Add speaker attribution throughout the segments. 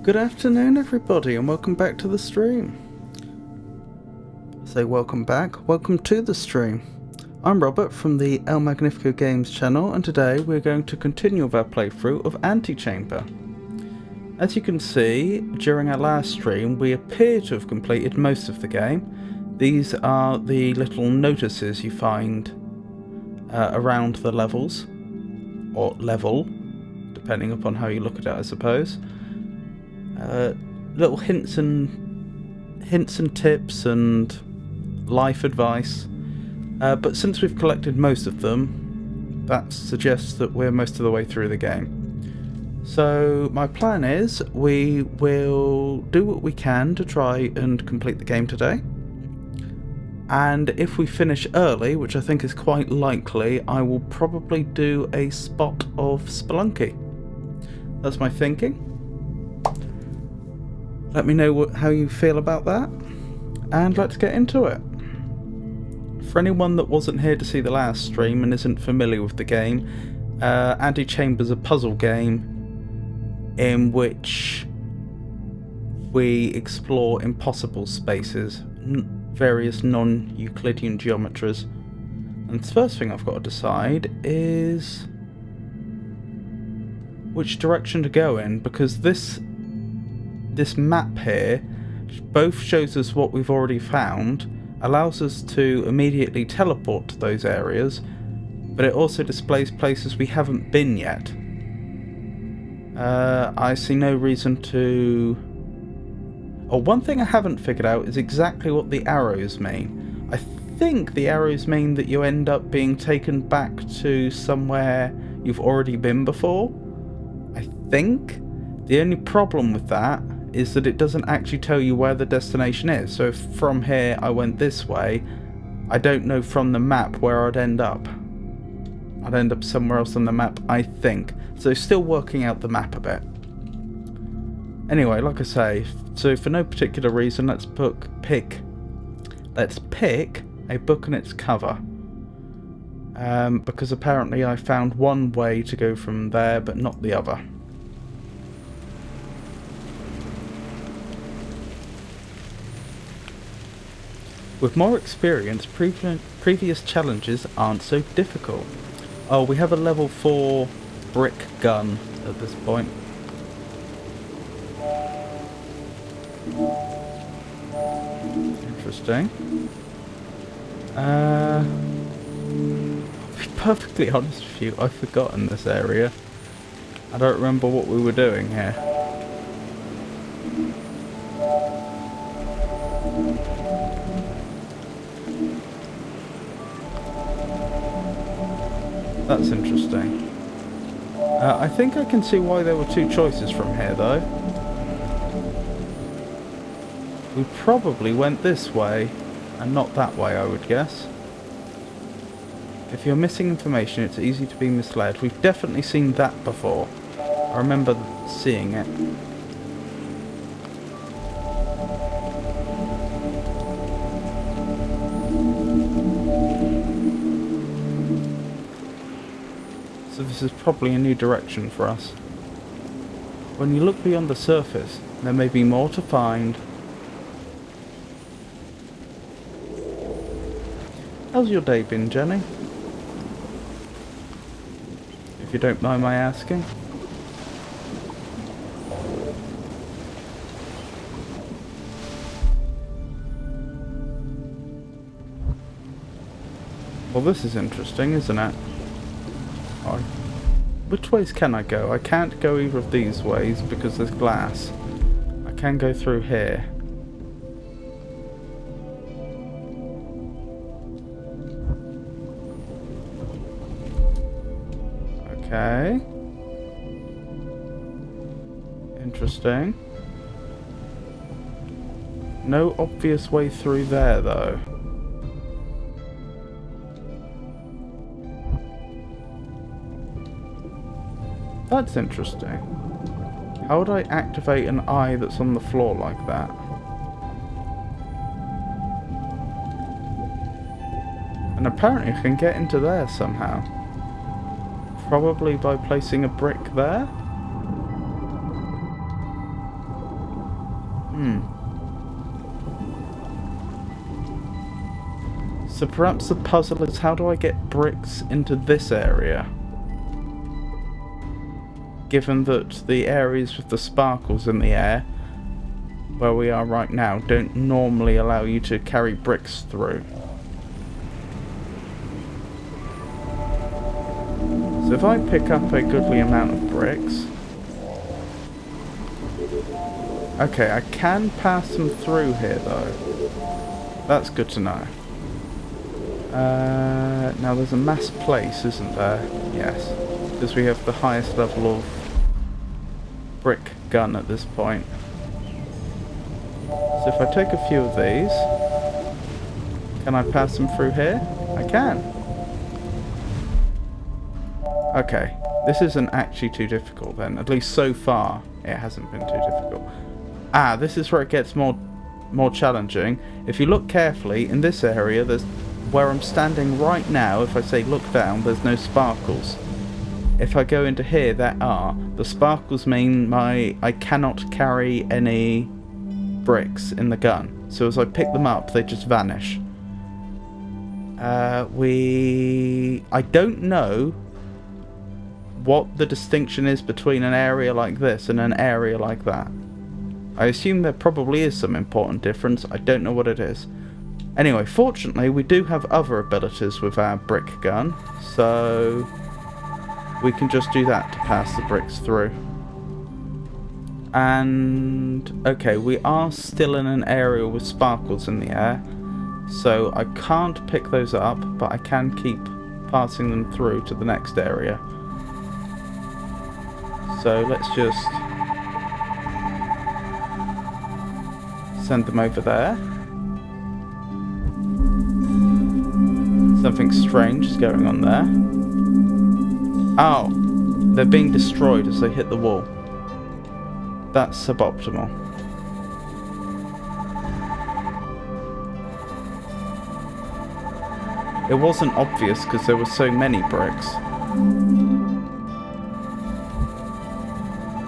Speaker 1: Good afternoon everybody and welcome back to the stream. Welcome back, welcome to the stream. I'm Robert from the El Magnifico Games channel and today we're going to continue with our playthrough of Antichamber. As you can see, during our last stream we appear to have completed most of the game. These are the little notices you find around the levels, or level, depending upon how you look at it I suppose. Little hints and tips and life advice, but since we've collected most of them, that suggests that we're most of the way through the game. So my plan is we will do what we can to try and complete the game today, and if we finish early, which I think is quite likely, I will probably do a spot of Spelunky. That's my thinking. Let me know how you feel about that, and let's get into it. For anyone that wasn't here to see the last stream and isn't familiar with the game, Antichamber is a puzzle game in which we explore impossible spaces, various non-Euclidean geometries. And the first thing I've got to decide is which direction to go in, because this map here both shows us what we've already found, allows us to immediately teleport to those areas, but it also displays places we haven't been yet. I see no reason to... Oh, one thing I haven't figured out is exactly what the arrows mean. I think the arrows mean that you end up being taken back to somewhere you've already been before. I think. The only problem with that is that it doesn't actually tell you where the destination is. So if from here I went this way, I don't know from the map where I'd end up. I'd end up somewhere else on the map, I think. So still working out the map a bit. Anyway, like I say, so for no particular reason, let's pick a book and its cover. Because apparently I found one way to go from there, but not the other. With more experience, previous challenges aren't so difficult. Oh, we have a level 4 brick gun at this point. Interesting. To be perfectly honest with you, I've forgotten this area. I don't remember what we were doing here. That's interesting. I think I can see why there were two choices from here, though. We probably went this way, and not that way, I would guess. If you're missing information, it's easy to be misled. We've definitely seen that before. I remember seeing it. So this is probably a new direction for us. When you look beyond the surface, there may be more to find. How's your day been, Jenny? If you don't mind my asking. Well, this is interesting, isn't it? Which ways can I go? I can't go either of these ways because there's glass. I can go through here. Okay. Interesting. No obvious way through there though. That's interesting. How would I activate an eye that's on the floor like that? And apparently I can get into there somehow. Probably by placing a brick there? So perhaps the puzzle is, how do I get bricks into this area? Given that the areas with the sparkles in the air, where we are right now, don't normally allow you to carry bricks through. So if I pick up a goodly amount of bricks... Okay, I can pass them through here though. That's good to know. Now there's a mass place, isn't there? Yes. Because we have the highest level of brick gun at this point. So if I take a few of these, can I pass them through here? I can. Okay, this isn't actually too difficult then. At least so far, it hasn't been too difficult. Ah, this is where it gets more challenging. If you look carefully, in this area, there's where I'm standing right now. If I say look down, there's no sparkles. If I go into here, there are. The sparkles mean I cannot carry any bricks in the gun. So as I pick them up, they just vanish. I don't know what the distinction is between an area like this and an area like that. I assume there probably is some important difference. I don't know what it is. Anyway, fortunately, we do have other abilities with our brick gun, so we can just do that to pass the bricks through. And, okay, we are still in an area with sparkles in the air, so I can't pick those up, but I can keep passing them through to the next area. So let's just send them over there. Something strange is going on there. Oh, they're being destroyed as they hit the wall. That's suboptimal. It wasn't obvious because there were so many bricks.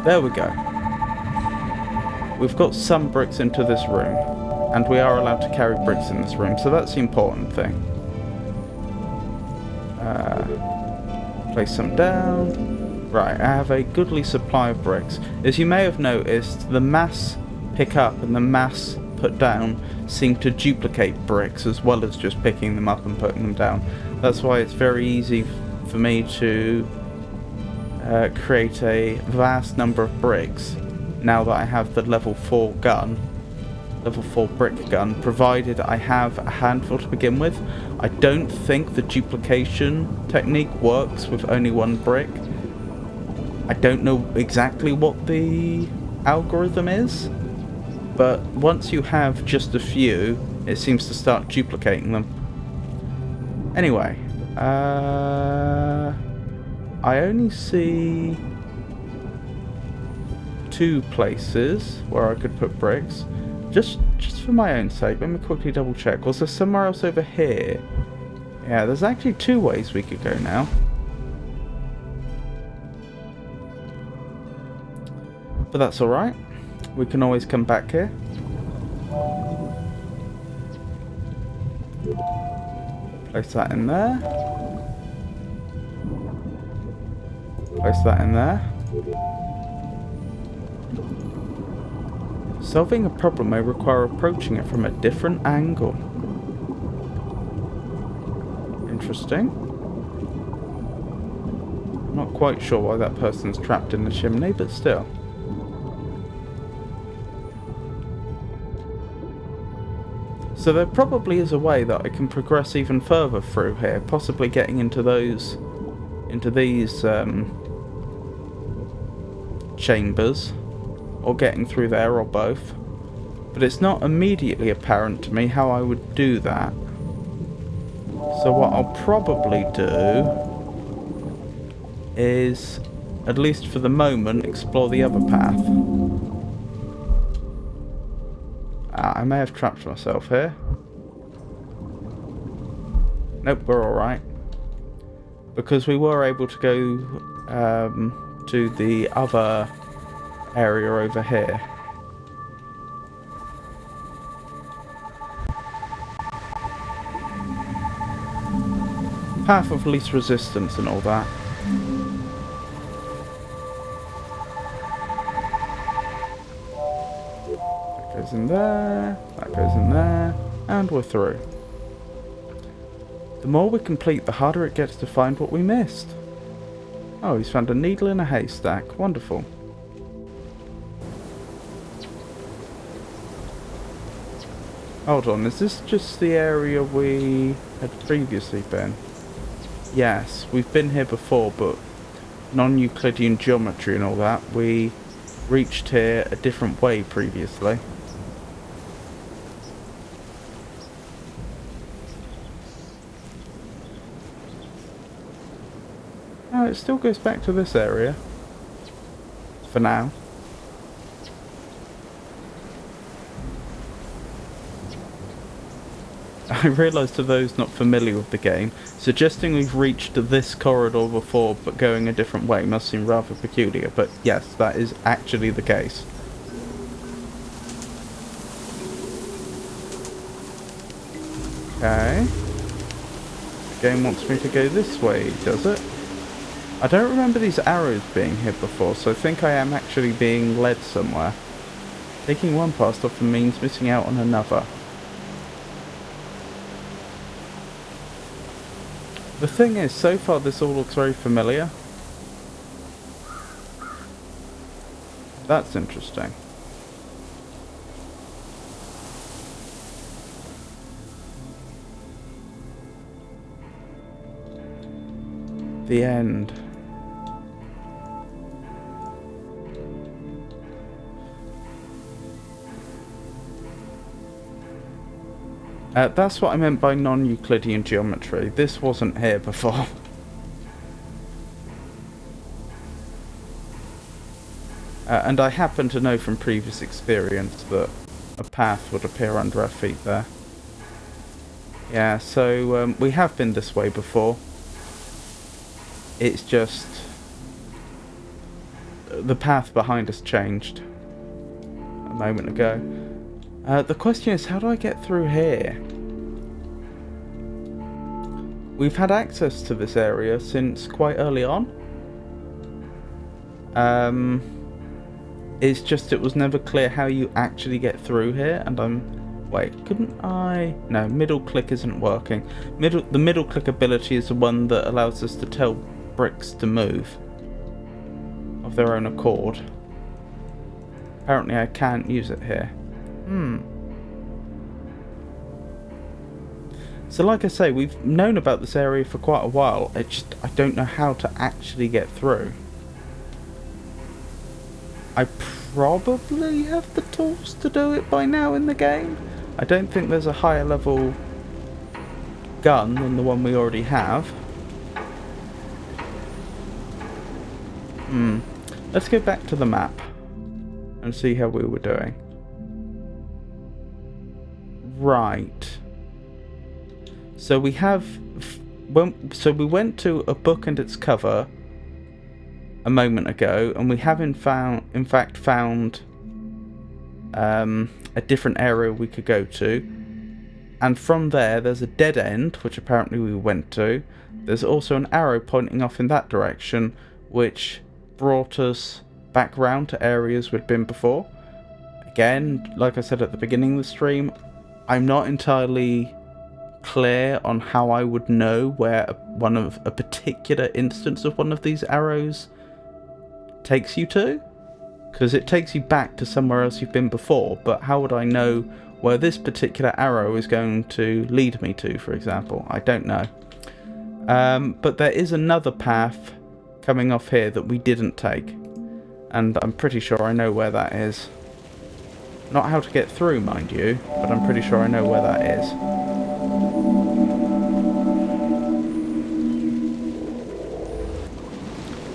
Speaker 1: There we go. We've got some bricks into this room, and we are allowed to carry bricks in this room, so that's the important thing. Place some down. Right, I have a goodly supply of bricks. As you may have noticed, the mass pick up and the mass put down seem to duplicate bricks as well as just picking them up and putting them down. That's why it's very easy for me to create a vast number of bricks now that I have the level 4 gun, level 4 brick gun, provided I have a handful to begin with. I don't think the duplication technique works with only one brick. I don't know exactly what the algorithm is, but once you have just a few, it seems to start duplicating them. Anyway, I only see 2 places where I could put bricks. Just for my own sake, let me quickly double check. Was there somewhere else over here? Yeah, there's actually 2 ways we could go now. But that's alright. We can always come back here. Place that in there. Place that in there. Solving a problem may require approaching it from a different angle. Interesting. I'm not quite sure why that person's trapped in the chimney, but still. So there probably is a way that I can progress even further through here, possibly getting into these chambers, or getting through there, or both. But it's not immediately apparent to me how I would do that. So what I'll probably do is, at least for the moment, explore the other path. I may have trapped myself here. Nope, we're alright. Because we were able to go to the other area over here. path of least resistance and all that. That goes in there, that goes in there, and we're through. The more we complete, the harder it gets to find what we missed. Oh, he's found a needle in a haystack. Wonderful. Hold on, is this just the area we had previously been? Yes, we've been here before, but non-Euclidean geometry and all that, we reached here a different way previously. Oh, it still goes back to this area. For now. I realise to those not familiar with the game, suggesting we've reached this corridor before but going a different way must seem rather peculiar, but yes, that is actually the case. Okay. The game wants me to go this way, does it? I don't remember these arrows being here before, so I think I am actually being led somewhere. Taking one path often means missing out on another. The thing is, so far this all looks very familiar. That's interesting. The end. That's what I meant by non-Euclidean geometry. This wasn't here before. And I happen to know from previous experience that a path would appear under our feet there. Yeah, so we have been this way before. It's just the path behind us changed a moment ago. The question is, how do I get through here? We've had access to this area since quite early on. It's just it was never clear how you actually get through here, and wait, couldn't I? No, middle click isn't working. The middle click ability is the one that allows us to tell bricks to move of their own accord. Apparently I can't use it here. So like I say, we've known about this area for quite a while. It's just I don't know how to actually get through. I probably have the tools to do it by now in the game. I don't think there's a higher level gun than the one we already have. Let's go back to the map and see how we were doing. Right. So we have, so we went to a book and its cover a moment ago, and we have in fact found a different area we could go to, and from there's a dead end which apparently we went to. There's also an arrow pointing off in that direction, which brought us back round to areas we'd been before. Again, like I said at the beginning of the stream, I'm not entirely clear on how I would know where a particular instance of one of these arrows takes you to, because it takes you back to somewhere else you've been before, but how would I know where this particular arrow is going to lead me to, for example? I don't know. But there is another path coming off here that we didn't take, and I'm pretty sure I know where that is. Not how to get through, mind you, but I'm pretty sure I know where that is.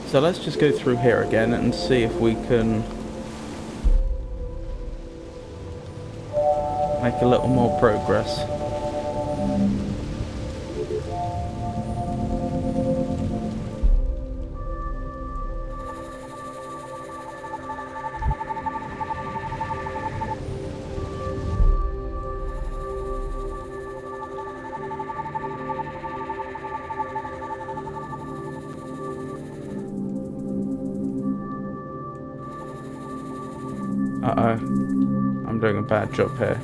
Speaker 1: So let's just go through here again and see if we can make a little more progress. Uh-oh. I'm doing a bad job here.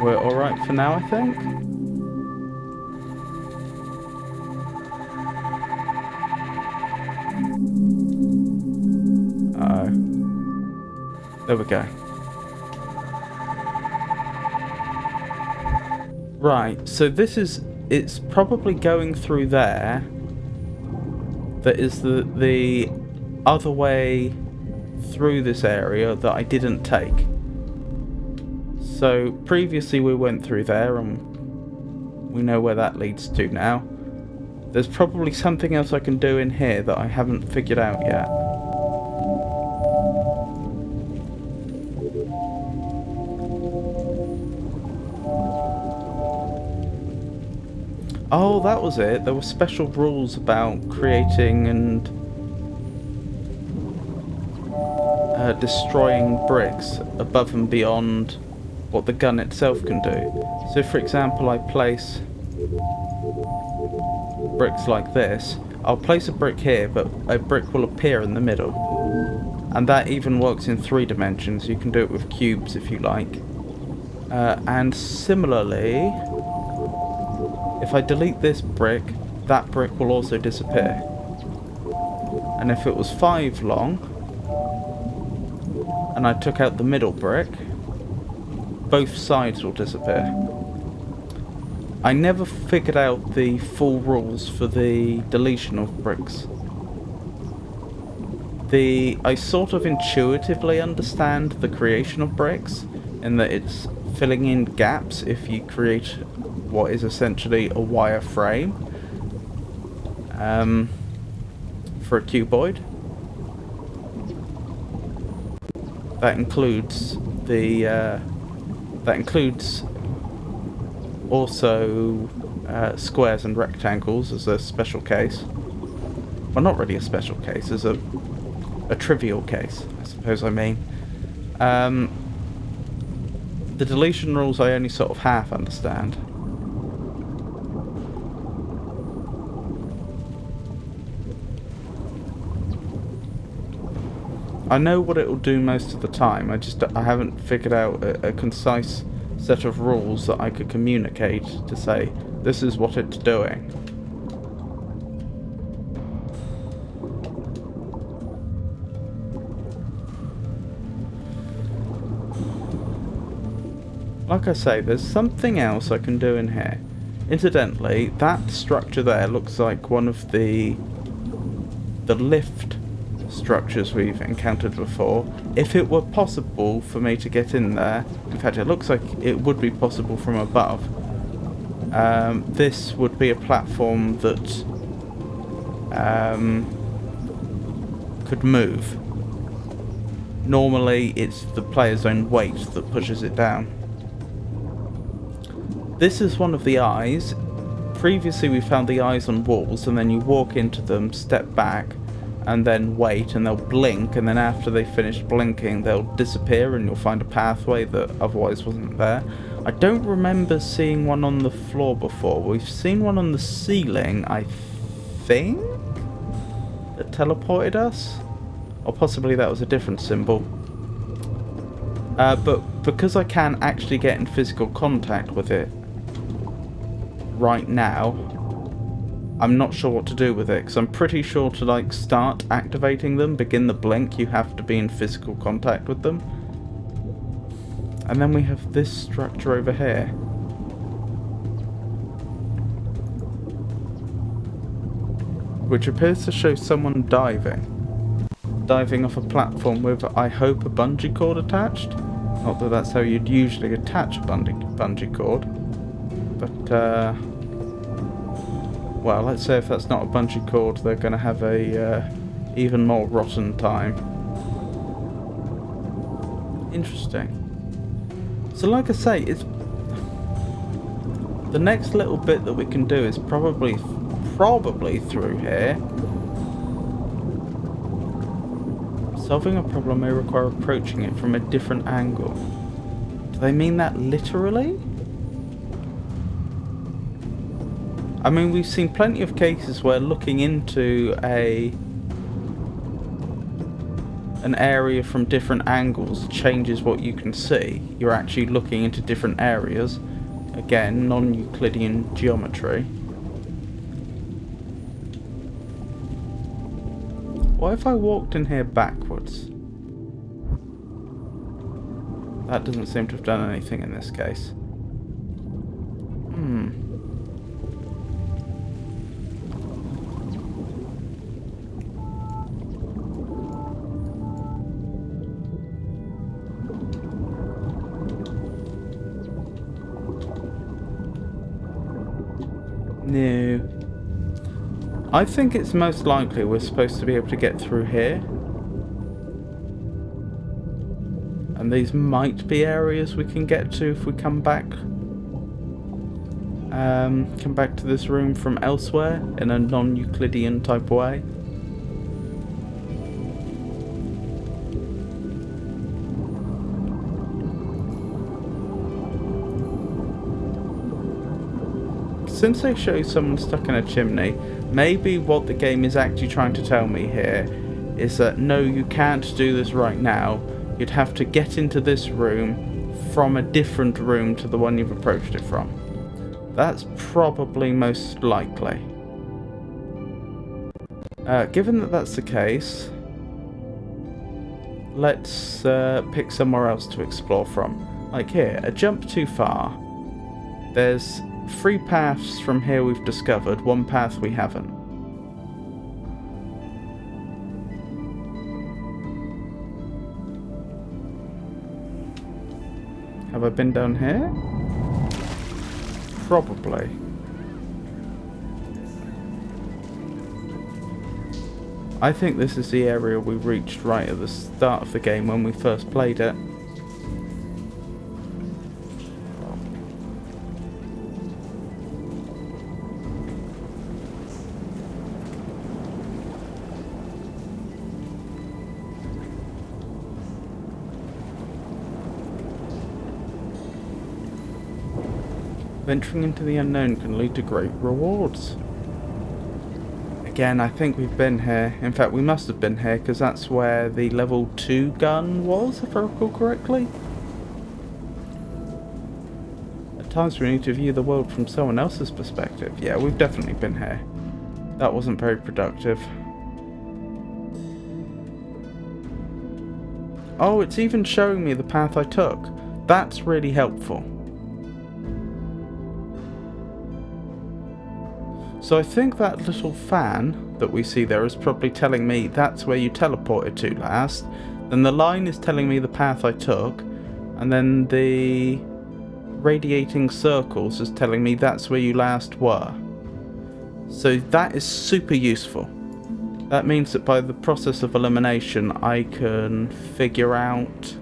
Speaker 1: We're alright for now, I think? Uh-oh. There we go. Right, so this is... It's probably going through there. That is the other way through this area that I didn't take. So previously we went through there and we know where that leads to now. There's probably something else I can do in here that I haven't figured out yet. Oh, that was it. There were special rules about creating and destroying bricks above and beyond what the gun itself can do. So for example, I place bricks like this. I'll place a brick here, but a brick will appear in the middle. And that even works in 3 dimensions. You can do it with cubes if you like. And similarly, if I delete this brick, that brick will also disappear. And if it was 5 long, and I took out the middle brick, both sides will disappear. I never figured out the full rules for the deletion of bricks. I sort of intuitively understand the creation of bricks, in that it's filling in gaps if you create what is essentially a wire frame for a cuboid. That includes also squares and rectangles as a special case. Well, not really a special case, as a trivial case, I suppose I mean. The deletion rules I only sort of half understand. I know what it will do most of the time, I haven't figured out a concise set of rules that I could communicate to say, this is what it's doing. Like I say, there's something else I can do in here. Incidentally, that structure there looks like one of the lift structures we've encountered before. If it were possible for me to get in there, in fact it looks like it would be possible from above, this would be a platform that could move. Normally it's the player's own weight that pushes it down. This is one of the eyes. Previously we found the eyes on walls, and then you walk into them, step back, and then wait, and they'll blink, and then after they finish blinking they'll disappear and you'll find a pathway that otherwise wasn't there. I don't remember seeing one on the floor before. We've seen one on the ceiling, I think, that teleported us, or possibly that was a different symbol. But because I can actually get in physical contact with it right now, I'm not sure what to do with it, because I'm pretty sure to like start activating them, begin the blink, you have to be in physical contact with them. And then we have this structure over here. Which appears to show someone diving. Diving off a platform with, I hope, a bungee cord attached. Not that that's how you'd usually attach a bungee cord. But, well, let's say if that's not a bungee cord, they're going to have a even more rotten time. Interesting. So like I say, it's the next little bit that we can do is probably through here. Solving a problem may require approaching it from a different angle. Do they mean that literally? I mean, we've seen plenty of cases where looking into a an area from different angles changes what you can see. You're actually looking into different areas. Again, non-Euclidean geometry. What if I walked in here backwards? That doesn't seem to have done anything in this case. No. I think it's most likely we're supposed to be able to get through here. And these might be areas we can get to if we come back. Come back to this room from elsewhere in a non-Euclidean type way. Since they show someone stuck in a chimney, maybe what the game is actually trying to tell me here is that no, you can't do this right now. You'd have to get into this room from a different room to the one you've approached it from. That's probably most likely. Given that that's the case, let's pick somewhere else to explore from. Like here, a jump too far. There's 3 paths from here we've discovered, 1 path we haven't. Have I been down here? Probably. I think this is the area we reached right at the start of the game when we first played it. Venturing into the unknown can lead to great rewards. Again, I think we've been here. In fact, we must have been here, because that's where the level 2 gun was, if I recall correctly. At times we need to view the world from someone else's perspective. Yeah, we've definitely been here. That wasn't very productive. Oh, it's even showing me the path I took. That's really helpful. So I think that little fan that we see there is probably telling me that's where you teleported to last. Then the line is telling me the path I took. And then the radiating circles is telling me that's where you last were. So that is super useful. That means that by the process of elimination I can figure out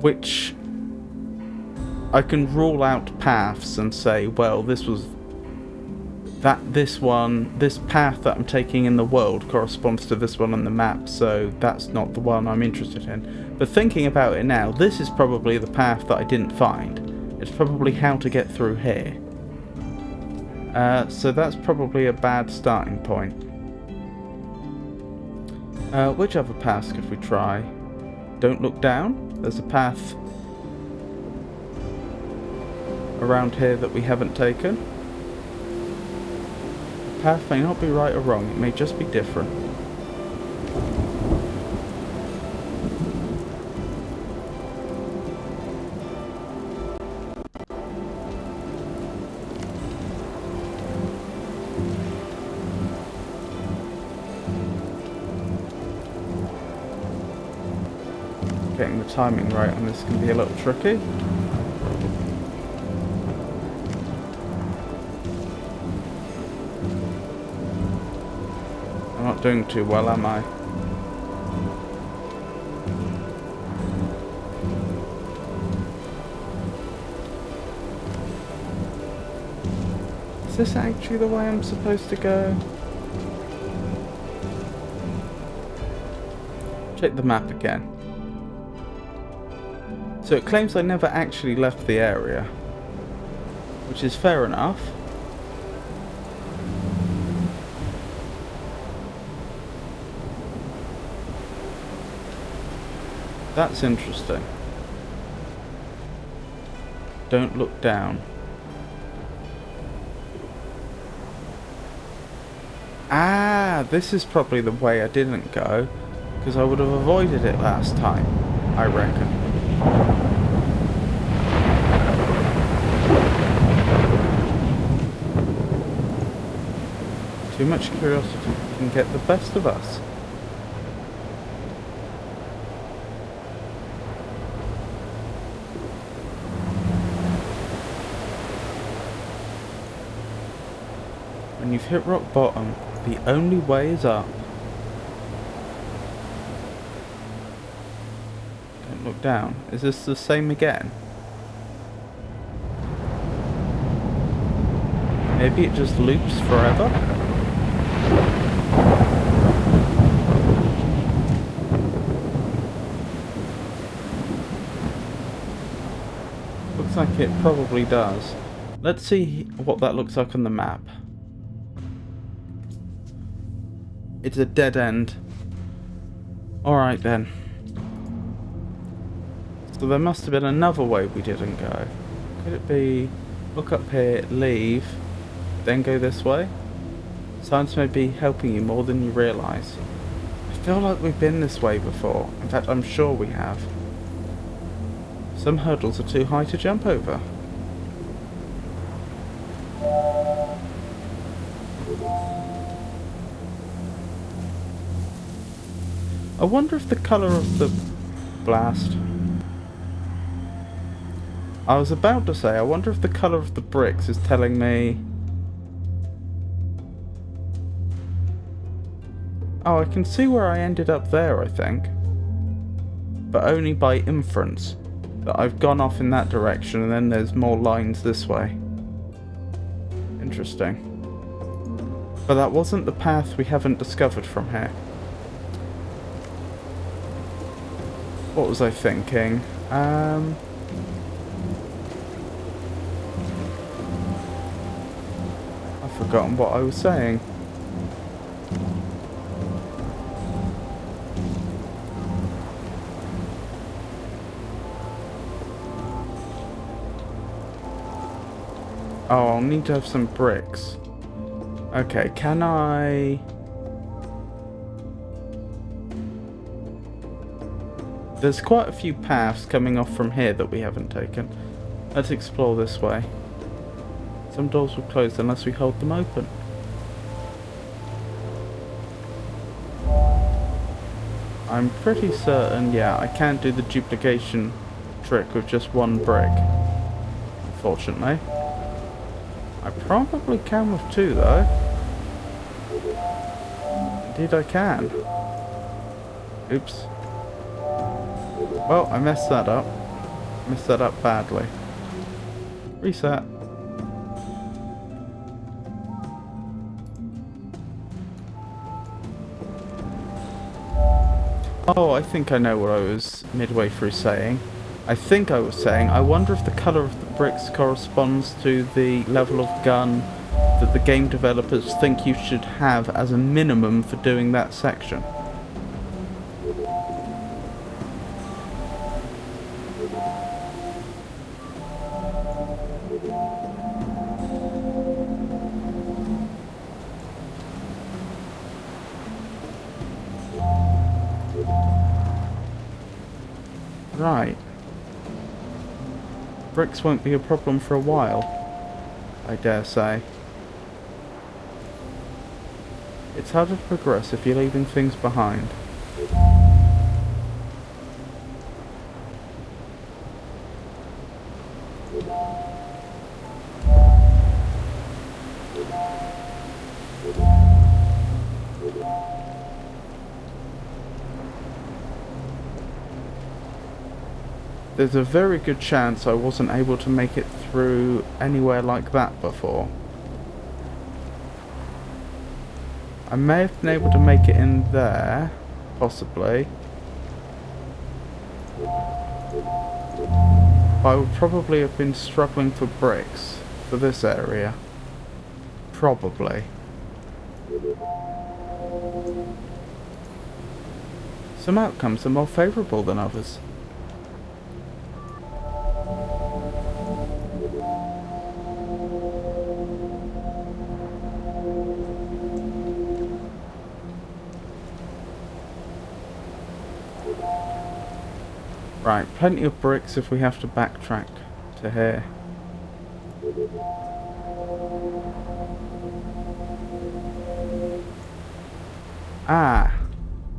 Speaker 1: which I can rule out paths and say, well, this path that I'm taking in the world corresponds to this one on the map, so that's not the one I'm interested in. But thinking about it now, this is probably the path that I didn't find. It's probably how to get through here. So that's probably a bad starting point. Which other paths could we try? Don't look down. There's a path around here that we haven't taken. The path may not be right or wrong, it may just be different. Getting the timing right on this can be a little tricky. I'm not doing too well, am I? Is this actually the way I'm supposed to go? Check the map again. So it claims I never actually left the area, which is fair enough. That's interesting. Don't look down. Ah, this is probably the way I didn't go, because I would have avoided it last time, I reckon. Too much curiosity can get the best of us. When you've hit rock bottom, the only way is up. Don't look down. Is this the same again? Maybe it just loops forever? Looks like it probably does. Let's see what that looks like on the map. It's a dead end. Alright then. So there must have been another way we didn't go. Could it be look up here, leave, then go this way? Science may be helping you more than you realise. I feel like we've been this way before. In fact, I'm sure we have. Some hurdles are too high to jump over. I wonder if the colour of the blast... I was about to say, I wonder if the colour of the bricks is telling me... Oh, I can see where I ended up there, I think. But only by inference. That I've gone off in that direction and then there's more lines this way. Interesting. But that wasn't the path we haven't discovered from here. What was I thinking? I've forgotten what I was saying. Oh, I'll need to have some bricks. Okay, can I... There's quite a few paths coming off from here that we haven't taken. Let's explore this way. Some doors will close unless we hold them open. I'm pretty certain, yeah, I can't do the duplication trick with just one brick. Unfortunately. I probably can with two though. Indeed I can. Oops. Well, I messed that up. Messed that up badly. Reset. Oh, I think I know what I was midway through saying. I think I was saying, I wonder if the colour of the bricks corresponds to the level of gun that the game developers think you should have as a minimum for doing that section. Right. Bricks won't be a problem for a while, I dare say. It's harder to progress if you're leaving things behind. There's a very good chance I wasn't able to make it through anywhere like that before. I may have been able to make it in there, possibly. But I would probably have been struggling for bricks for this area. Probably. Some outcomes are more favourable than others. Right, plenty of bricks if we have to backtrack to here. Ah,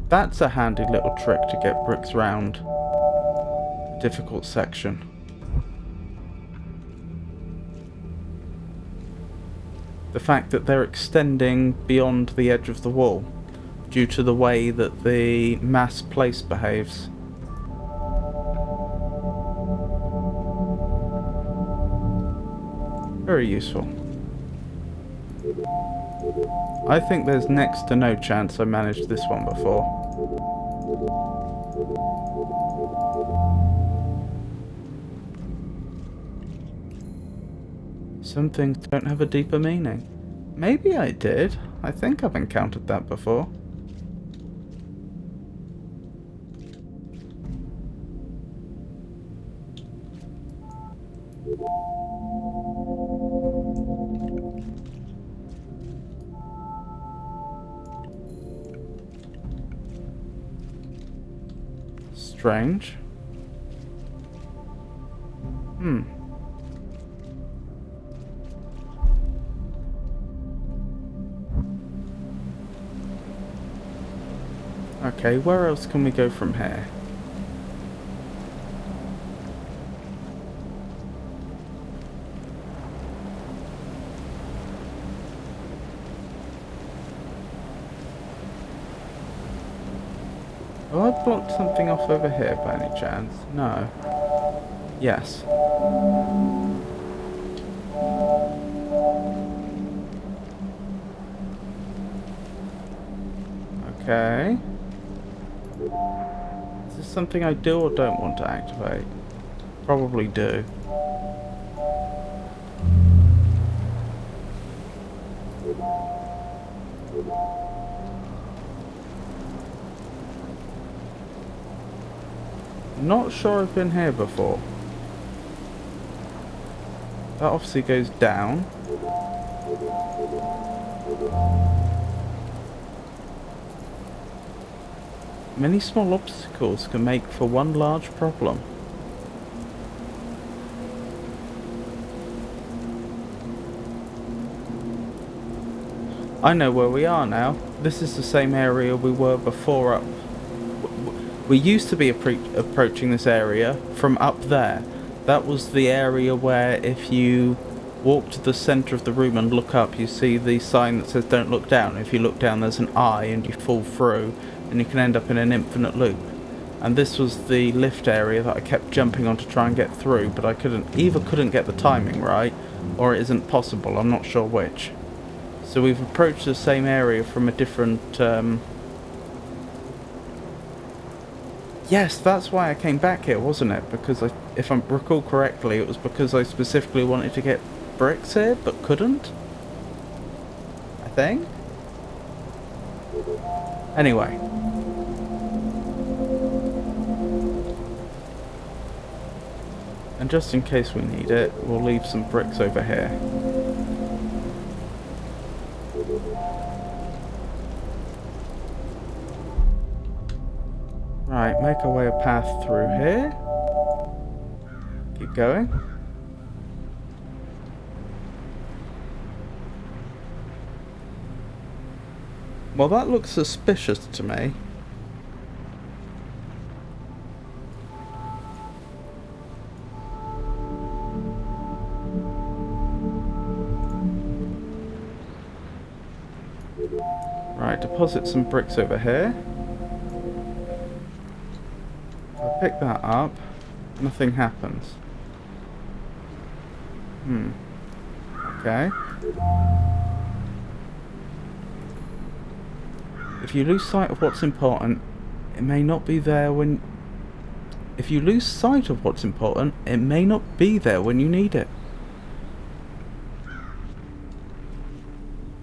Speaker 1: that's a handy little trick to get bricks round a difficult section. The fact that they're extending beyond the edge of the wall due to the way that the mass place behaves. Very useful. I think there's next to no chance I managed this one before. Some things don't have a deeper meaning. Maybe I did. I think I've encountered that before. Strange. Okay, where else can we go from here? Have I blocked something off over here by any chance? No. Yes. Okay. Is this something I do or don't want to activate? Probably do. Not sure I've been here before. That obviously goes down. Many small obstacles can make for one large problem. I know where we are now. This is the same area we were before up. We used to be approaching this area from up there. That was the area where if you walk to the centre of the room and look up, you see the sign that says don't look down. If you look down, there's an eye and you fall through and you can end up in an infinite loop. And this was the lift area that I kept jumping on to try and get through, but I couldn't get the timing right, or it isn't possible, I'm not sure which. So we've approached the same area from a different... Yes, that's why I came back here, wasn't it? Because if I recall correctly, it was because I specifically wanted to get bricks here, but couldn't? I think? Anyway. And just in case we need it, we'll leave some bricks over here. Right, make our way a path through here. Keep going. Well, that looks suspicious to me. Right, deposit some bricks over here. Pick that up, nothing happens. Okay. If you lose sight of what's important, it may not be there when... If you lose sight of what's important, it may not be there when you need it.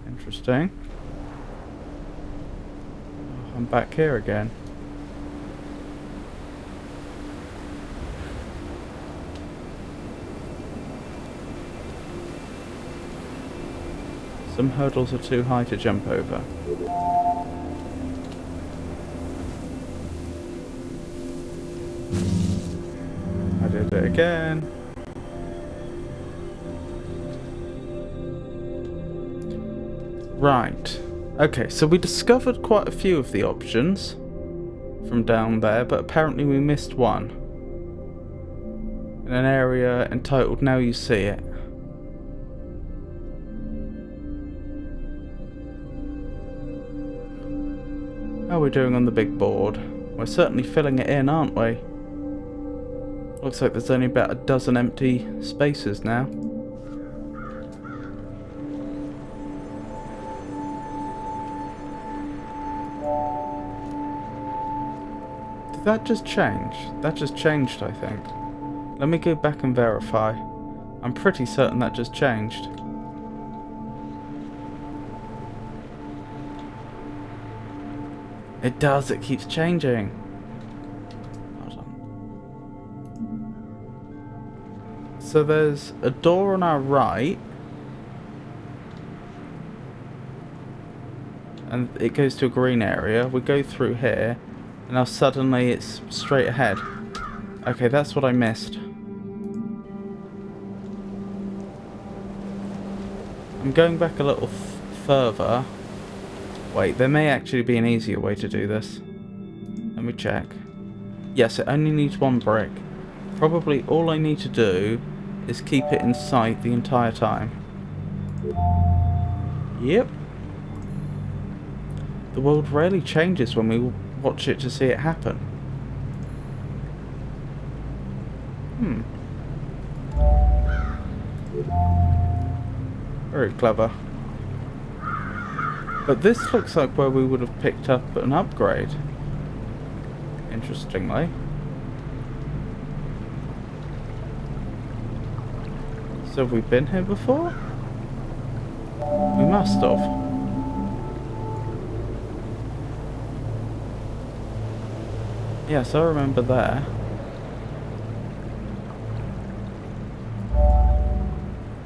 Speaker 1: Interesting. I'm back here again. Some hurdles are too high to jump over. Did it again. Right. Okay, so we discovered quite a few of the options from down there, but apparently we missed one. In an area entitled Now You See It. How are we doing on the big board? We're certainly filling it in, aren't we? Looks like there's only about a dozen empty spaces now. Did that just change? That just changed, I think. Let me go back and verify. I'm pretty certain that just changed. It does, it keeps changing. Hold on. So there's a door on our right. And it goes to a green area. We go through here. And now suddenly it's straight ahead. Okay, that's what I missed. I'm going back a little further. Wait, there may actually be an easier way to do this. Let me check. Yes, it only needs one brick. Probably all I need to do is keep it in sight the entire time. Yep. The world rarely changes when we watch it to see it happen. Very clever. But this looks like where we would have picked up an upgrade. Interestingly. So have we been here before? We must have. Yes, I remember there.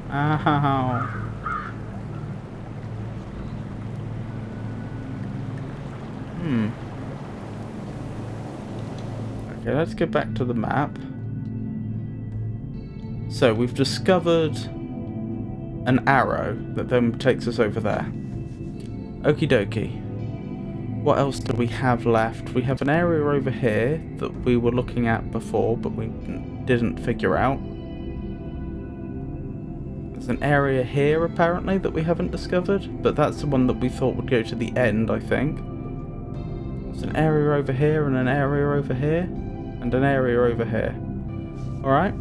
Speaker 1: Ow. Okay, let's get back to the map. So, we've discovered an arrow that then takes us over there. Okie dokie. What else do we have left? We have an area over here that we were looking at before, but we didn't figure out. There's an area here, apparently, that we haven't discovered, but that's the one that we thought would go to the end, I think. There's an area over here, and an area over here, and an area over here. Alright.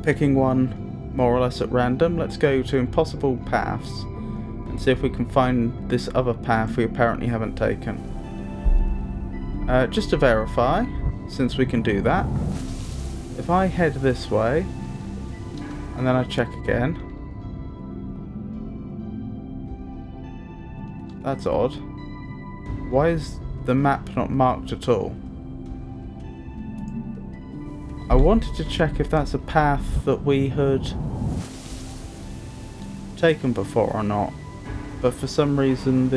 Speaker 1: Picking one more or less at random, let's go to impossible paths and see if we can find this other path we apparently haven't taken. Just to verify, since we can do that, if I head this way and then I check again, that's odd. Why is the map not marked at all? I wanted to check if that's a path that we had taken before or not, but for some reason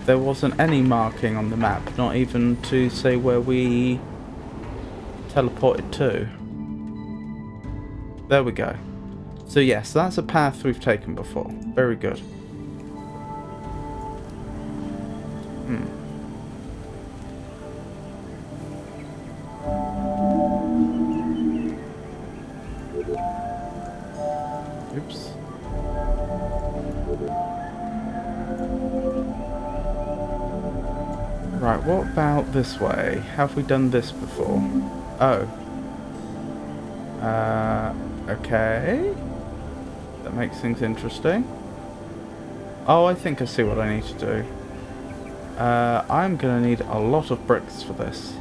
Speaker 1: there wasn't any marking on the map, not even to say where we teleported to. There we go. So yes, that's a path we've taken before. Very good. Oops. Right, what about this way? Have we done this before? Oh. Okay. That makes things interesting. Oh, I think I see what I need to do. I'm gonna need a lot of bricks for this.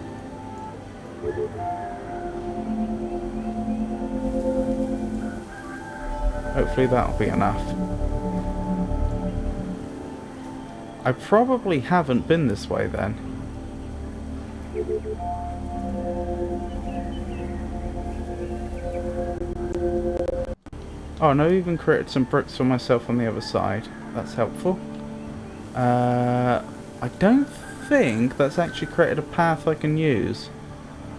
Speaker 1: Hopefully that'll be enough. I probably haven't been this way then. Oh, and I even created some bricks for myself on the other side. That's helpful. I don't think that's actually created a path I can use.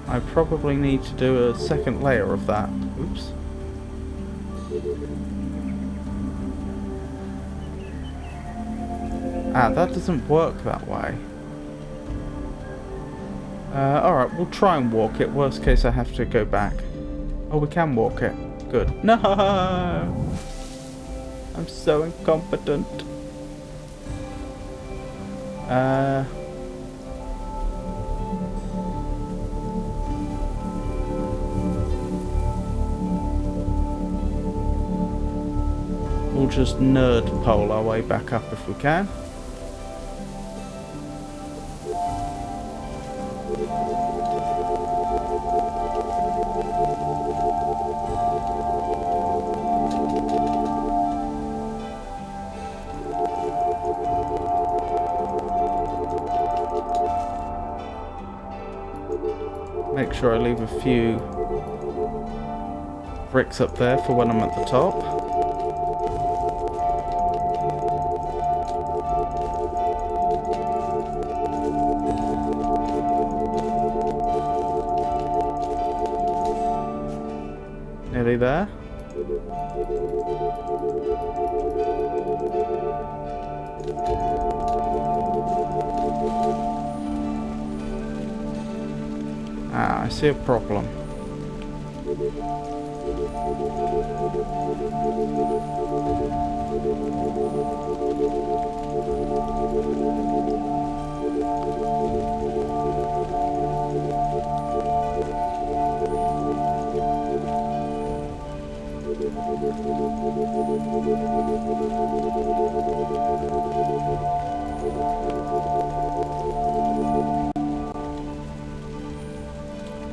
Speaker 1: I probably need to do a second layer of that. Oops. Ah, that doesn't work that way. Alright, we'll try and walk it. Worst case, I have to go back. Oh, we can walk it. Good. No! I'm so incompetent. We'll just nerd pole our way back up if we can. Make sure I leave a few bricks up there for when I'm at the top. Nearly there. Ah, I see a problem.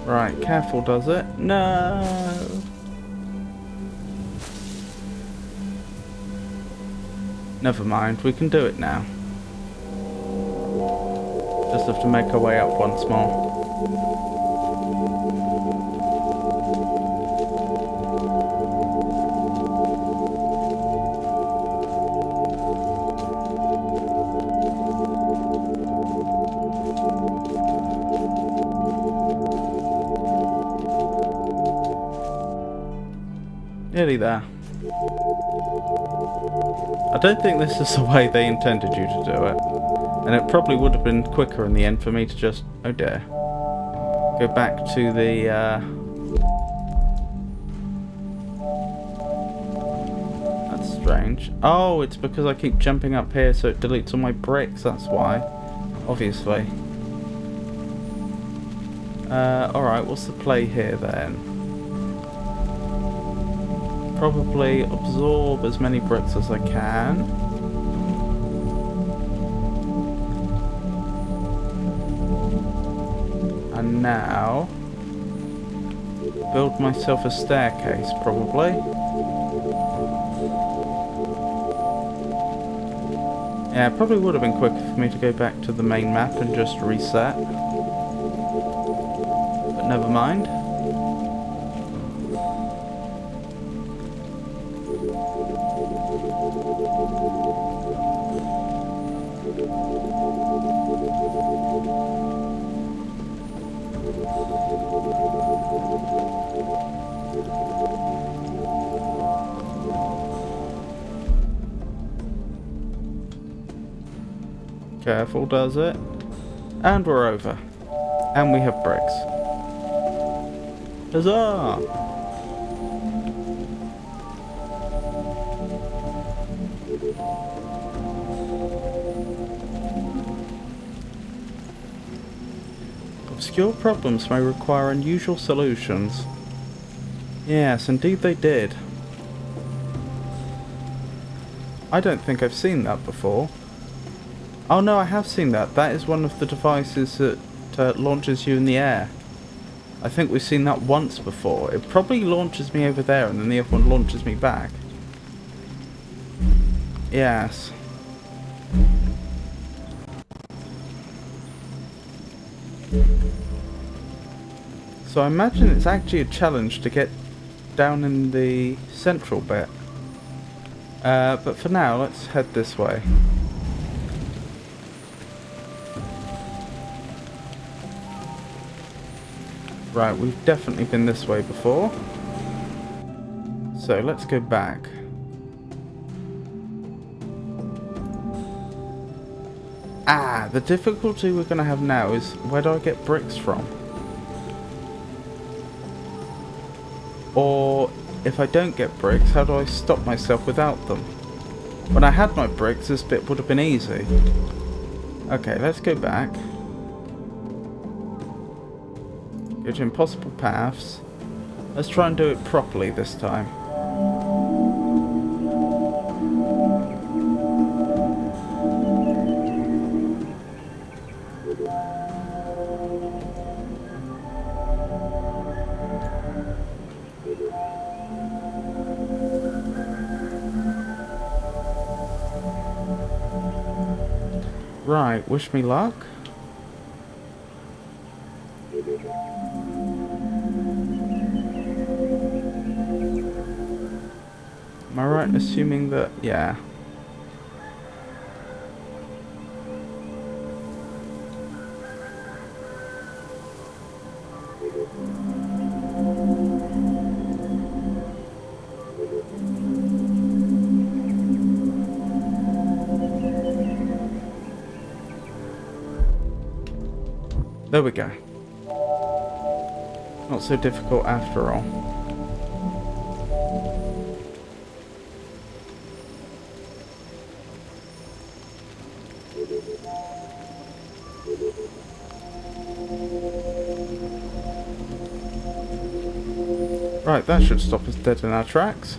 Speaker 1: Right, careful does it? No! Never mind, we can do it now. Just have to make our way up once more. Nearly there. I don't think this is the way they intended you to do it. And it probably would have been quicker in the end for me to just, oh dear, go back to the, that's strange. Oh, it's because I keep jumping up here so it deletes all my bricks, that's why. Obviously. Alright, what's the play here then? Probably absorb as many bricks as I can. And now build myself a staircase, probably. Yeah, it probably would have been quicker for me to go back to the main map and just reset. But never mind. Careful does it. And we're over. And we have bricks. Huzzah! Obscure problems may require unusual solutions. Yes, indeed they did. I don't think I've seen that before. Oh no, I have seen that. That is one of the devices that launches you in the air. I think we've seen that once before. It probably launches me over there and then the other one launches me back. Yes. So I imagine it's actually a challenge to get down in the central bit. But for now, let's head this way. Right, we've definitely been this way before. So let's go back. Ah, the difficulty we're going to have now is where do I get bricks from? Or if I don't get bricks, how do I stop myself without them? When I had my bricks, this bit would have been easy. Okay, let's go back. Go to impossible paths. Let's try and do it properly this time. Right, wish me luck. Am I right in assuming that, yeah. There we go. Not so difficult after all. Right, that should stop us dead in our tracks.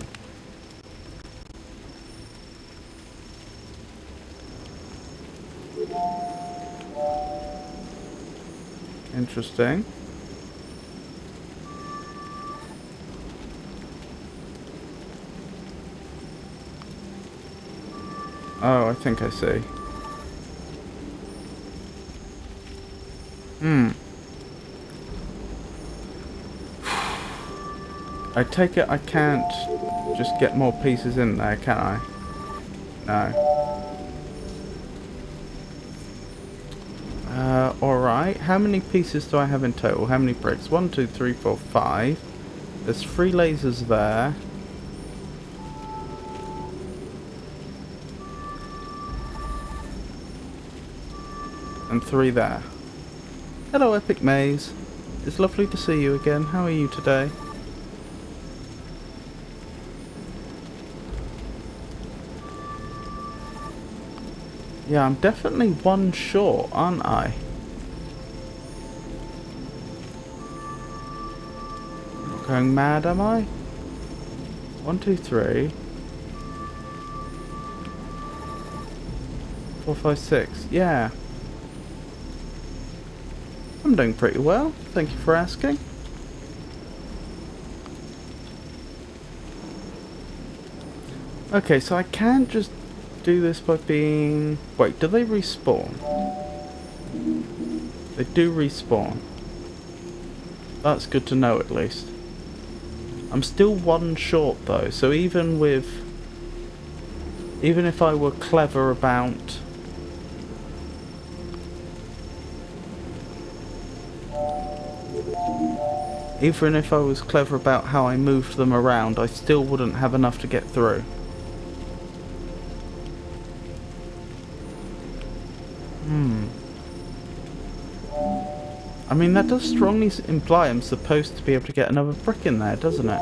Speaker 1: Interesting. Oh, I think I see. I take it I can't just get more pieces in there, can I? No. Alright. How many pieces do I have in total? How many bricks? 1, 2, 3, 4, 5. There's 3 lasers there. And 3 there. Hello, Epic Maze. It's lovely to see you again. How are you today? Yeah, I'm definitely 1 short, aren't I? Not going mad, am I? 1, 2, 3. 4, 5, 6. Yeah. I'm doing pretty well. Thank you for asking. Okay, so I can't just do this by being... Wait, do they respawn? They do respawn. That's good to know at least. I'm still 1 short though, so even if I were clever about... Even if I was clever about how I moved them around, I still wouldn't have enough to get through. I mean, that does strongly imply I'm supposed to be able to get another brick in there, doesn't it?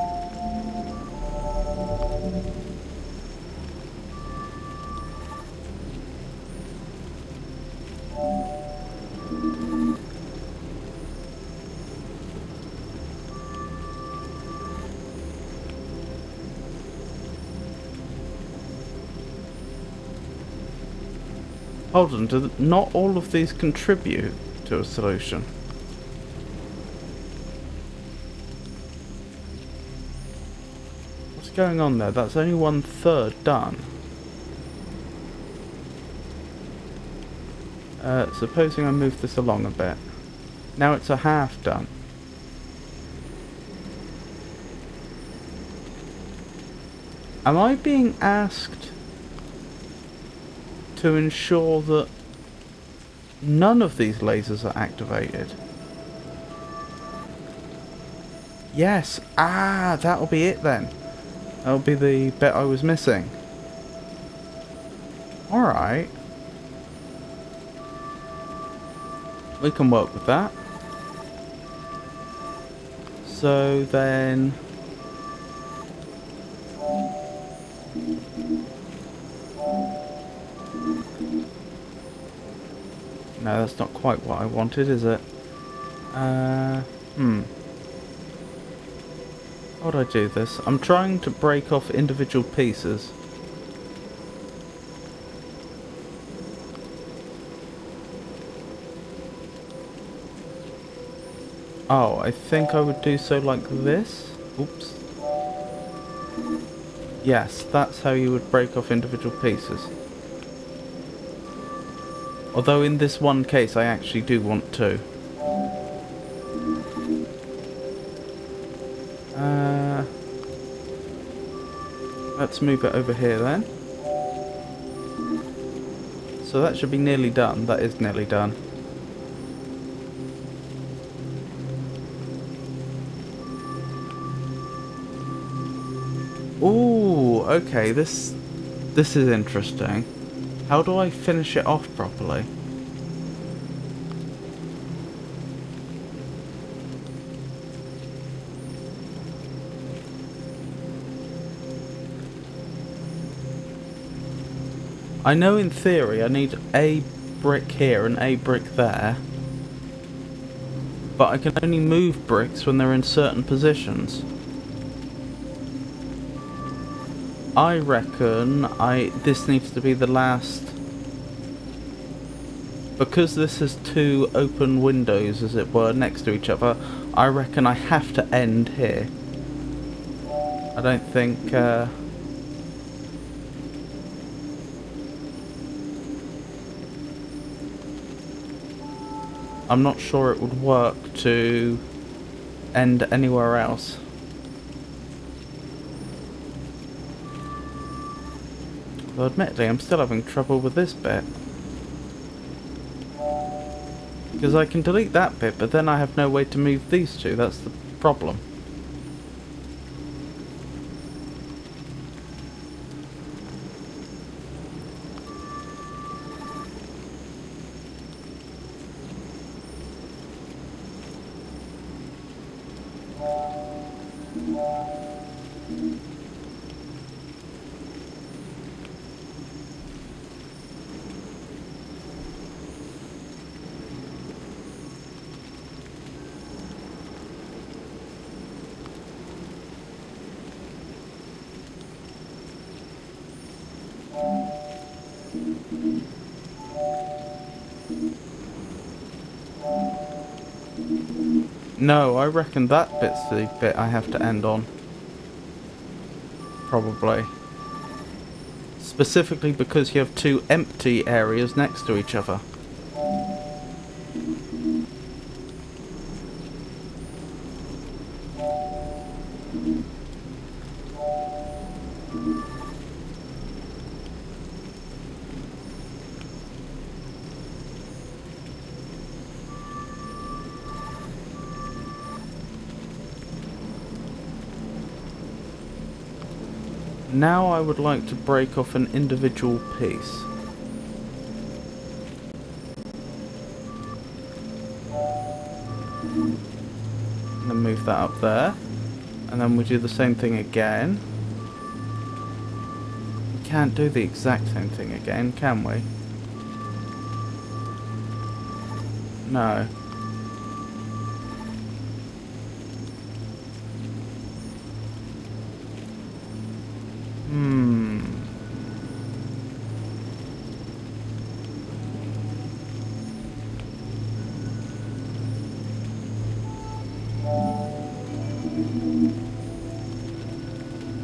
Speaker 1: Hold on, do not all of these contribute to a solution? What's going on there? That's only 1/3 done. Supposing I move this along a bit. Now it's a half done. Am I being asked to ensure that none of these lasers are activated? Yes. Ah, that'll be it then. That'll be the bit I was missing. Alright. We can work with that. So then... No, that's not quite what I wanted, is it? How would I do this? I'm trying to break off individual pieces. Oh, I think I would do so like this. Oops. Yes, that's how you would break off individual pieces. Although in this one case I actually do want to. Let's move it over here then. So that should be nearly done. That is nearly done. Ooh, okay, this is interesting. How do I finish it off properly? I know in theory I need a brick here and a brick there, but I can only move bricks when they're in certain positions. I reckon this needs to be the last, because this is two open windows as it were next to each other. I reckon I have to end here. I don't think I'm not sure it would work to end anywhere else. Well, admittedly, I'm still having trouble with this bit. Because I can delete that bit, but then I have no way to move these two. That's the problem. No, I reckon that bit's the bit I have to end on. Probably. Specifically because you have two empty areas next to each other. Now I would like to break off an individual piece. And then move that up there. And then we do the same thing again. We can't do the exact same thing again, can we? No.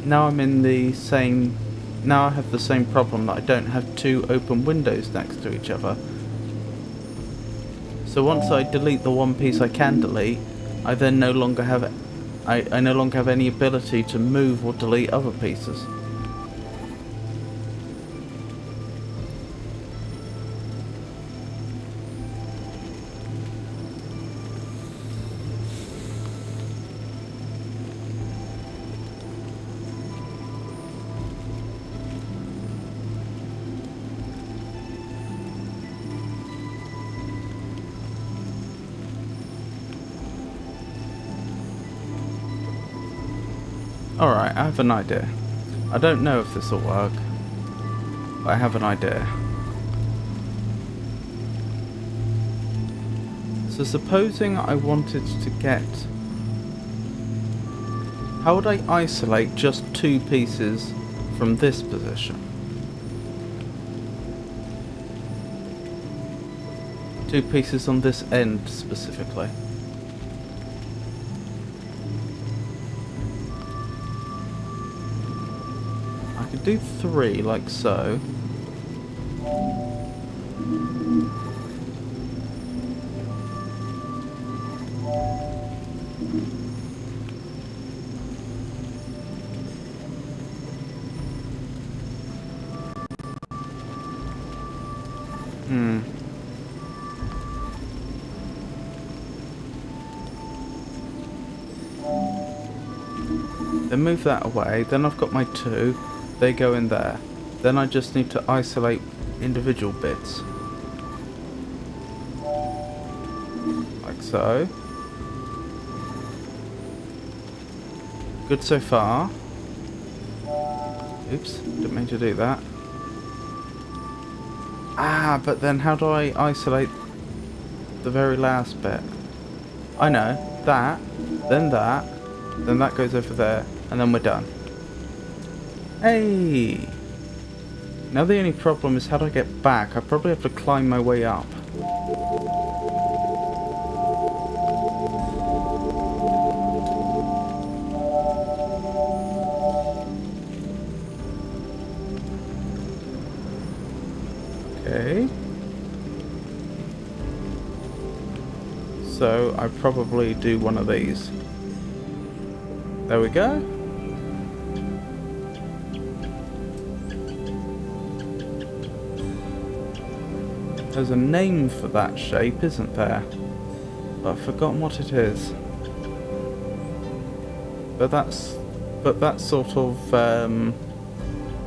Speaker 1: Now I'm in the same... Now I have the same problem that I don't have two open windows next to each other. So once I delete the one piece I can delete, I then no longer have... I no longer have any ability to move or delete other pieces. Alright, I have an idea. I don't know if this will work, but I have an idea. So supposing I wanted to get... How would I isolate just 2 pieces from this position? 2 pieces on this end specifically. I could do 3 like so. Then move that away, then I've got my 2, they go in there. Then I just need to isolate individual bits. Like so. Good so far. Oops, didn't mean to do that. Ah, but then how do I isolate the very last bit? I know, that, then that goes over there, and then we're done. Hey! Now the only problem is how do I get back? I probably have to climb my way up. Okay. So I probably do one of these. There we go. There's a name for that shape, isn't there? But I've forgotten what it is. But that sort of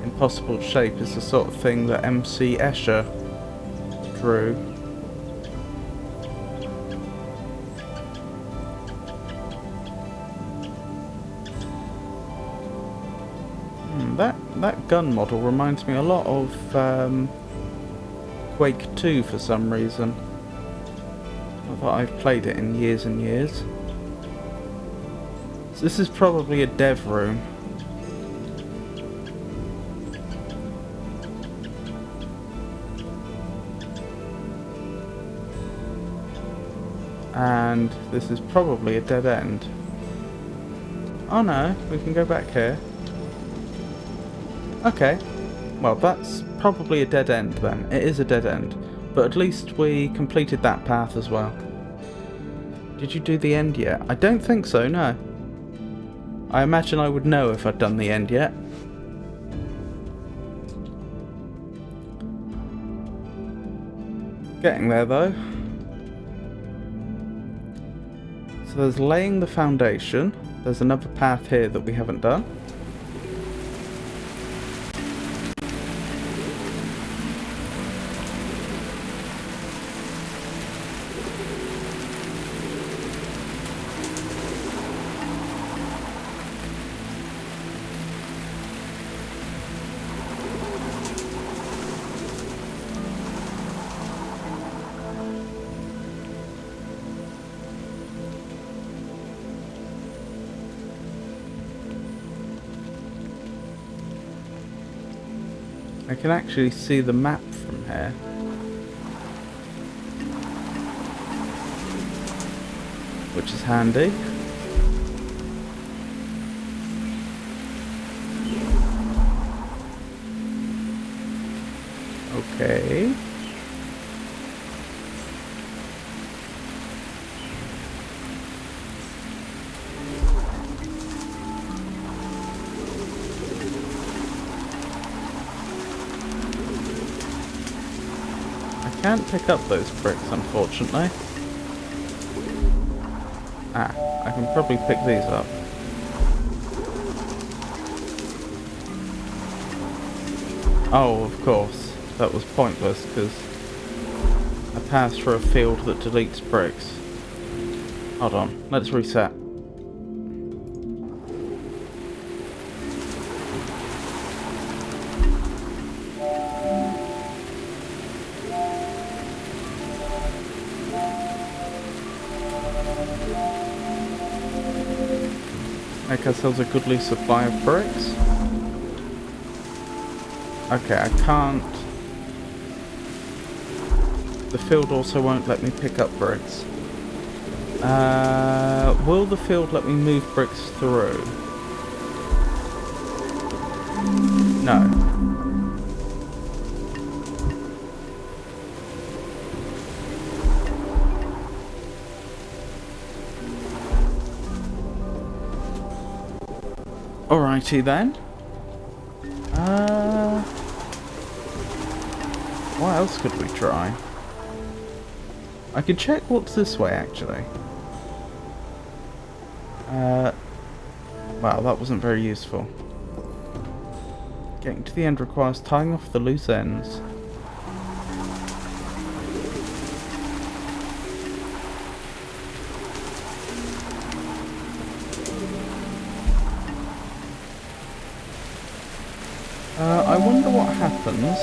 Speaker 1: impossible shape is the sort of thing that MC Escher drew. That gun model reminds me a lot of Quake 2 for some reason. Not that I've played it in years and years. So this is probably a dev room. And this is probably a dead end. Oh no, we can go back here. Okay, well that's probably a dead end then. It is a dead end, but at least we completed that path as well. Did you do the end yet? I don't think so, no. I imagine I would know if I'd done the end yet. Getting there though. So there's laying the foundation. There's another path here that we haven't done. I can actually see the map from here. Which is handy. Okay. I can't pick up those bricks, unfortunately. Ah, I can probably pick these up. Oh, of course. That was pointless, because I passed through a field that deletes bricks. Hold on, let's reset. Make ourselves a goodly supply of bricks. Okay, I can't. The field also won't let me pick up bricks. Will the field let me move bricks through? No. Alrighty then. What else could we try? I could check what's this way actually. Wow, that wasn't very useful. Getting to the end requires tying off the loose ends. I wonder what happens.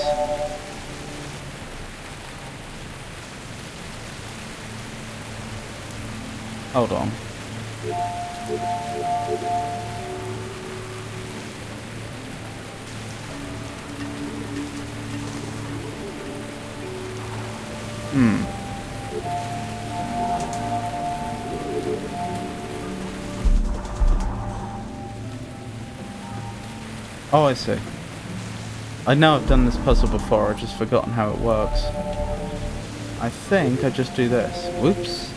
Speaker 1: Hold on. Oh, I see. I know I've done this puzzle before, I've just forgotten how it works. I think I just do this. Whoops.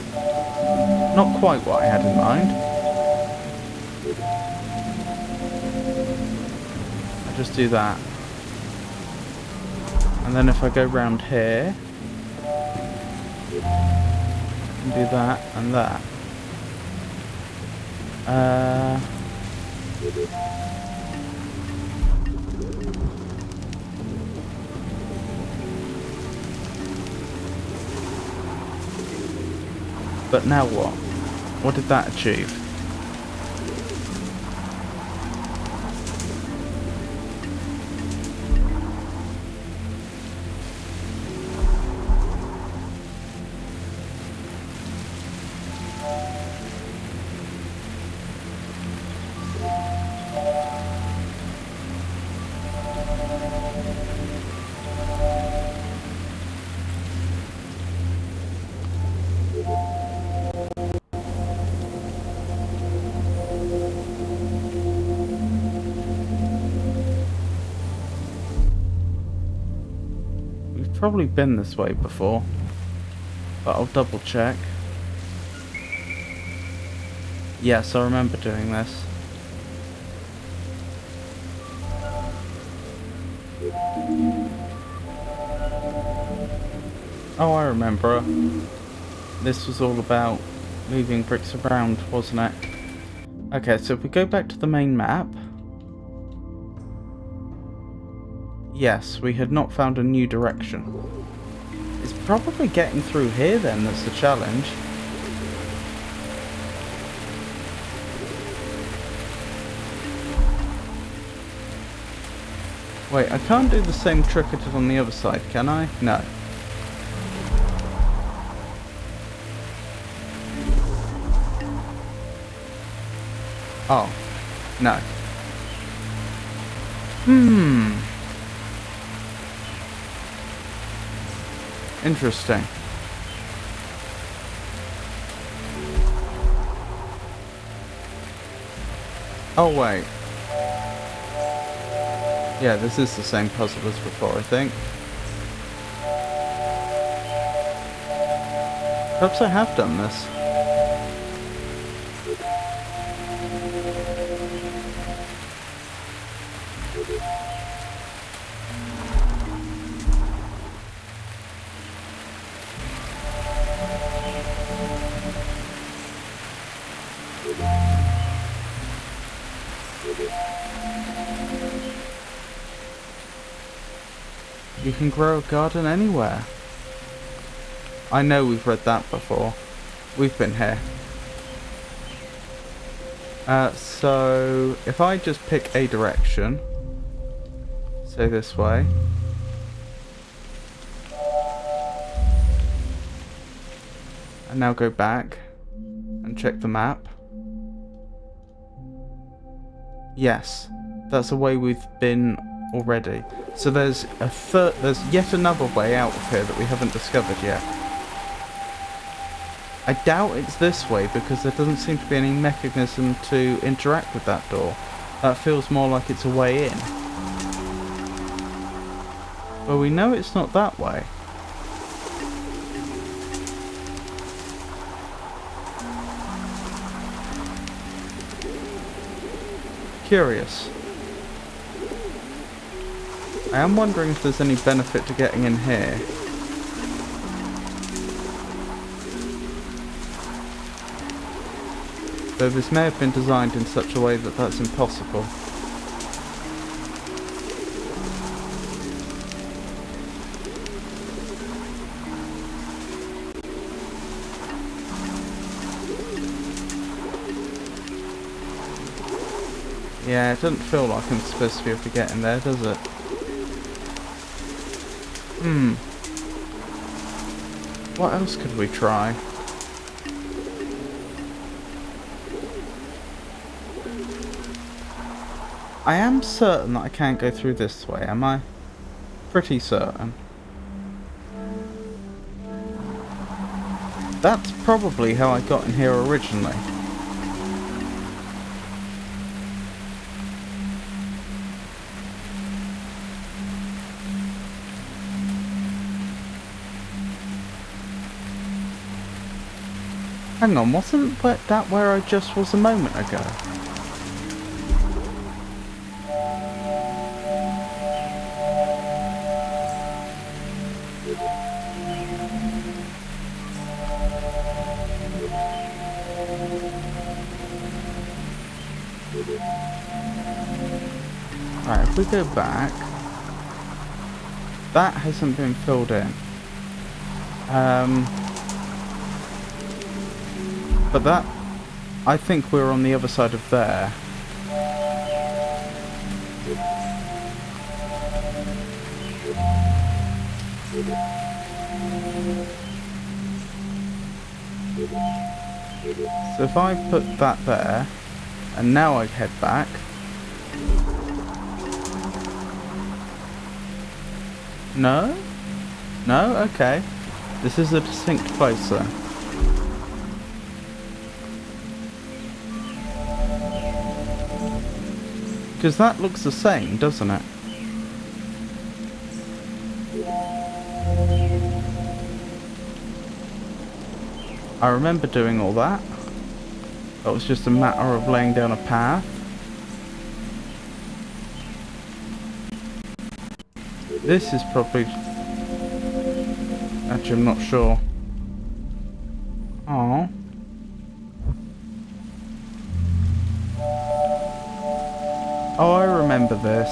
Speaker 1: Not quite what I had in mind. I just do that. And then if I go round here, and do that and that. But now what? What did that achieve? Probably been this way before, but I'll double check. Yes, I remember doing this. Oh, I remember. This was all about moving bricks around, wasn't it? Okay, so if we go back to the main map. Yes, we had not found a new direction. It's probably getting through here then that's the challenge. Wait, I can't do the same trick I did on the other side, can I? No. Oh. No. Interesting. Oh wait. Yeah, this is the same puzzle as before, I think. Perhaps I have done this. You can grow a garden anywhere. I know we've read that before. We've been here. So if I just pick a direction, say this way, and now go back and check the map. Yes, that's a way we've been already. So there's there's yet another way out of here that we haven't discovered yet. I doubt it's this way because there doesn't seem to be any mechanism to interact with that door. That feels more like it's a way in. Well, we know it's not that way. Curious. I am wondering if there's any benefit to getting in here. Though this may have been designed in such a way that that's impossible. Yeah, it doesn't feel like I'm supposed to be able to get in there, does it? What else could we try? I am certain that I can't go through this way, am I? Pretty certain. That's probably how I got in here originally. Hang on, wasn't that where I just was a moment ago? Right, if we go back, that hasn't been filled in. But that, I think we're on the other side of there. So if I put that there, and now I head back. No? No? Okay. This is a distinct place then. Because that looks the same, doesn't it? I remember doing all that. That was just a matter of laying down a path. This is probably... Actually, I'm not sure. Oh. Oh, I remember this.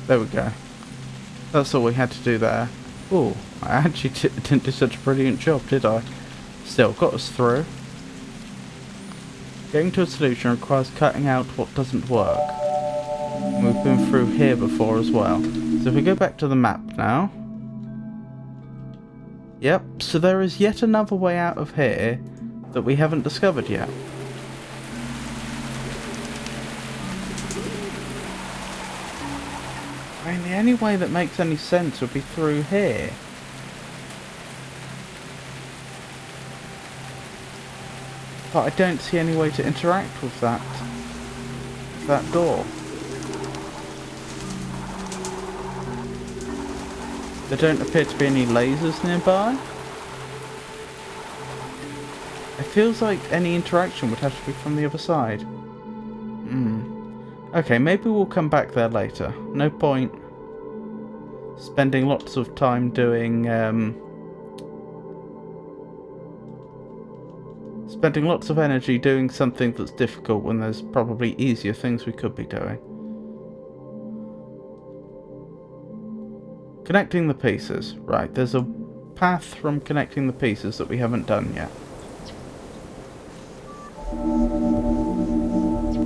Speaker 1: There we go. That's all we had to do there. Oh, I actually didn't do such a brilliant job, did I? Still, got us through. Getting to a solution requires cutting out what doesn't work. And we've been through here before as well. So if we go back to the map now. Yep, so there is yet another way out of here that we haven't discovered yet. I mean, the only way that makes any sense would be through here. But I don't see any way to interact with that door. There don't appear to be any lasers nearby. It feels like any interaction would have to be from the other side. Okay, maybe we'll come back there later. No point spending lots of time doing, spending lots of energy doing something that's difficult when there's probably easier things we could be doing. Connecting the pieces. Right, there's a path from connecting the pieces that we haven't done yet.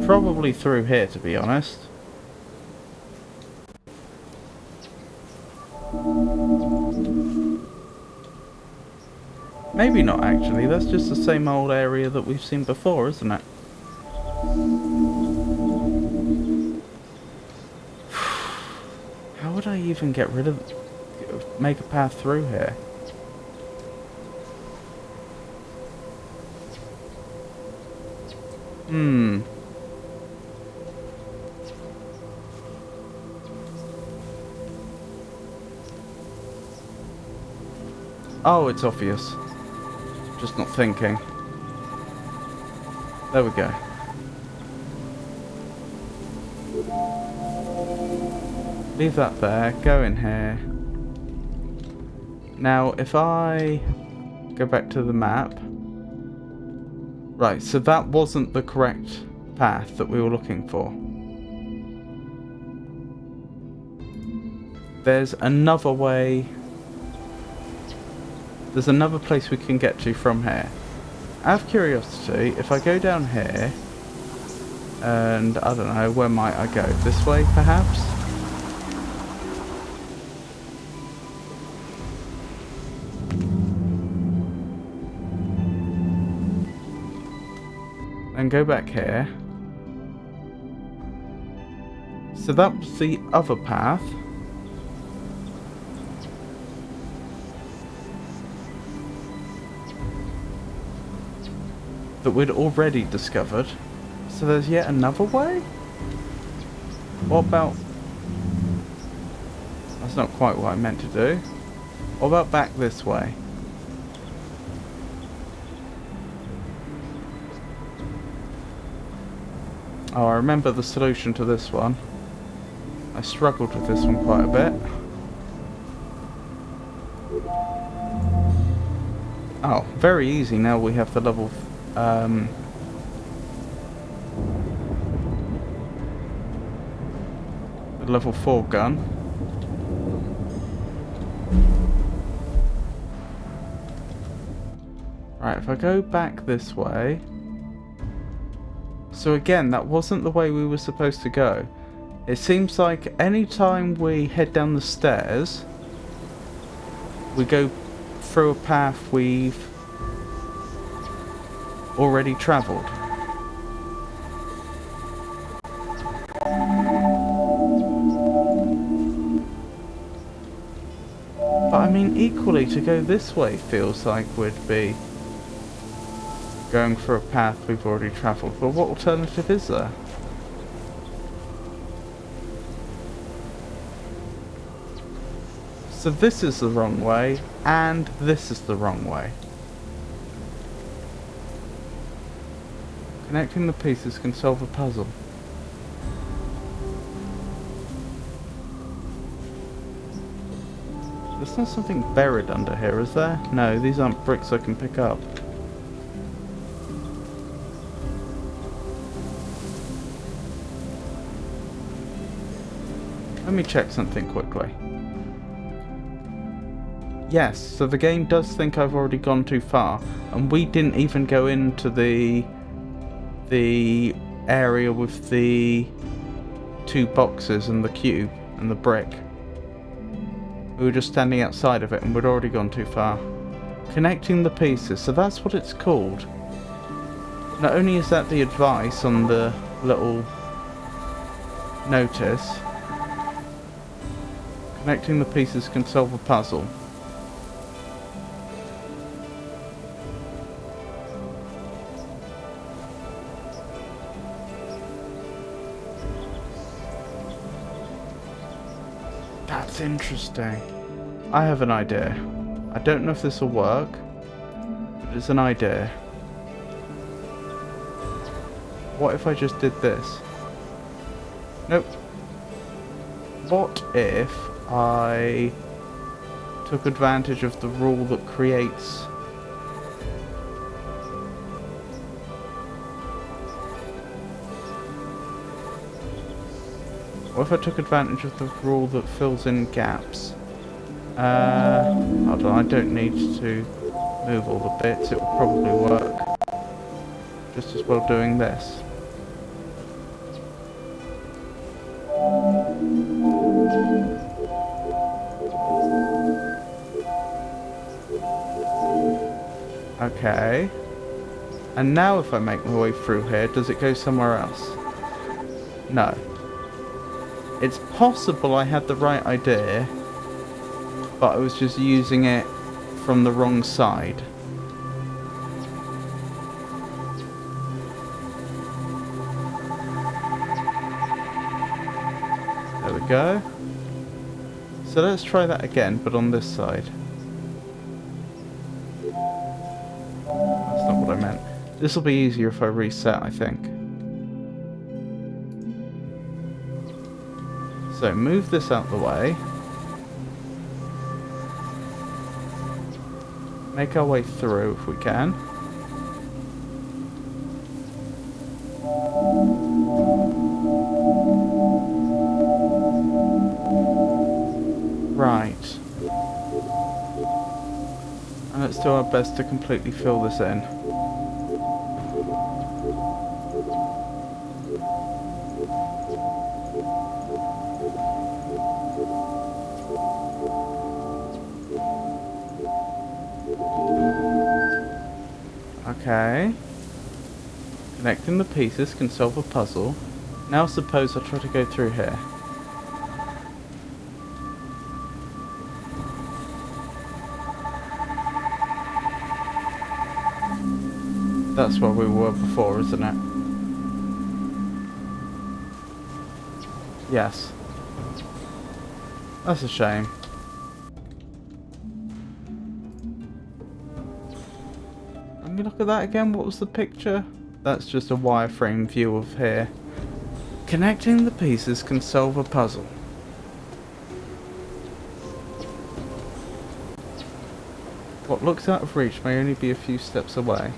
Speaker 1: Probably through here, to be honest. Maybe not, actually. That's just the same old area that we've seen before, isn't it? How would I even get rid of... make a path through here? Oh, it's obvious. Just not thinking. There we go. Leave that there, go in here. Now, if I go back to the map... Right, so that wasn't the correct path that we were looking for. There's another way... There's another place we can get to from here. Out of curiosity, if I go down here... And, I don't know, where might I go? This way, perhaps? And go back here. So that was the other path. That we'd already discovered. So there's yet another way? What about... That's not quite what I meant to do. What about back this way? Oh, I remember the solution to this one. I struggled with this one quite a bit. Oh, very easy now we have the level... the level 4 gun. Right, if I go back this way... So again, that wasn't the way we were supposed to go. It seems like any time we head down the stairs, we go through a path we've already travelled. But I mean, equally, to go this way feels like we'd be going for a path we've already travelled. But what alternative is there? So this is the wrong way, and this is the wrong way. Connecting the pieces can solve a puzzle. There's not something buried under here, is there? No, these aren't bricks I can pick up. Let me check something quickly. Yes, so the game does think I've already gone too far, and we didn't even go into the area with the 2 boxes and the cube and the brick. We were just standing outside of it and we'd already gone too far. Connecting the pieces, so that's what it's called. Not only is that the advice on the little notice, connecting the pieces can solve a puzzle. That's interesting. I have an idea. I don't know if this will work, but it's an idea. What if I just did this? Nope. What if I took advantage of the rule that creates... What if I took advantage of the rule that fills in gaps? Hold on, I don't need to move all the bits, it will probably work just as well doing this. Okay. And now if I make my way through here, does it go somewhere else? No. It's possible I had the right idea, but I was just using it from the wrong side. There we go. So let's try that again, but on this side. That's not what I meant. This will be easier if I reset, I think. So move this out the way. Make our way through if we can. Right. And let's do our best to completely fill this in. Okay. Connecting the pieces can solve a puzzle. Now suppose I try to go through here. That's where we were before, isn't it? Yes. That's a shame. Let me look at that again. What was the picture? That's just a wireframe view of here. Connecting the pieces can solve a puzzle. What looks out of reach may only be a few steps away.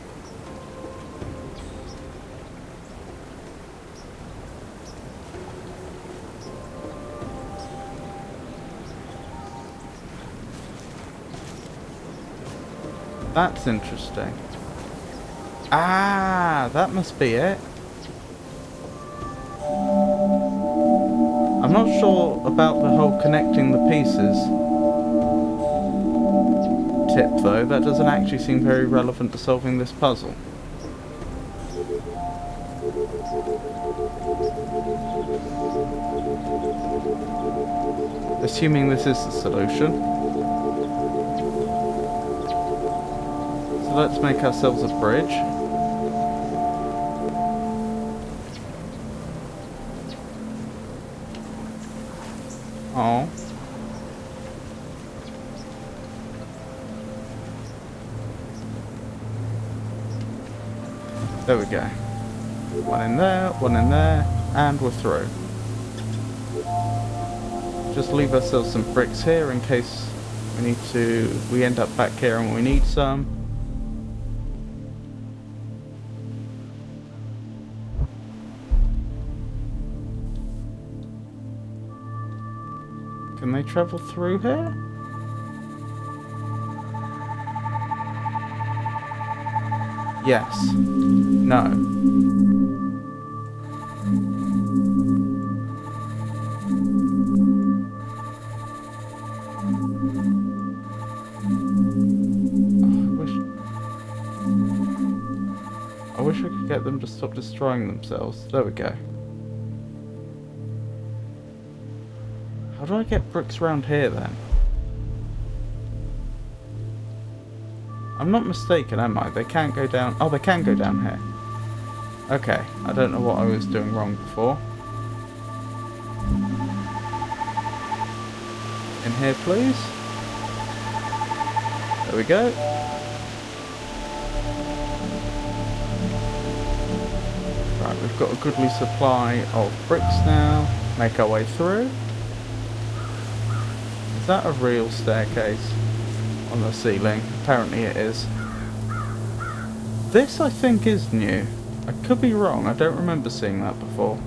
Speaker 1: That's interesting. Ah, that must be it. I'm not sure about the whole connecting the pieces tip though. That doesn't actually seem very relevant to solving this puzzle. Assuming this is the solution. So let's make ourselves a bridge. Oh. There we go. One in there, and we're through. Just leave ourselves some bricks here in case we end up back here and we need some. Can they travel through here? Yes. No. I wish I could get them to stop destroying themselves. There we go. How do I get bricks around here then? I'm not mistaken, am I? They can't go down... Oh, they can go down here. Okay, I don't know what I was doing wrong before. In here, please. There we go. Right, we've got a goodly supply of bricks now. Make our way through. Is that a real staircase on the ceiling? Apparently it is. This I think is new. I could be wrong, I don't remember seeing that before.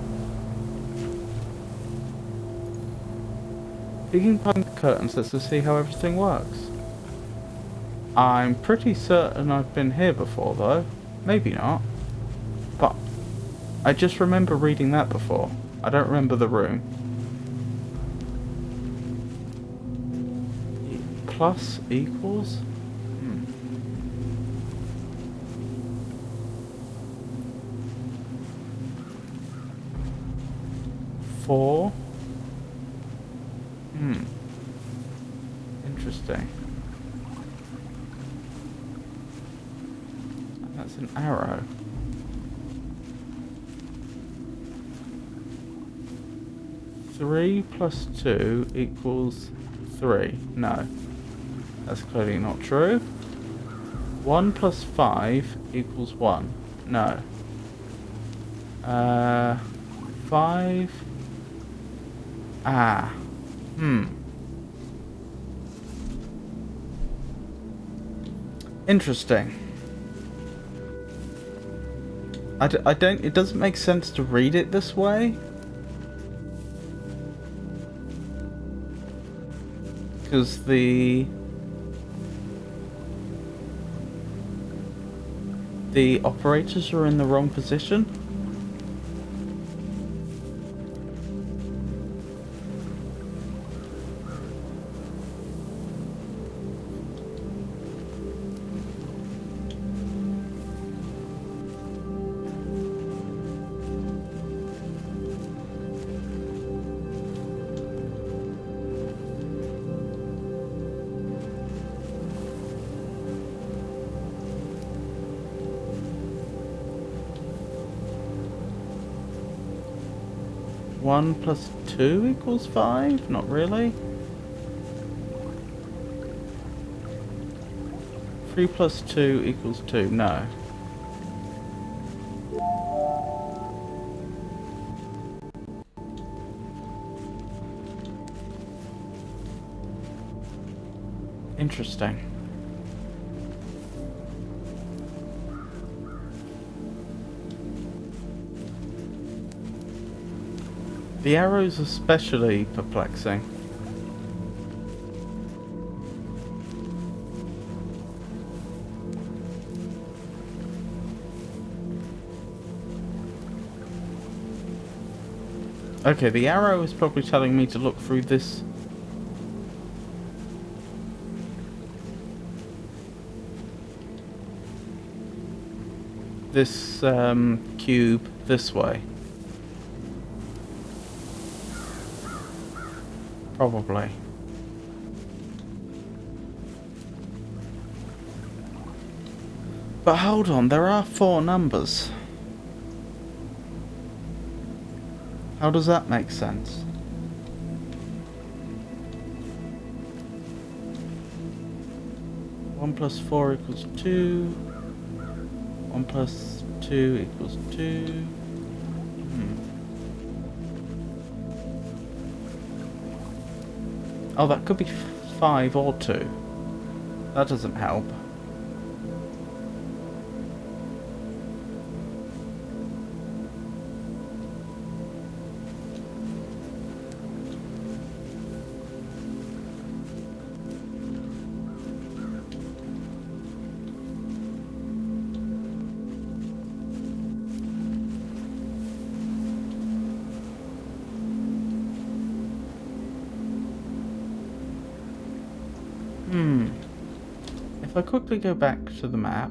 Speaker 1: Peeking behind the curtains, let's just see how everything works. I'm pretty certain I've been here before, though. Maybe not. But I just remember reading that before. I don't remember the room. Plus equals? 4. Interesting. That's an arrow. Three plus 2 equals 3. No. That's clearly not true. 1 plus 5 equals 1. No. 5. Ah. Interesting. I don't... It doesn't make sense to read it this way. Because the operators are in the wrong position. One plus 2 equals 5? Not really. 3 plus 2 equals 2? No. Interesting. The arrows are especially perplexing. Okay, the arrow is probably telling me to look through this. This cube this way. Probably. But hold on, there are 4 numbers. How does that make sense? One plus 4 equals 2. 1 plus 2 equals 2. Oh, that could be 5 or 2. That doesn't help. If I quickly go back to the map.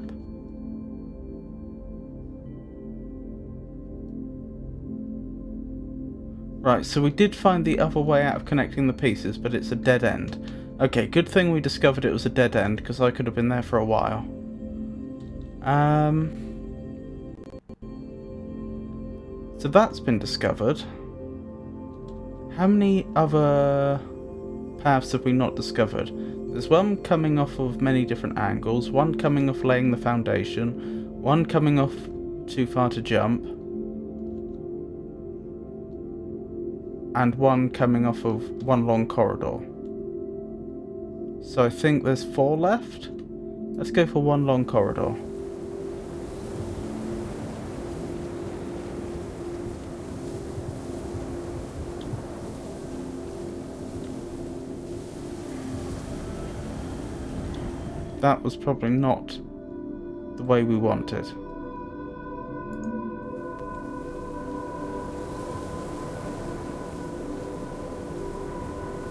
Speaker 1: Right, so we did find the other way out of connecting the pieces, but it's a dead end. Okay, good thing we discovered it was a dead end, because I could have been there for a while. So that's been discovered. How many other paths have we not discovered? There's one coming off of many different angles, one coming off laying the foundation, one coming off too far to jump, and one coming off of one long corridor. So I think there's 4 left. Let's go for one long corridor. that was probably not the way we wanted.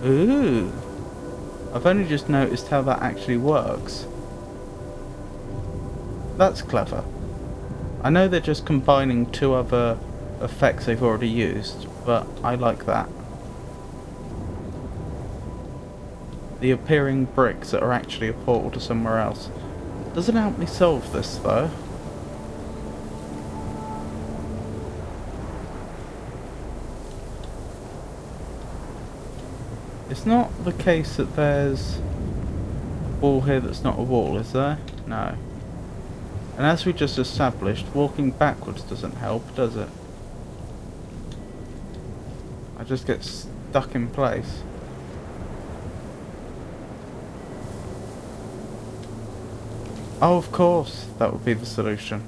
Speaker 1: Ooh. I've only just noticed how that actually works. That's clever. I know they're just combining two other effects they've already used, but I like that. The appearing bricks that are actually a portal to somewhere else. Doesn't help me solve this though. It's not the case that there's a wall here that's not a wall, is there? No. And as we just established, walking backwards doesn't help, does it? I just get stuck in place. Oh, of course, that would be the solution.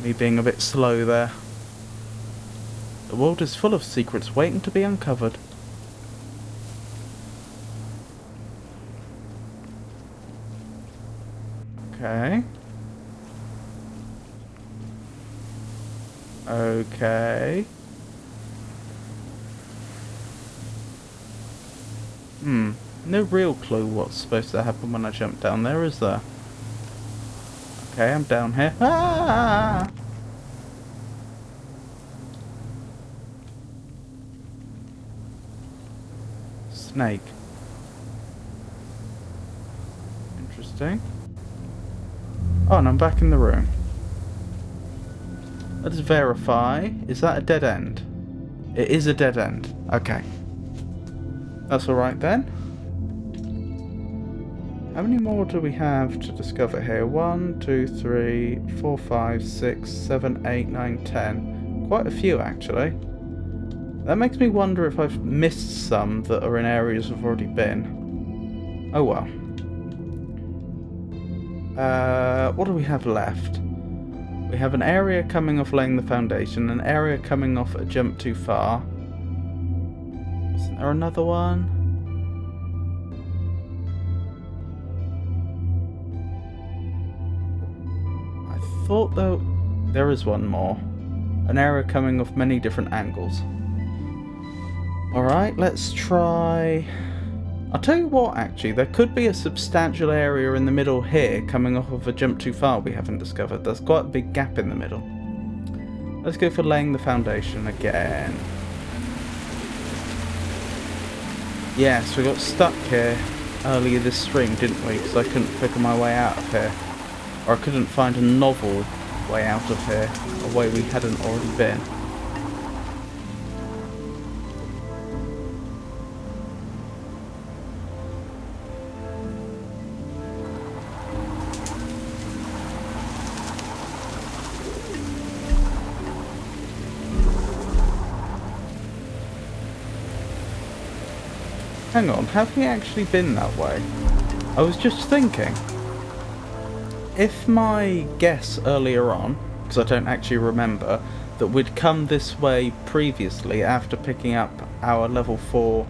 Speaker 1: Me being a bit slow there. The world is full of secrets waiting to be uncovered. Okay. Okay. No real clue what's supposed to happen when I jump down there, is there? Okay, I'm down here. Ah! Snake. Interesting. Oh, and I'm back in the room. Let's verify. Is that a dead end? It is a dead end. Okay. That's alright then. How many more do we have to discover here? 1, 2, 3, 4, 5, 6, 7, 8, 9, 10. Quite a few actually. That makes me wonder if I've missed some that are in areas I've already been. Oh well. What do we have left? We have an area coming off laying the foundation, an area coming off a jump too far. Isn't there another one? I thought though there is one more. An area coming off many different angles. Alright, let's try... I'll tell you what actually, there could be a substantial area in the middle here coming off of a jump too far we haven't discovered. There's quite a big gap in the middle. Let's go for laying the foundation again. Yes, we got stuck here earlier this stream, didn't we? Because I couldn't figure my way out of here. Or I couldn't find a novel way out of here, a way we hadn't already been. Hang on, have we actually been that way? I was just thinking. If my guess earlier on, because I don't actually remember, that we'd come this way previously after picking up our level 4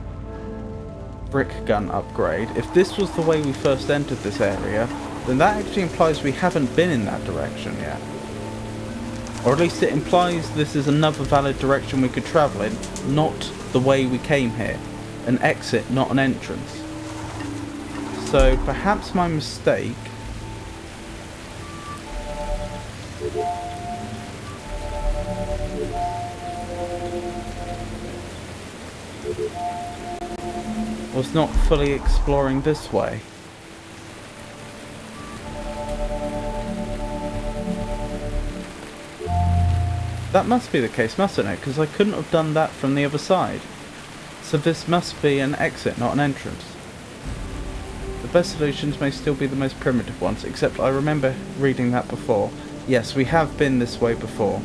Speaker 1: brick gun upgrade, if this was the way we first entered this area, then that actually implies we haven't been in that direction yet. Or at least it implies this is another valid direction we could travel in, not the way we came here. An exit, not an entrance. So perhaps my mistake was not fully exploring this way. That must be the case, mustn't it? Because I couldn't have done that from the other side. So this must be an exit, not an entrance. The best solutions may still be the most primitive ones, except I remember reading that before. Yes, we have been this way before.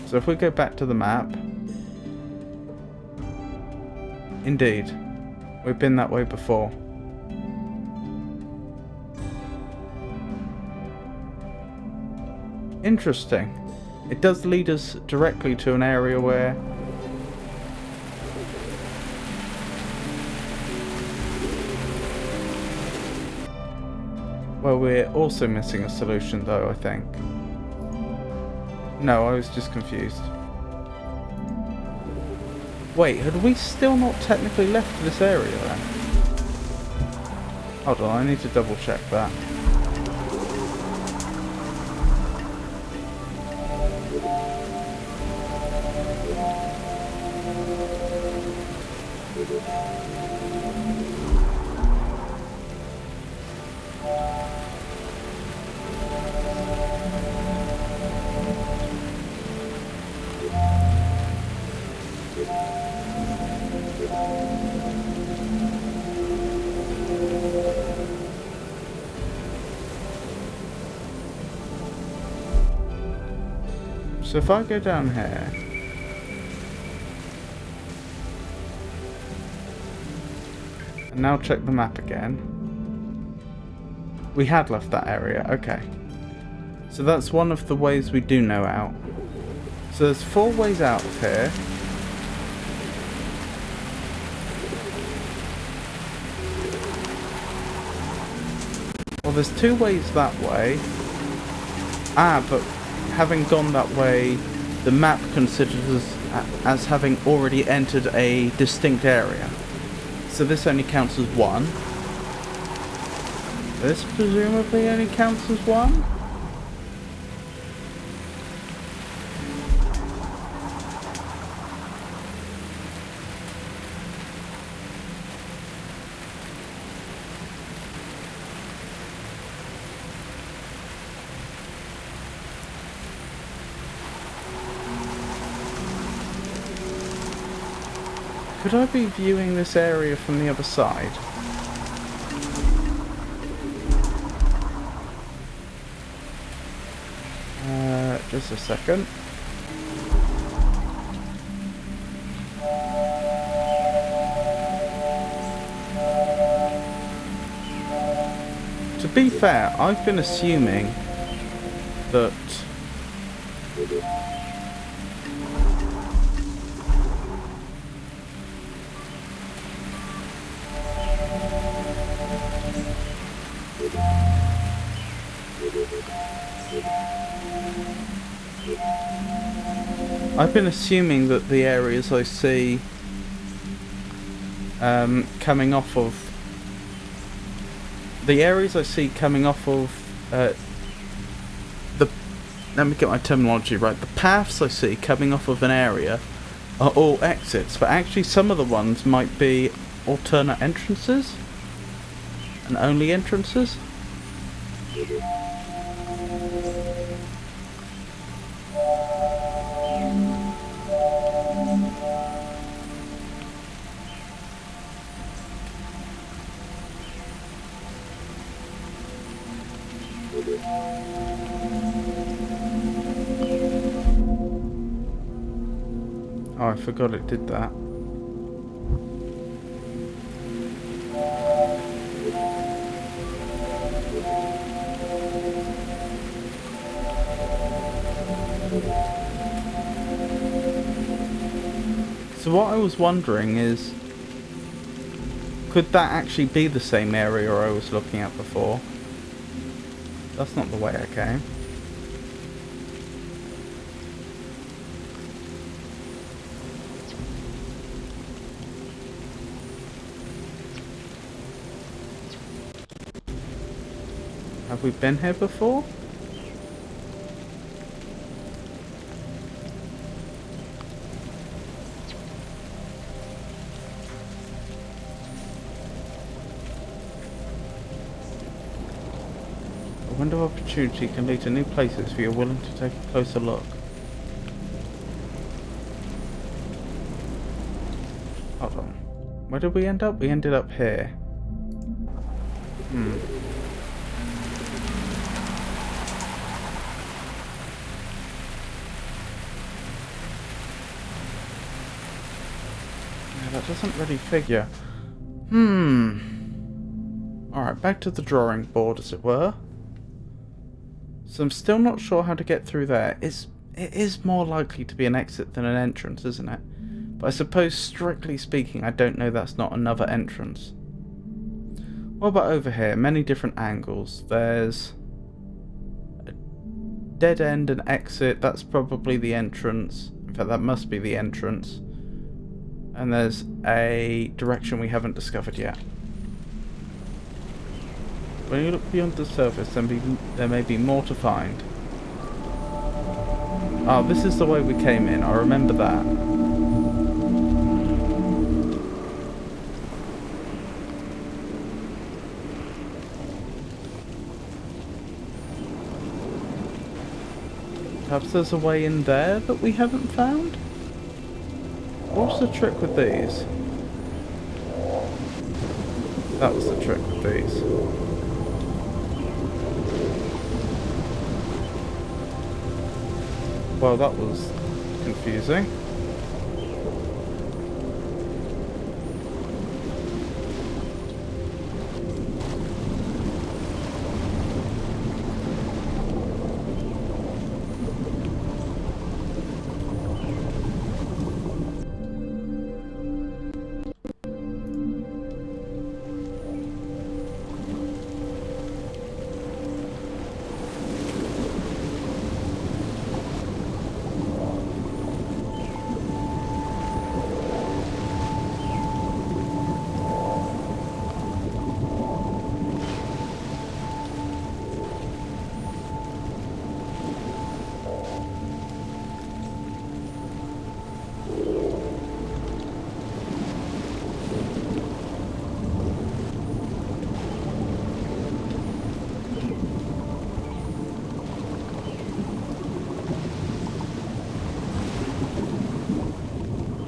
Speaker 1: So if we go back to the map... Indeed, we've been that way before. Interesting. It does lead us directly to an area where... well, we're also missing a solution though, I think. No, I was just confused. Wait, had we still not technically left this area then? Hold on, I need to double check that. So if I go down here, and now check the map again, we had left that area, okay. So that's one of the ways we do know out. So there's 4 ways out of here. Well, there's 2 ways that way. Ah, but having gone that way, the map considers us as having already entered a distinct area. So this only counts as 1. This presumably only counts as 1. Could I be viewing this area from the other side? Just a second. To be fair, I've been assuming that the areas I see coming off of let me get my terminology right. The paths I see coming off of an area are all exits, but actually some of the ones might be alternate entrances and only entrances. Oh, I forgot it did that. So what I was wondering is, could that actually be the same area I was looking at before? That's not the way I came. Have we been here before? A window of opportunity can lead to new places if you're willing to take a closer look. Hold on. Where did we end up? We ended up here. That doesn't really figure. Alright, back to the drawing board, as it were. So I'm still not sure how to get through there. It is more likely to be an exit than an entrance, isn't it? But I suppose, strictly speaking, I don't know that's not another entrance. What about over here? Many different angles. There's a dead end, an exit. That's probably the entrance. In fact, that must be the entrance. And there's a direction we haven't discovered yet. When you look beyond the surface, there may be more to find. Oh, this is the way we came in. I remember that. Perhaps there's a way in there that we haven't found? What's the trick with these? That was the trick with these. Well, that was confusing.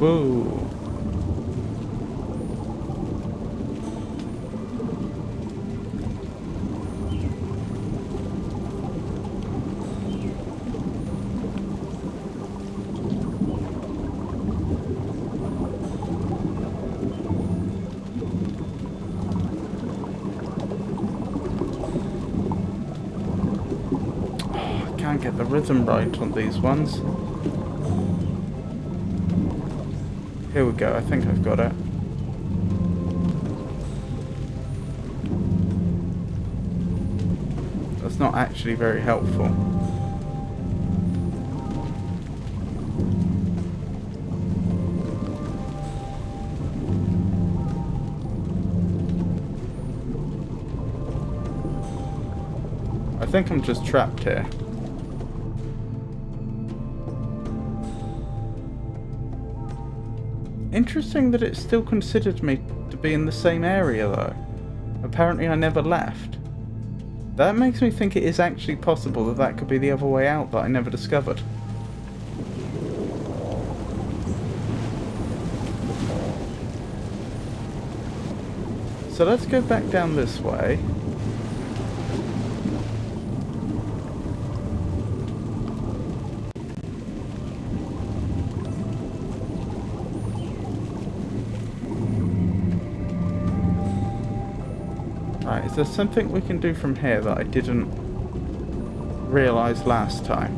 Speaker 1: Whoa. I can't get the rhythm right on these ones. Here we go, I think I've got it. That's not actually very helpful. I think I'm just trapped here. Interesting that it still considered me to be in the same area though. Apparently I never left. That makes me think it is actually possible that that could be the other way out that I never discovered. So let's go back down this way. Right, is there something we can do from here that I didn't realise last time?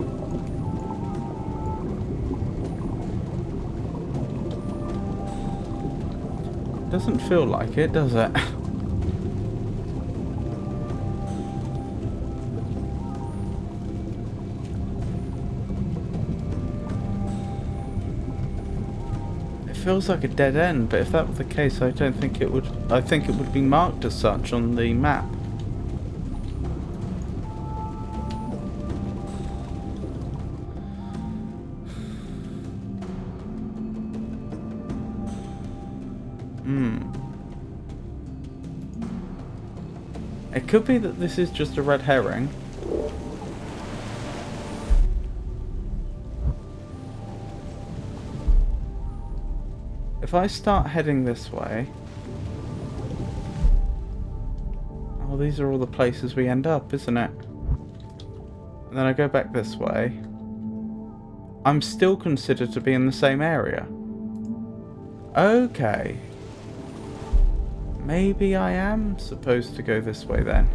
Speaker 1: Doesn't feel like it, does it? Feels like a dead end, but if that were the case, I don't think it would. I think it would be marked as such on the map. It could be that this is just a red herring. If I start heading this way... Oh, these are all the places we end up, isn't it? And then I go back this way. I'm still considered to be in the same area. Okay. Maybe I am supposed to go this way then.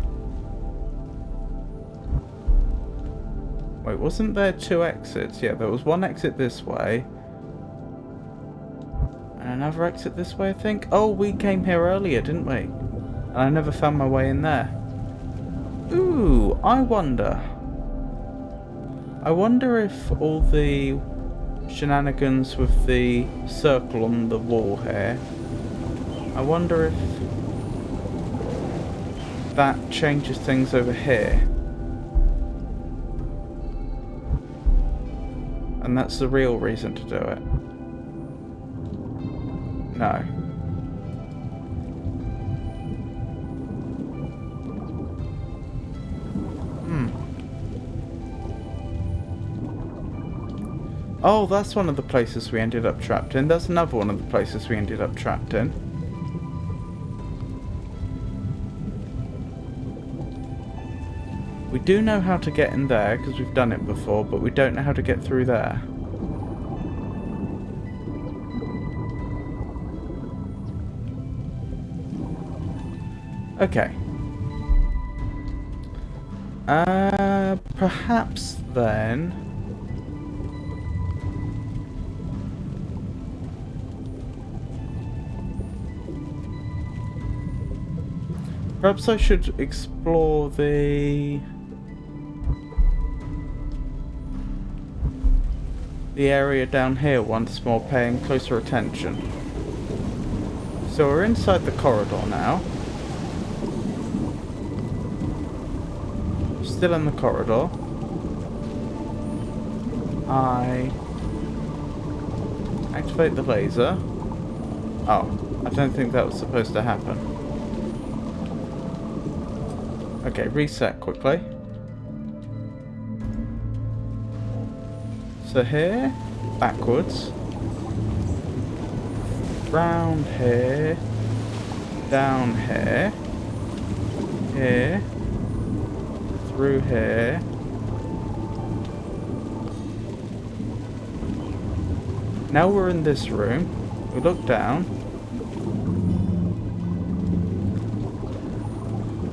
Speaker 1: Wait, wasn't there 2 exits? Yeah, there was one exit this way. And another exit this way, I think. Oh, we came here earlier, didn't we? And I never found my way in there. Ooh, I wonder if all the shenanigans with the circle on the wall here, I wonder if that changes things over here. And that's the real reason to do it. No. Oh, that's one of the places we ended up trapped in. That's another one of the places we ended up trapped in. We do know how to get in there, because we've done it before, but we don't know how to get through there. Okay. Perhaps then... Perhaps I should explore the area down here once more, paying closer attention. So we're inside the corridor now. Still in the corridor. I activate the laser. Oh, I don't think that was supposed to happen. Okay, reset quickly. So here, backwards. Round here. Down here. Here. Through here. Now we're in this room. We look down.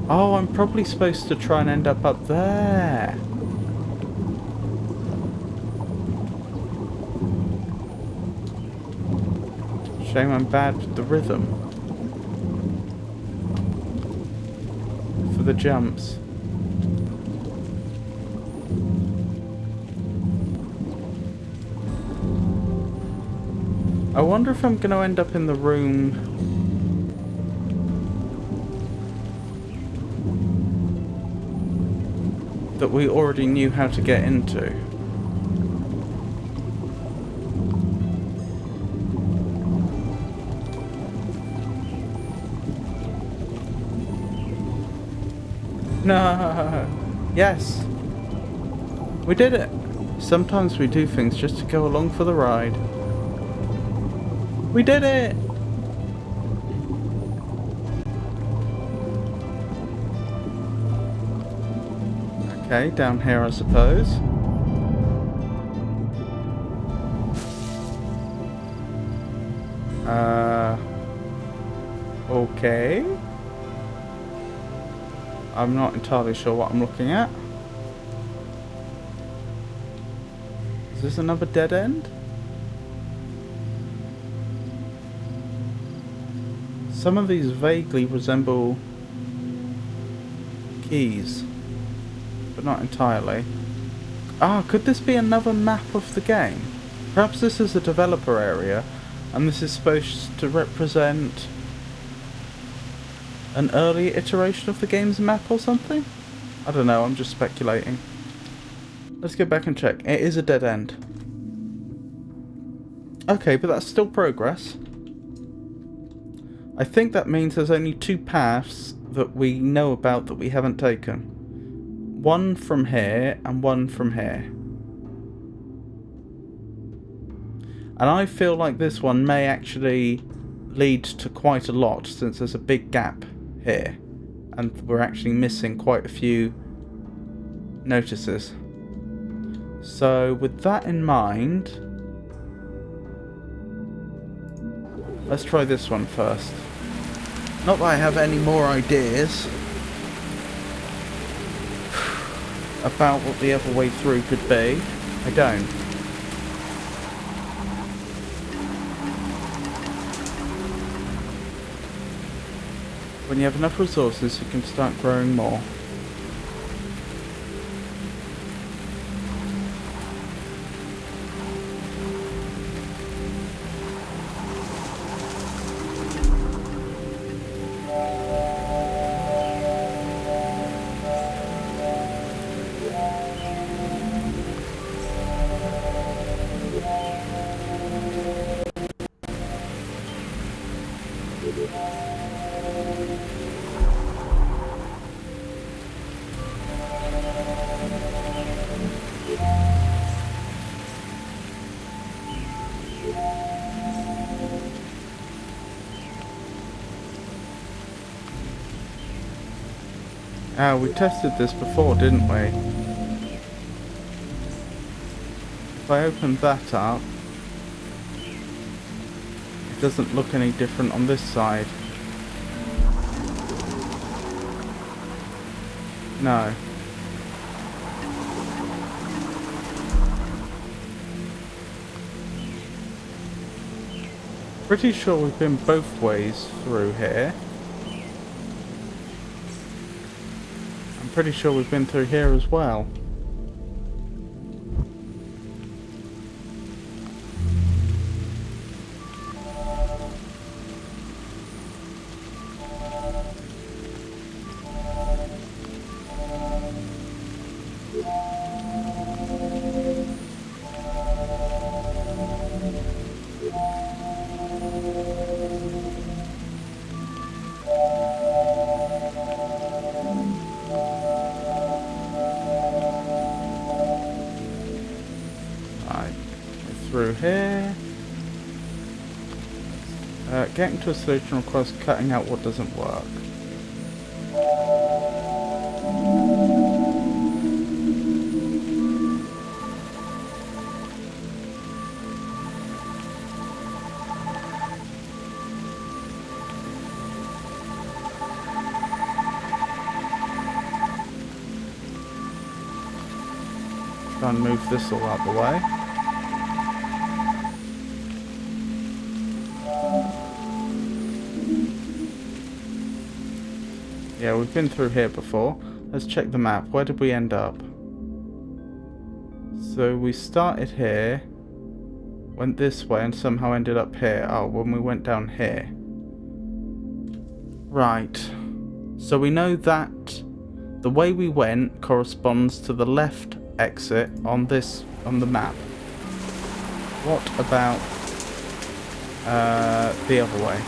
Speaker 1: Oh, I'm probably supposed to try and end up there. Shame I'm bad with the rhythm. For the jumps. I wonder if I'm going to end up in the room that we already knew how to get into. No! Yes! We did it! Sometimes we do things just to go along for the ride. We did it! Okay, down here I suppose. Okay. I'm not entirely sure what I'm looking at. Is this another dead end? Some of these vaguely resemble keys, but not entirely. Ah, could this be another map of the game? Perhaps this is a developer area, and this is supposed to represent an early iteration of the game's map or something? I don't know, I'm just speculating. Let's go back and check. It is a dead end. Okay, but that's still progress. I think that means there's only 2 paths that we know about that we haven't taken. One from here and one from here. And I feel like this one may actually lead to quite a lot, since there's a big gap here. And we're actually missing quite a few notices. So with that in mind, let's try this one first. Not that I have any more ideas. about what the other way through could be. I don't. When you have enough resources, you can start growing more. We tested this before, didn't we? If I open that up, it doesn't look any different on this side. No. Pretty sure we've been both ways through here. Pretty sure we've been through here as well. Through here. Getting to a solution requires cutting out what doesn't work. Try and move this all out the way. Yeah, we've been through here before. Let's check the map. Where did we end up? So we started here, went this way and somehow ended up here. Oh, when we went down here. Right. So we know that the way we went corresponds to the left exit on the map. What about the other way?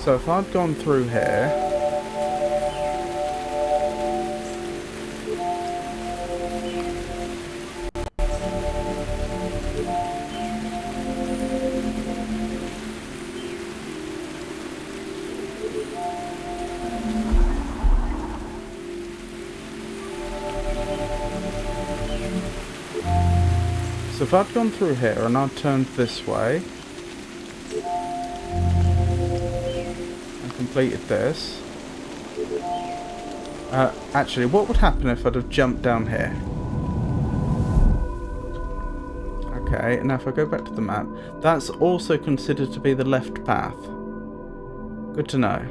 Speaker 1: So if I'd gone through here, so if I'd gone through here and I'd turned this way, completed this. Actually, what would happen if I'd have jumped down here? Okay, now if I go back to the map, that's also considered to be the left path. Good to know.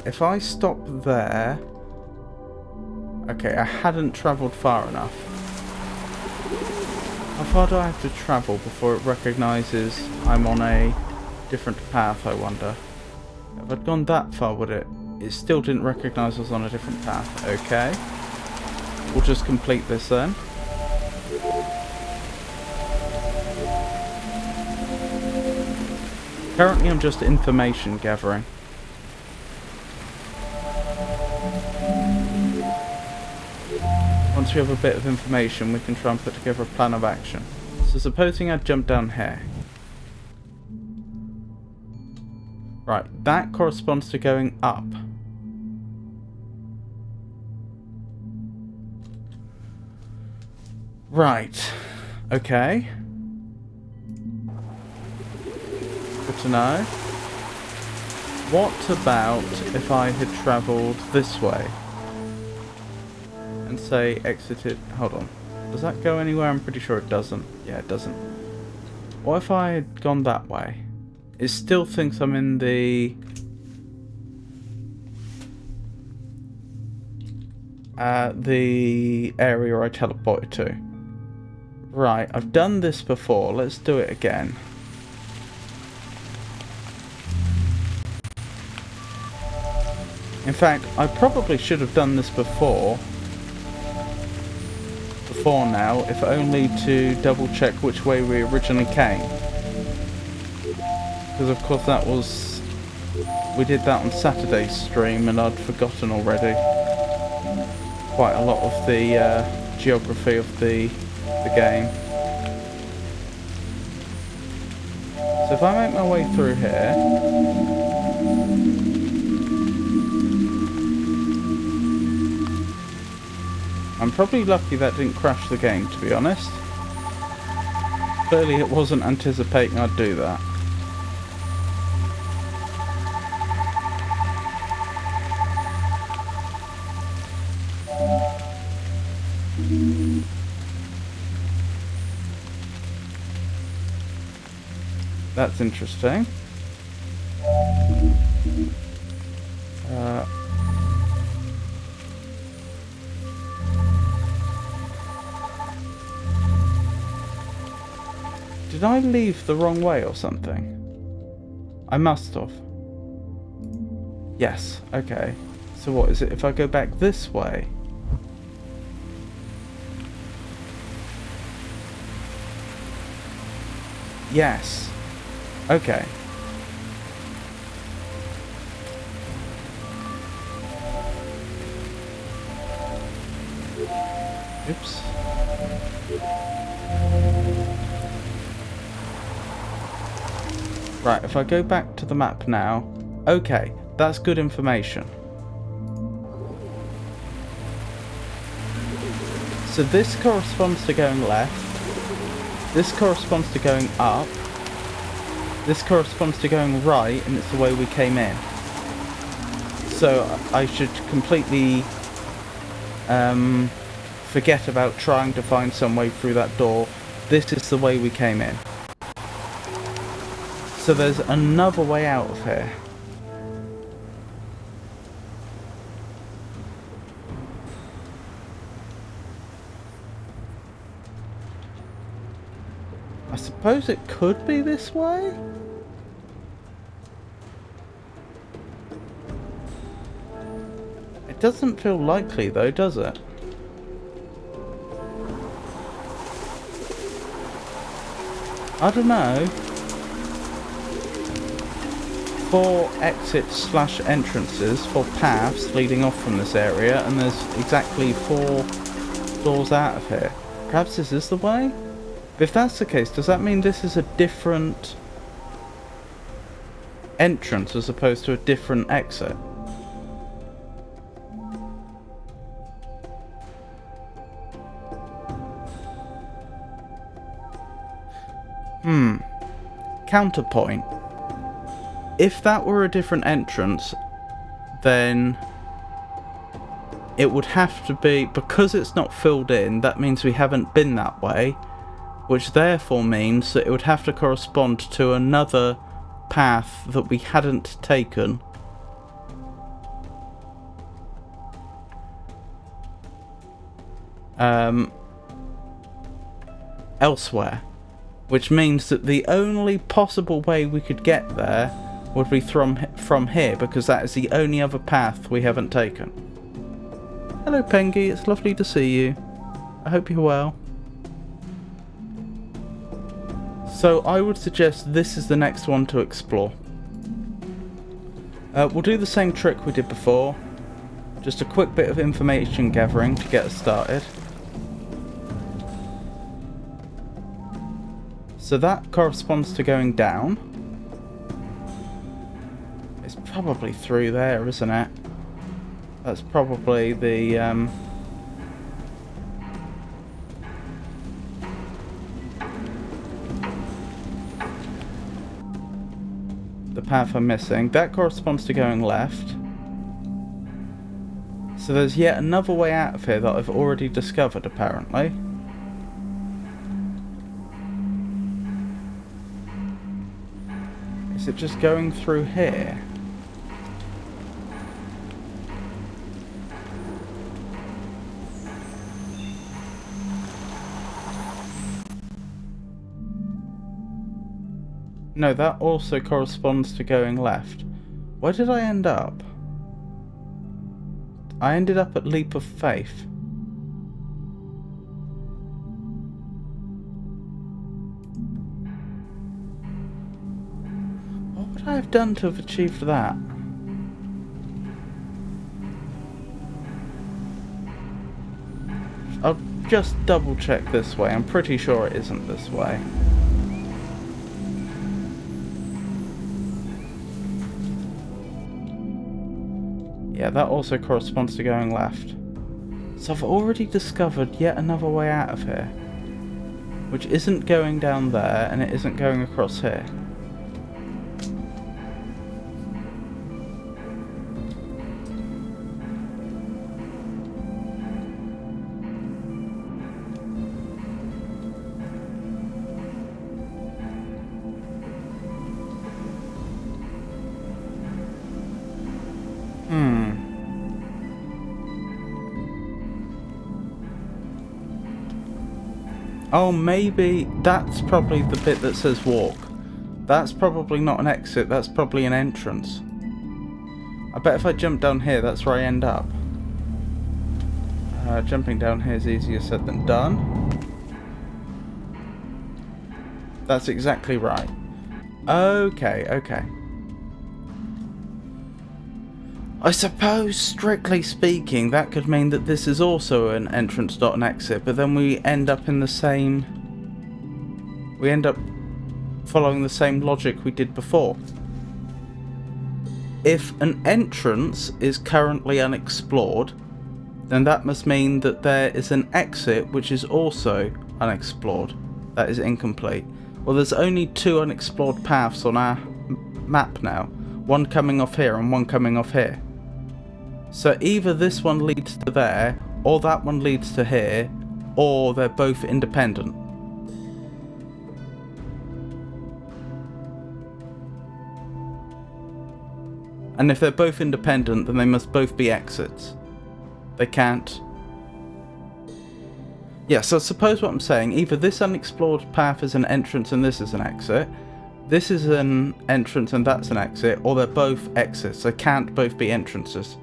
Speaker 1: If I stop there... Okay, I hadn't travelled far enough. How far do I have to travel before it recognises I'm on a different path, I wonder? If I'd gone that far, would it? It still didn't recognise I was on a different path. Okay. We'll just complete this then. Currently I'm just information gathering. Once we have a bit of information, we can try and put together a plan of action. So supposing I jump down here. Right, that corresponds to going up. Right, okay. Good to know. What about if I had travelled this way? And say exited... Hold on. Does that go anywhere? I'm pretty sure it doesn't. Yeah, it doesn't. What if I had gone that way? It still thinks I'm in the... the area I teleported to. Right, I've done this before. Let's do it again. In fact, I probably should have done this before now, if only to double check which way we originally came. Because of course that was... we did that on Saturday's stream and I'd forgotten already quite a lot of the geography of the game. So if I make my way through here... I'm probably lucky that didn't crash the game, to be honest. Clearly it wasn't anticipating I'd do that. That's interesting. Did I leave the wrong way or something? I must have. Yes, okay. So what is it if I go back this way? Yes. Okay. Oops. Right, if I go back to the map now... Okay, that's good information. So this corresponds to going left. This corresponds to going up. This corresponds to going right, and it's the way we came in. So I should completely forget about trying to find some way through that door. This is the way we came in. So there's another way out of here. I suppose it could be this way? It doesn't feel likely though, does it? I don't know. 4 exits/entrances, 4 paths leading off from this area, and there's exactly 4 doors out of here. Perhaps this is the way? But if that's the case, does that mean this is a different entrance as opposed to a different exit? Counterpoint. If that were a different entrance, then it would have to be, because it's not filled in, that means we haven't been that way, which therefore means that it would have to correspond to another path that we hadn't taken. Elsewhere. Which means that the only possible way we could get there would be from here, because that is the only other path we haven't taken. Hello Pengy, it's lovely to see you. I hope you're well. So I would suggest this is the next one to explore. We'll do the same trick we did before. Just a quick bit of information gathering to get us started. So that corresponds to going down. It's probably through there, isn't it? That's probably the... the path I'm missing. That corresponds to going left. So there's yet another way out of here that I've already discovered, apparently. Is it just going through here? No, that also corresponds to going left. Where did I end up? I ended up at Leap of Faith. What would I have done to have achieved that? I'll just double check this way. I'm pretty sure it isn't this way. Yeah, that also corresponds to going left. So I've already discovered yet another way out of here. Which isn't going down there, and it isn't going across here. Oh, maybe that's probably the bit that says walk. That's probably not an exit, that's probably an entrance. I bet if I jump down here, that's where I end up. Jumping down here is easier said than done. That's exactly right. Okay, okay. I suppose, strictly speaking, that could mean that this is also an entrance, not an exit, but then we end up in the same... We end up following the same logic we did before. If an entrance is currently unexplored, then that must mean that there is an exit which is also unexplored. That is incomplete. Well, there's only two unexplored paths on our map now. One coming off here and one coming off here. So either this one leads to there, or that one leads to here, or they're both independent. And if they're both independent, then they must both be exits. They can't... Yeah, so suppose what I'm saying, either this unexplored path is an entrance and this is an exit, this is an entrance and that's an exit, or they're both exits. They can't both be entrances.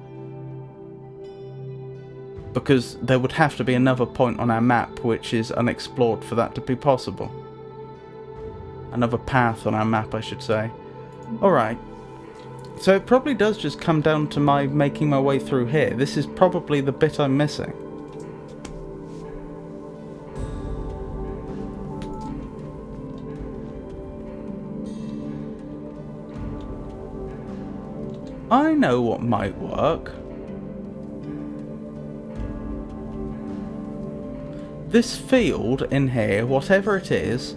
Speaker 1: Because there would have to be another point on our map which is unexplored for that to be possible. Another path on our map, I should say. Alright. So it probably does just come down to my making my way through here. This is probably the bit I'm missing. I know what might work. This field in here, whatever it is,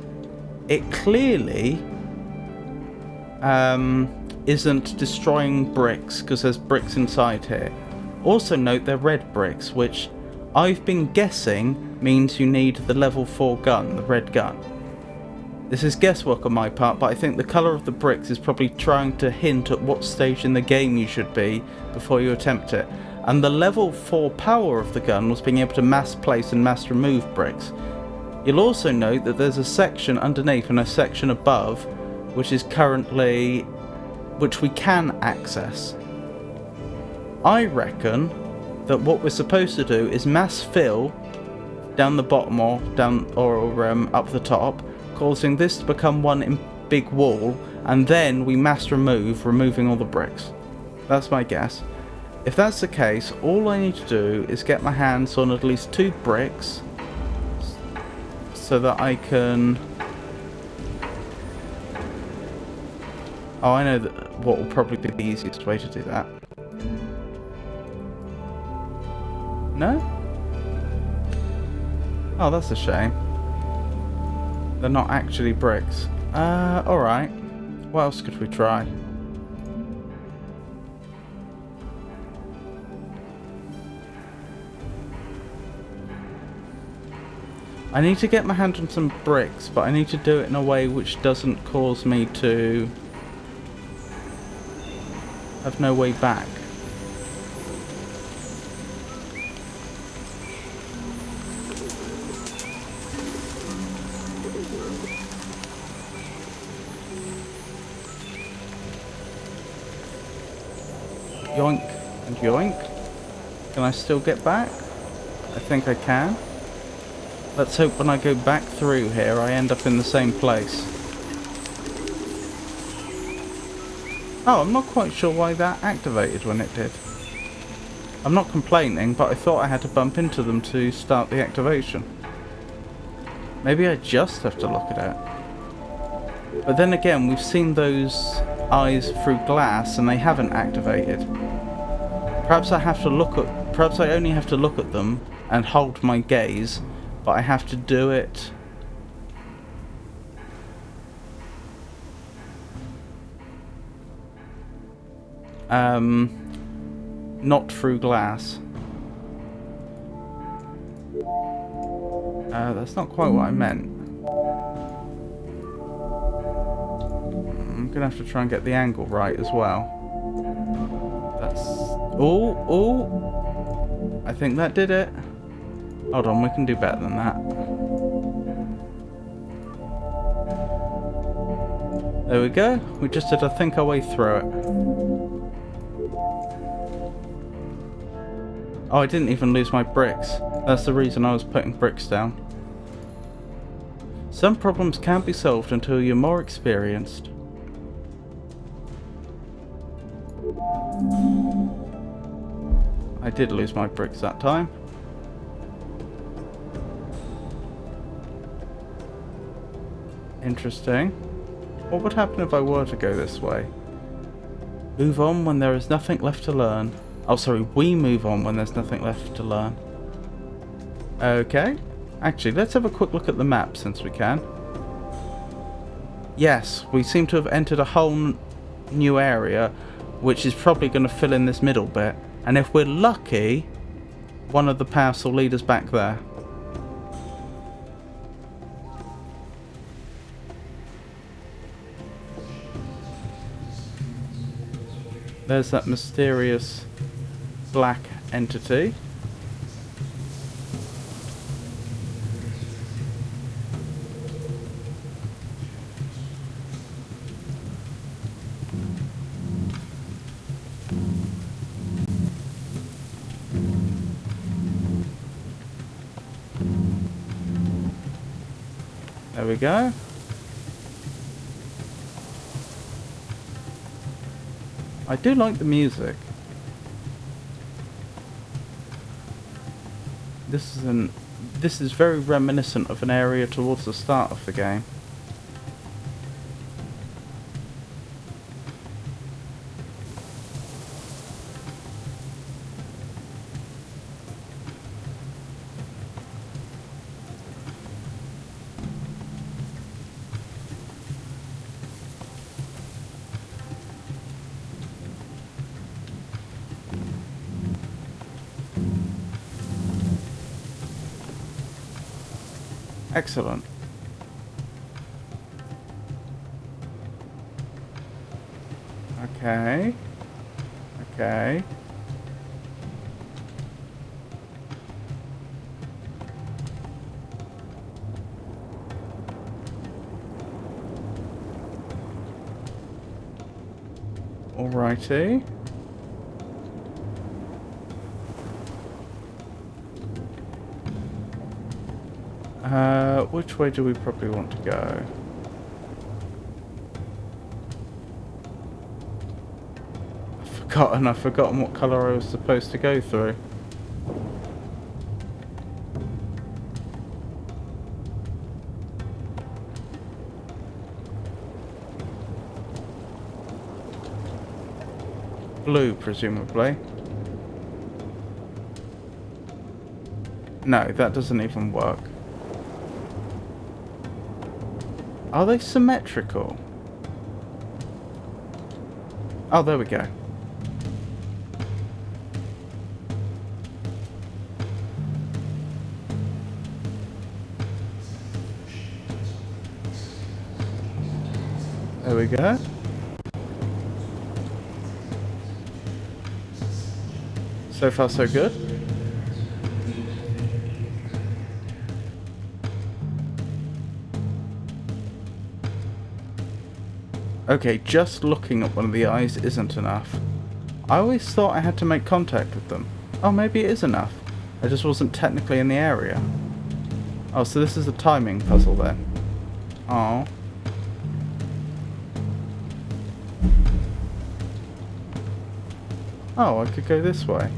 Speaker 1: it clearly isn't destroying bricks because there's bricks inside here. Also note they're red bricks, which I've been guessing means you need the level 4 gun, the red gun. This is guesswork on my part, but I think the colour of the bricks is probably trying to hint at what stage in the game you should be before you attempt it. And the level 4 power of the gun was being able to mass place and mass remove bricks. You'll also note that there's a section underneath and a section above which is currently... which we can access. I reckon that what we're supposed to do is mass fill down the bottom or up the top, causing this to become one big wall, and then we mass remove, removing all the bricks. That's my guess. If that's the case, all I need to do is get my hands on at least 2 bricks so that I can... Oh, I know that what will probably be the easiest way to do that. No? Oh, that's a shame. They're not actually bricks. Alright. What else could we try? I need to get my hand on some bricks, but I need to do it in a way which doesn't cause me to have no way back. Yoink and yoink. Can I still get back? I think I can. Let's hope when I go back through here I end up in the same place. Oh, I'm not quite sure why that activated when it did. I'm not complaining, but I thought I had to bump into them to start the activation. Maybe I just have to look at it. But then again, we've seen those eyes through glass and they haven't activated. Perhaps I only have to look at them and hold my gaze, but I have to do it not through glass. That's not quite what I meant. I'm gonna have to try and get the angle right as well. That's... Oh! I think that did it. Hold on, we can do better than that. There we go. We just had to think our way through it. Oh, I didn't even lose my bricks. That's the reason I was putting bricks down. Some problems can't be solved until you're more experienced. I did lose my bricks that time. Interesting. What would happen if I were to go this way? Move on when there is nothing left to learn. Oh, sorry, we move on when there's nothing left to learn. Okay. Actually, let's have a quick look at the map since we can. Yes, we seem to have entered a whole new area, which is probably going to fill in this middle bit. And if we're lucky, one of the paths will lead us back there. There's that mysterious black entity. There we go. I do like the music. This is very reminiscent of an area towards the start of the game. Excellent. Okay. Okay. Alrighty. Which way do we probably want to go? I've forgotten what colour I was supposed to go through. Blue, presumably. No, that doesn't even work. Are they symmetrical? Oh, there we go. There we go. So far, so good. Okay, just looking at one of the eyes isn't enough. I always thought I had to make contact with them. Oh, maybe it is enough. I just wasn't technically in the area. Oh, so this is a timing puzzle then. Oh. Oh, I could go this way.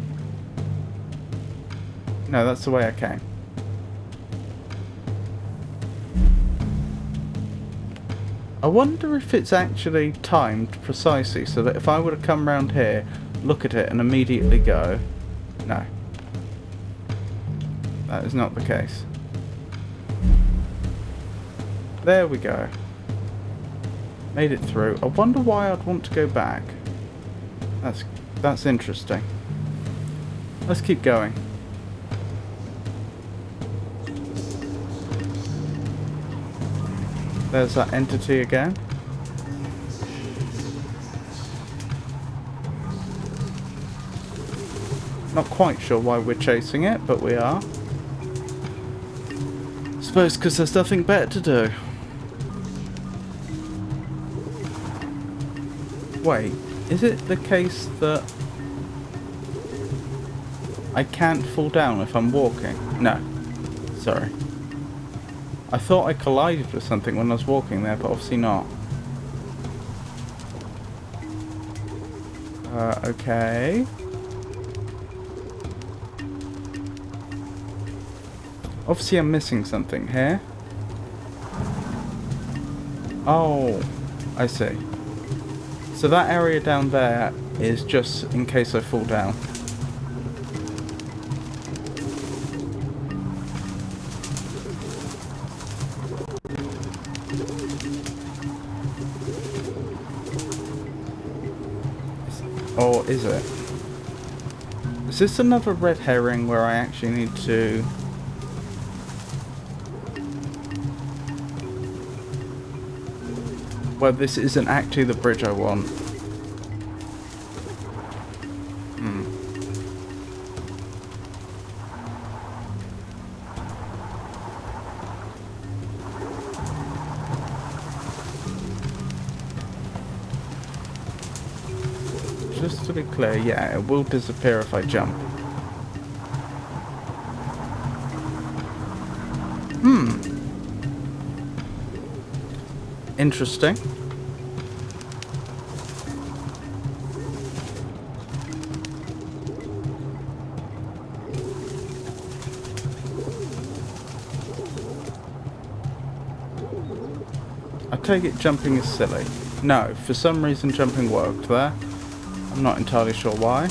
Speaker 1: No, that's the way I came. I wonder if it's actually timed precisely so that if I were to come round here, look at it and immediately go... No. That is not the case. There we go. Made it through. I wonder why I'd want to go back. That's interesting. Let's keep going. There's that entity again. Not quite sure why we're chasing it, but we are. Suppose because there's nothing better to do. Wait, is it the case that I can't fall down if I'm walking? No. Sorry. I thought I collided with something when I was walking there, but obviously not. Okay. Obviously I'm missing something here. Oh, I see. So that area down there is just in case I fall down. Or is it? Is this another red herring where I actually need to... Well, this isn't actually the bridge I want. Just to be clear, yeah, it will disappear if I jump. Interesting. I take it jumping is silly. No, for some reason jumping worked there. I'm not entirely sure why.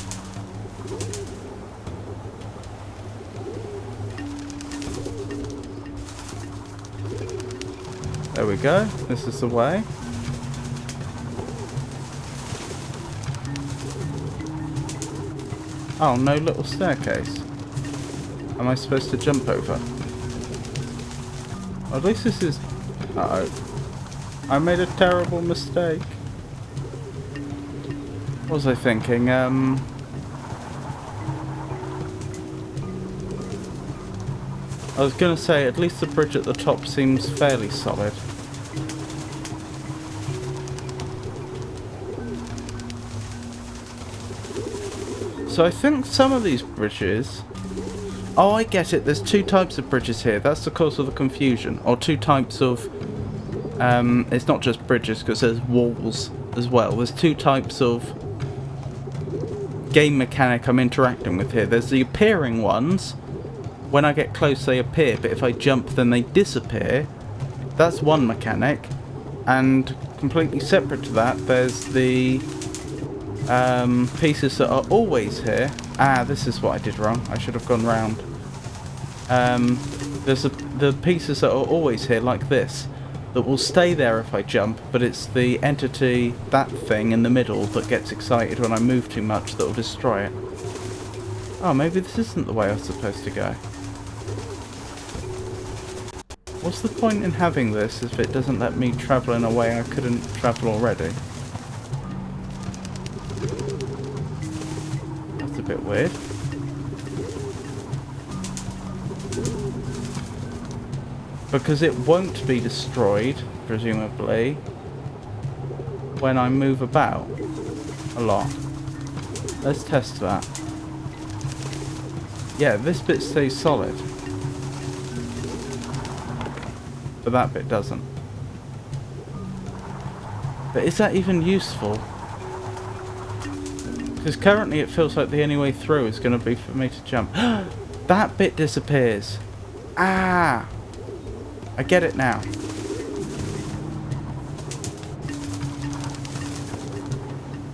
Speaker 1: There we go. This is the way. Oh, no little staircase. Am I supposed to jump over? Well, at least this is... Uh-oh. I made a terrible mistake. What was I thinking? I was going to say, at least the bridge at the top seems fairly solid. So I think some of these bridges... Oh, I get it. There's two types of bridges here. That's the cause of the confusion. Or two types of... it's not just bridges, because there's walls as well. There's two types of game mechanic I'm interacting with here. There's the appearing ones. When I get close they appear, but if I jump then they disappear. That's one mechanic. And completely separate to that, there's the pieces that are always here. Ah, this is what I did wrong. I should have gone round. There's the pieces that are always here, like this. that will stay there if I jump, but it's the entity, that thing in the middle, that gets excited when I move too much that will destroy it. Oh, maybe this isn't the way I was supposed to go. What's the point in having this if it doesn't let me travel in a way I couldn't travel already? That's a bit weird. Because it won't be destroyed, presumably, when I move about a lot. Let's test that. Yeah, this bit stays solid. But that bit doesn't. But is that even useful? Because currently it feels like the only way through is going to be for me to jump. That bit disappears. Ah! I get it now.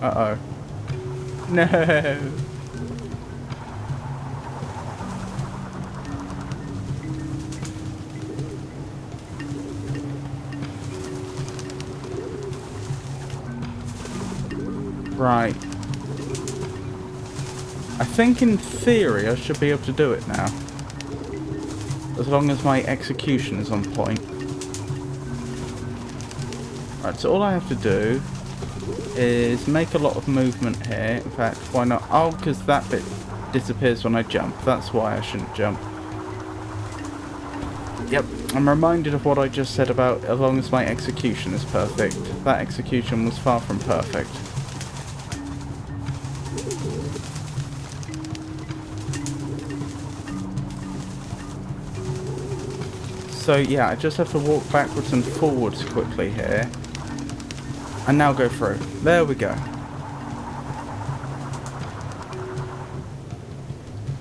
Speaker 1: Uh-oh. No! Right. I think in theory I should be able to do it now. As long as my execution is on point. Right, so all I have to do is make a lot of movement here. In fact, why not? Oh, because that bit disappears when I jump. That's why I shouldn't jump. Yep, I'm reminded of what I just said about as long as my execution is perfect. That execution was far from perfect. So yeah, I just have to walk backwards and forwards quickly here. And now go through. There we go.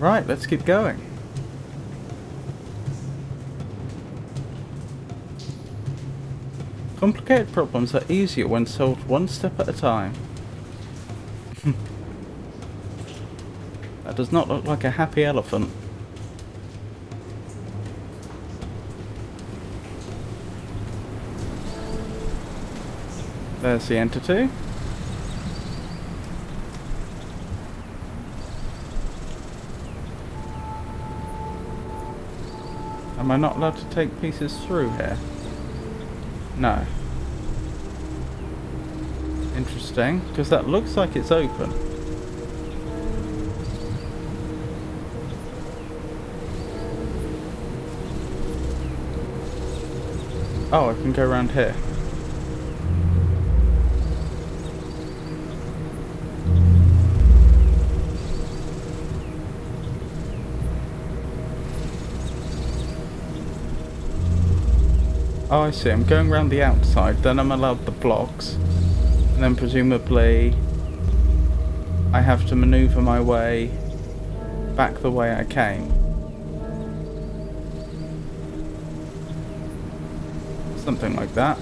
Speaker 1: Right, let's keep going. Complicated problems are easier when solved one step at a time. That does not look like a happy elephant. There's the entity. Am I not allowed to take pieces through here? No. Interesting, because that looks like it's open. Oh, I can go around here. Oh, I see. I'm going around the outside, then I'm allowed the blocks, and then presumably I have to maneuver my way back the way I came. Something like that.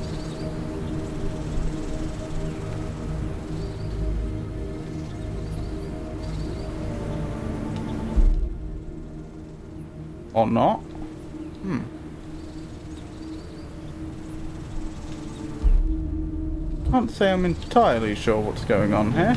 Speaker 1: Or not? Can't say I'm entirely sure what's going on here.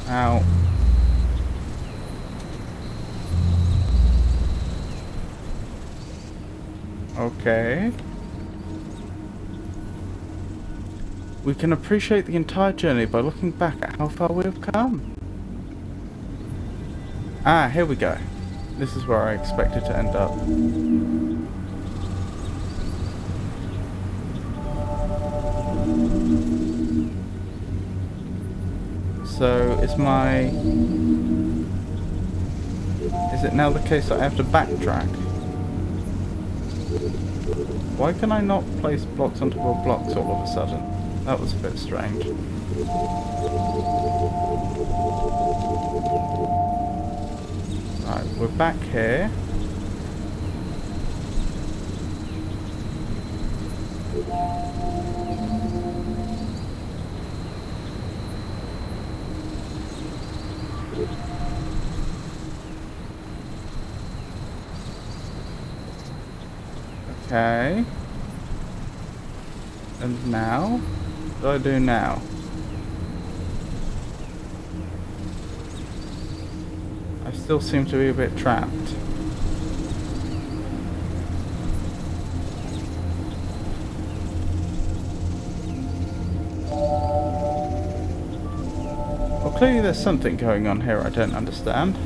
Speaker 1: Ow. Okay. We can appreciate the entire journey by looking back at how far we have come. Ah, here we go. This is where I expected to end up. So, is it now the case that I have to backtrack? Why can I not place blocks on top of blocks all of a sudden? That was a bit strange. we're back here. Okay. And now? What do I do now? I still seem to be a bit trapped. Well, clearly there's something going on here I don't understand.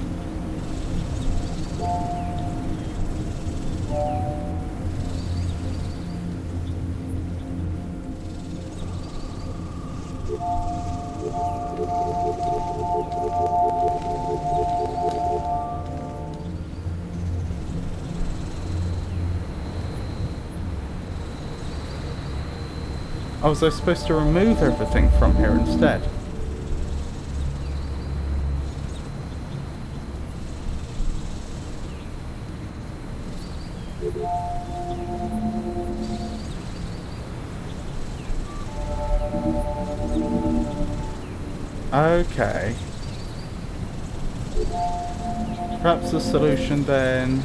Speaker 1: Oh, was I supposed to remove everything from here instead? Okay. Perhaps the solution then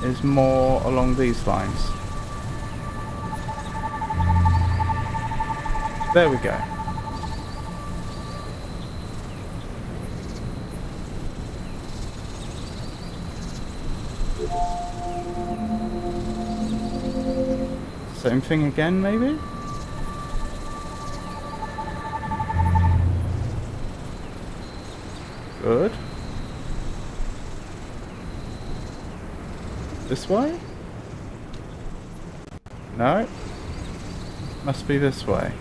Speaker 1: is more along these lines. There we go. Same thing again, maybe? Good. This way? No. Must be this way.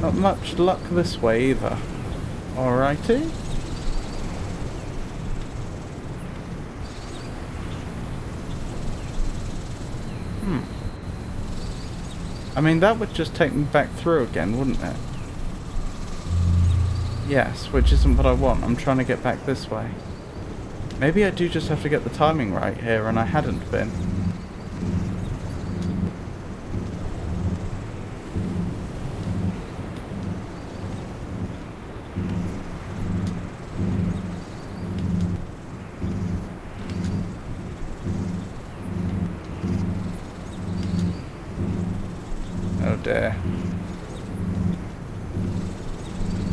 Speaker 1: Not much luck this way either. Alrighty. I mean, that would just take me back through again, wouldn't it? Yes, which isn't what I want. I'm trying to get back this way. Maybe I do just have to get the timing right here, and I hadn't been. Oh dear.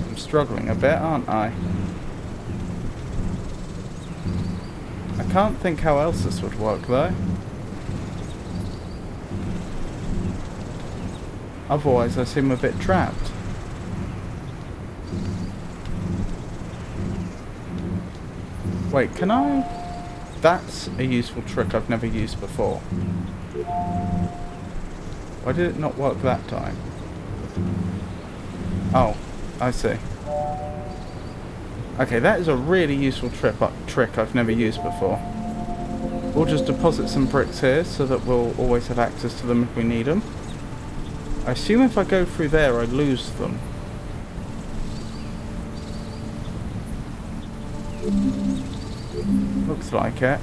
Speaker 1: I'm struggling a bit, aren't I? I can't think how else this would work though. Otherwise I seem a bit trapped. Wait, can I? That's a useful trick I've never used before. Why did it not work that time? Oh, I see. Okay, that is a really useful trick I've never used before. We'll just deposit some bricks here so that we'll always have access to them if we need them. I assume if I go through there I lose them. Looks like it.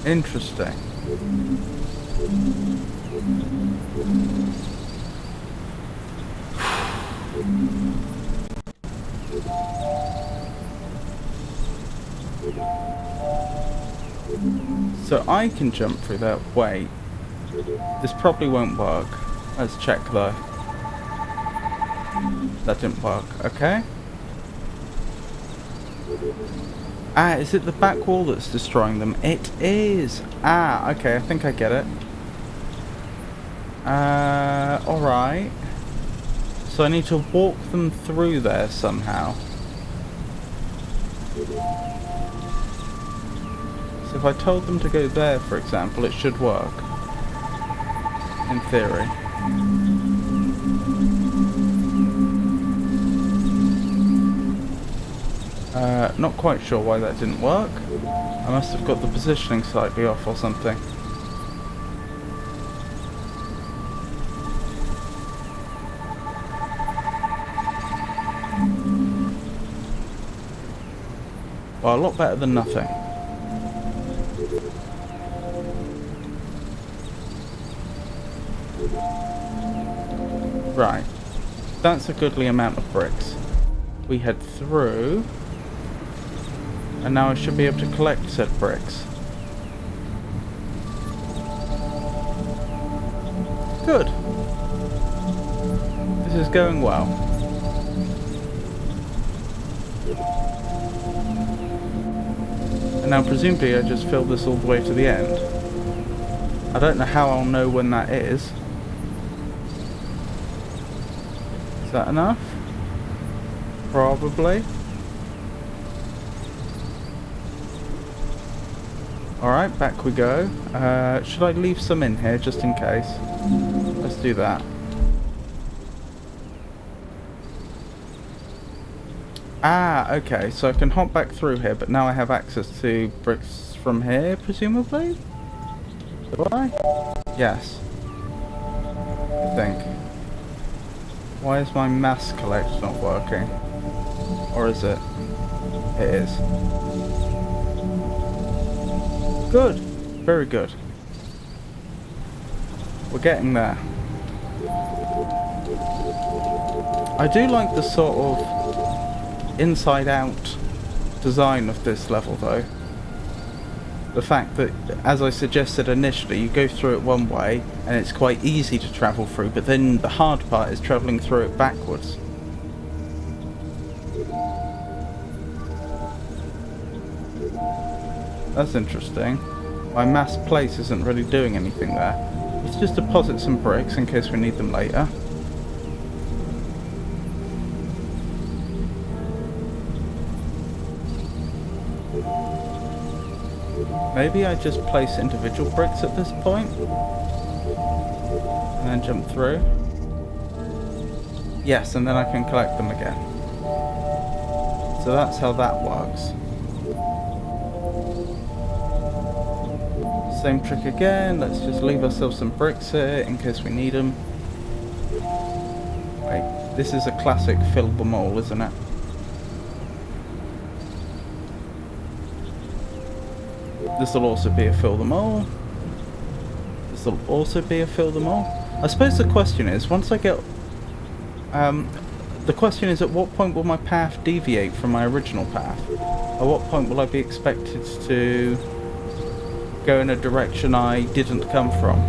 Speaker 1: Interesting. So I can jump through that. Wait. This probably won't work. Let's check though. That didn't work. Okay. Ah, is it the back wall that's destroying them? It is! Ah, okay, I think I get it. Alright. So I need to walk them through there somehow. So if I told them to go there, for example, it should work. In theory. Not quite sure why that didn't work. I must have got the positioning slightly off or something. Well, a lot better than nothing. Right. That's a goodly amount of bricks. We head through. And now I should be able to collect said bricks. Good. This is going well. And now presumably I just fill this all the way to the end. I don't know how I'll know when that is. Is that enough? Probably. Alright, back we go. Should I leave some in here just in case? Let's do that. Ah, okay, so I can hop back through here, but now I have access to bricks from here, presumably? Do I? Yes. I think. Why is my mass collect not working? Or is it? It is. Good. Very good. We're getting there. I do like the sort of inside-out design of this level, though. The fact that, as I suggested initially, you go through it one way, and it's quite easy to travel through, but then the hard part is travelling through it backwards. That's interesting. My mass place isn't really doing anything there. Let's just deposit some bricks in case we need them later. Maybe I just place individual bricks at this point and then jump through. Yes, and then I can collect them again. So that's how that works. Same trick again. Let's just leave ourselves some bricks here in case we need them. Wait, this is a classic fill them all, isn't it? This will also be a fill them all. This will also be a fill them all. I suppose the question is, once I get... the question is, at what point will my path deviate from my original path? At what point will I be expected to go in a direction I didn't come from?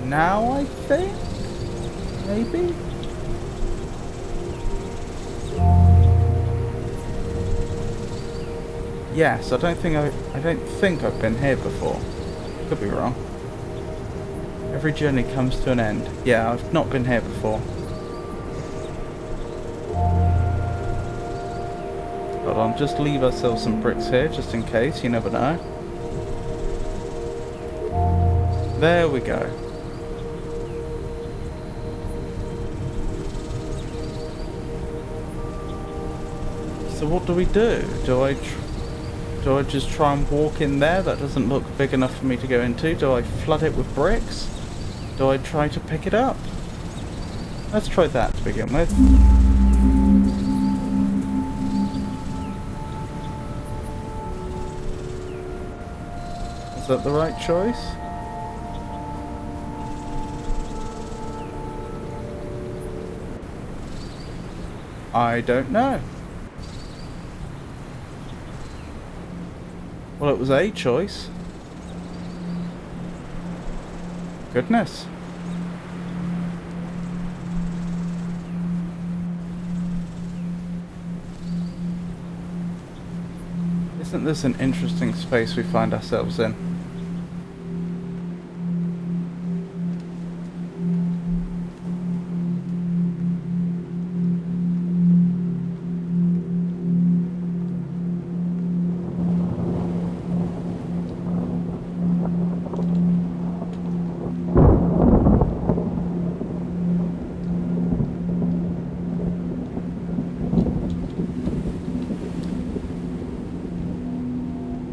Speaker 1: Now, I think? Maybe? Yes, I don't think I've been here before. Could be wrong. Every journey comes to an end. Yeah, I've not been here before. Hold on, just leave ourselves some bricks here, just in case, you never know. There we go. So what do we do? Do I just try and walk in there? That doesn't look big enough for me to go into. Do I flood it with bricks? Do I try to pick it up? Let's try that to begin with. Is that the right choice? I don't know. Well, it was a choice. Goodness. Isn't this an interesting space we find ourselves in?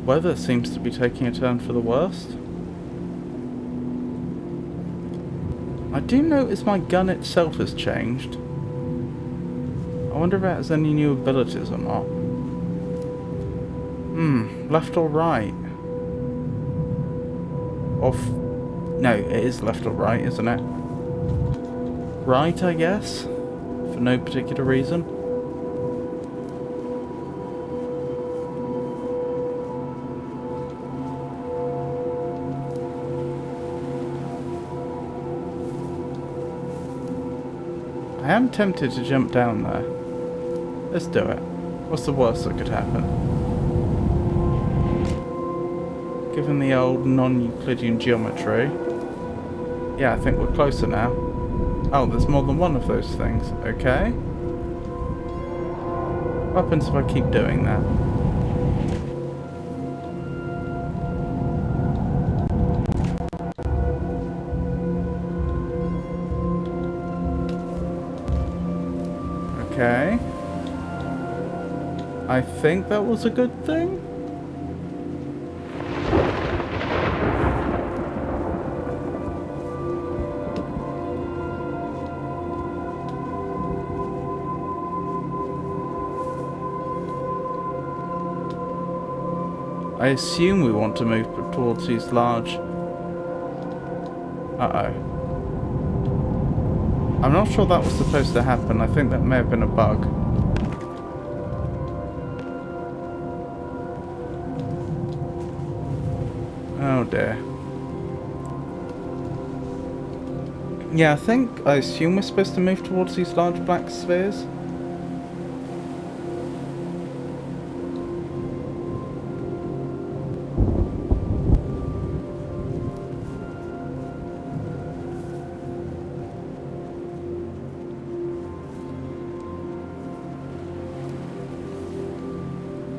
Speaker 1: Weather seems to be taking a turn for the worst. I do notice my gun itself has changed. I wonder if it has any new abilities or not. Left or right? No, it is left or right, isn't it? Right, I guess? For no particular reason. I am tempted to jump down there. Let's do it. What's the worst that could happen? Given the old non-Euclidean geometry. Yeah, I think we're closer now. Oh, there's more than one of those things. Okay. What happens if I keep doing that? Okay. I think that was a good thing. I assume we want to move towards these large... Uh-oh. I'm not sure that was supposed to happen. I think that may have been a bug. Oh dear. Yeah, I assume we're supposed to move towards these large black spheres.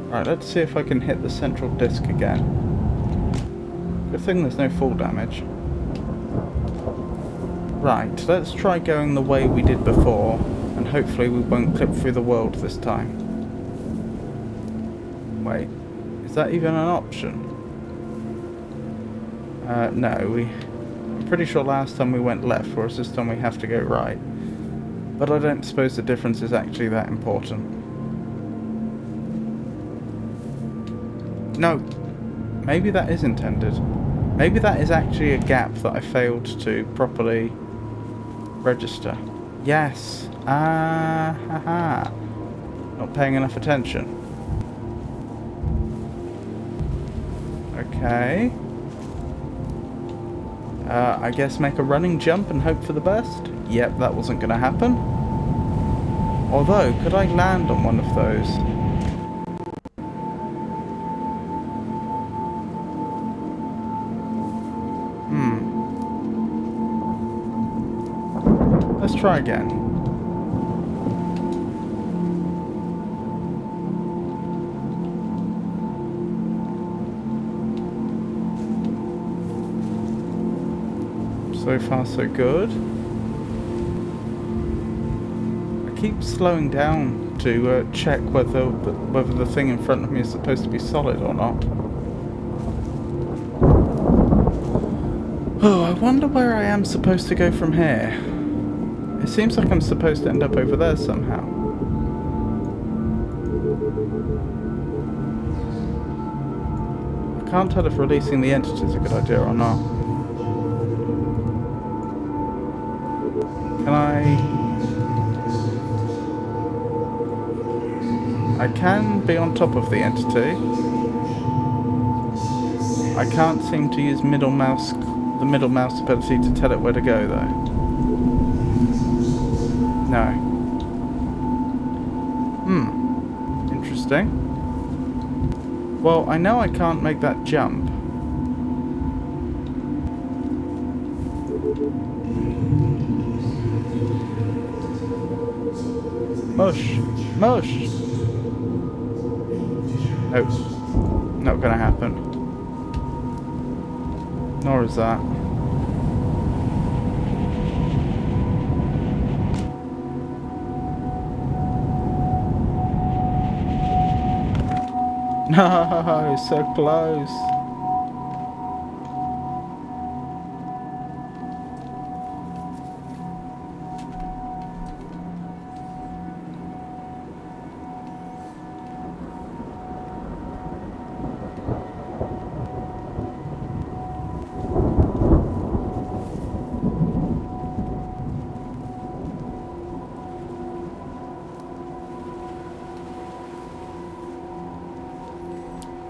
Speaker 1: Right, let's see if I can hit the central disc again. Good thing there's no fall damage. Right, let's try going the way we did before, and hopefully we won't clip through the world this time. Wait, is that even an option? No, I'm pretty sure last time we went left, whereas this time we have to go right. But I don't suppose the difference is actually that important. No, maybe that is intended. Maybe that is actually a gap that I failed to properly register. Yes. Haha. Not paying enough attention. Okay. I guess make a running jump and hope for the best? Yep, that wasn't going to happen. Although, could I land on one of those? Let's try again. So far, so good. I keep slowing down to check whether the thing in front of me is supposed to be solid or not. Oh, I wonder where I am supposed to go from here. It seems like I'm supposed to end up over there somehow. I can't tell if releasing the entity is a good idea or not. Can I can be on top of the entity. I can't seem to use the middle mouse ability to tell it where to go though. No. Interesting. Well, I know I can't make that jump. Mush! Mush! Nope. Not gonna happen. Nor is that. No, so close.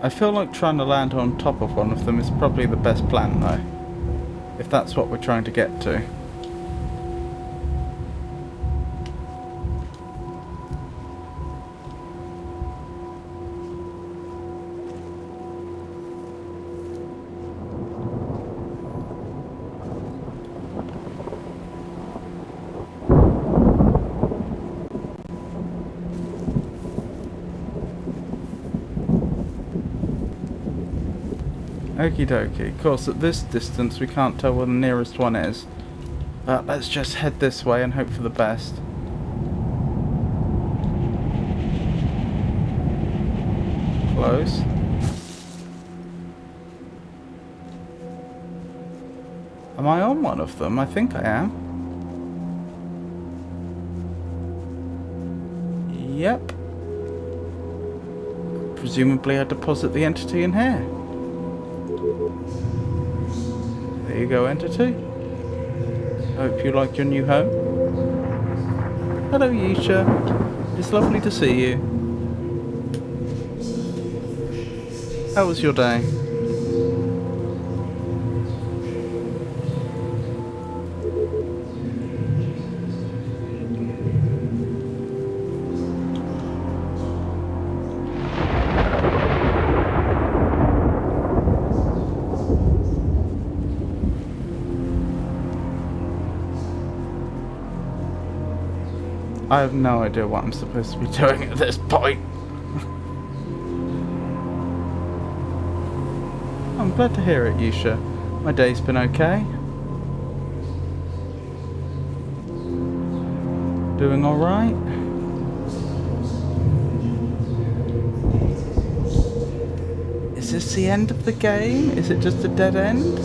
Speaker 1: I feel like trying to land on top of one of them is probably the best plan though, if that's what we're trying to get to. Okie dokie. Of course, at this distance we can't tell where the nearest one is. But let's just head this way and hope for the best. Close. Am I on one of them? I think I am. Yep. Presumably I deposit the entity in here. There you go, entity. Hope you like your new home. Hello, Yisha. It's lovely to see you. How was your day? I have no idea what I'm supposed to be doing at this point. I'm glad to hear it, Yusha. My day's been okay. Doing alright? Is this the end of the game? Is it just a dead end?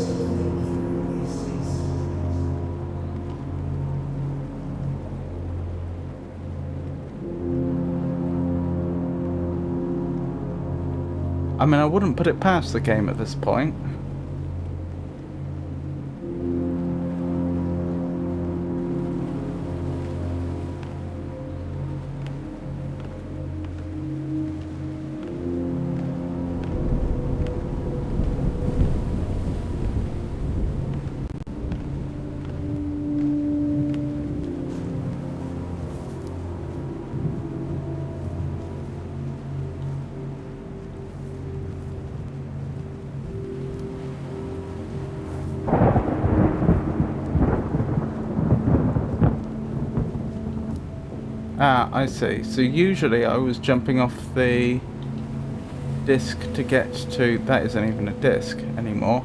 Speaker 1: I mean, I wouldn't put it past the game at this point. Ah, I see. So usually I was jumping off the disc to get to... That isn't even a disc anymore.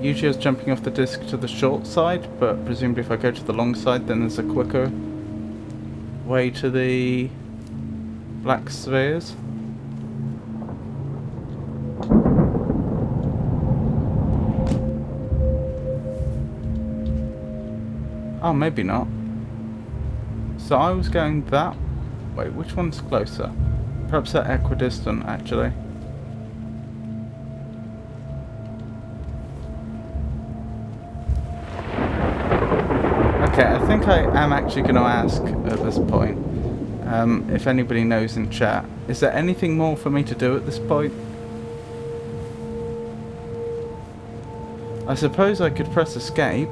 Speaker 1: Usually I was jumping off the disc to the short side, but presumably if I go to the long side then there's a quicker way to the black spheres. Oh, maybe not. So I was going that... Wait, which one's closer? Perhaps that equidistant, actually. Okay, I think I am actually going to ask at this point, if anybody knows in chat. Is there anything more for me to do at this point? I suppose I could press escape.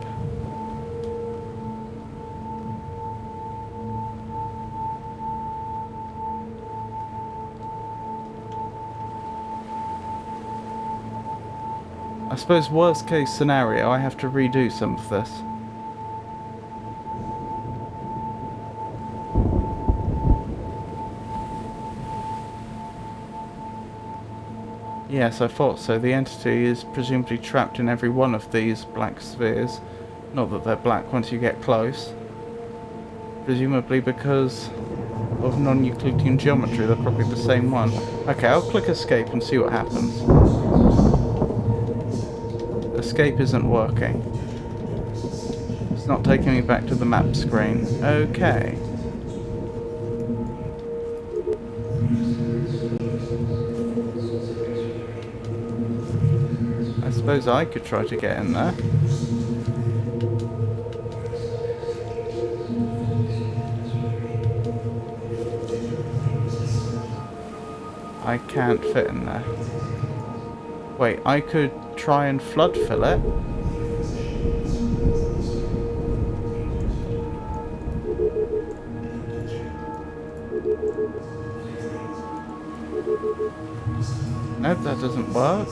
Speaker 1: I suppose worst case scenario, I have to redo some of this. Yes, I thought so. The entity is presumably trapped in every one of these black spheres. Not that they're black once you get close. Presumably because of non-Euclidean geometry. They're probably the same one. Okay, I'll click escape and see what happens. Escape isn't working. It's not taking me back to the map screen. Okay. I suppose I could try to get in there. I can't fit in there. Wait, I could try and flood fill it. Nope, that doesn't work.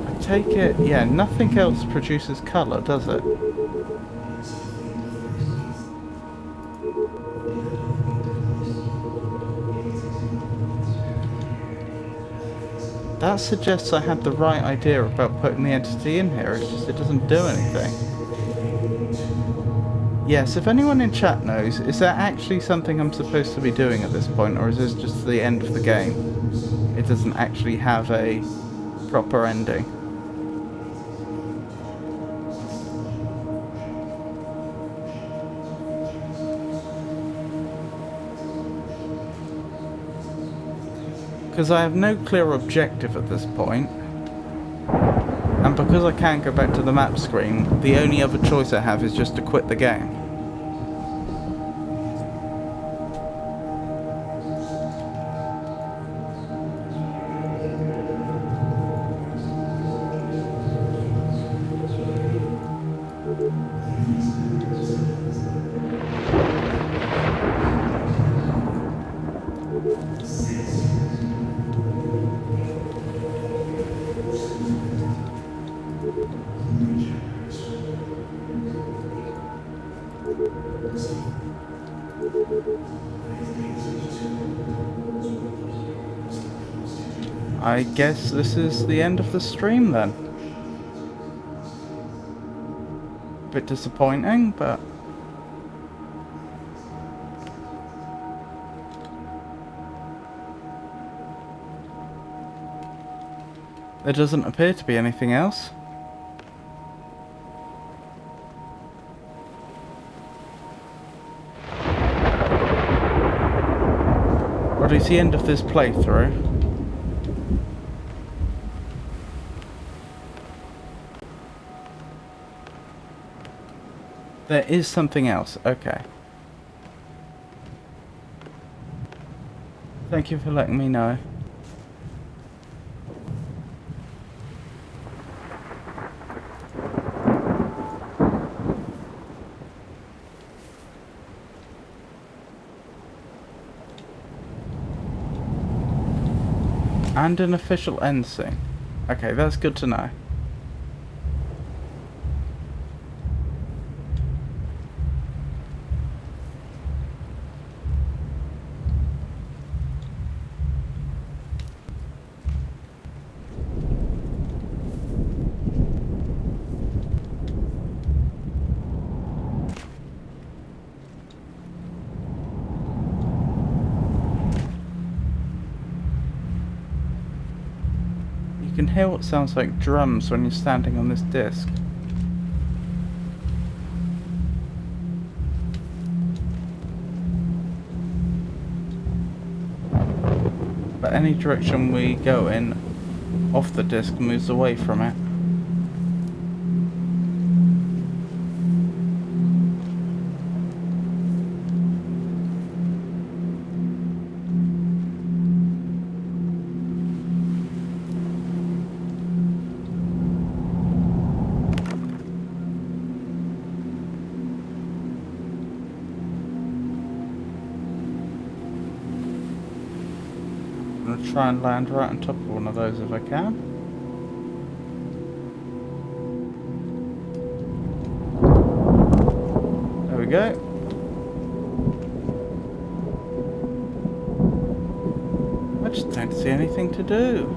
Speaker 1: I take it, yeah, nothing else produces colour, does it? That suggests I had the right idea about putting the entity in here, it's just it doesn't do anything. Yes, if anyone in chat knows, is there actually something I'm supposed to be doing at this point, or is this just the end of the game? It doesn't actually have a proper ending. Because I have no clear objective at this point, and because I can't go back to the map screen, the only other choice I have is just to quit the game. I guess this is the end of the stream then. Bit disappointing, but... there doesn't appear to be anything else. Or it's the end of this playthrough. There is something else, okay. Thank you for letting me know. And an official end scene. Okay, that's good to know. You can hear what sounds like drums when you're standing on this disc. But any direction we go in, off the disc moves away from it. I'm going to try and land right on top of one of those if I can. There we go. I just don't see anything to do.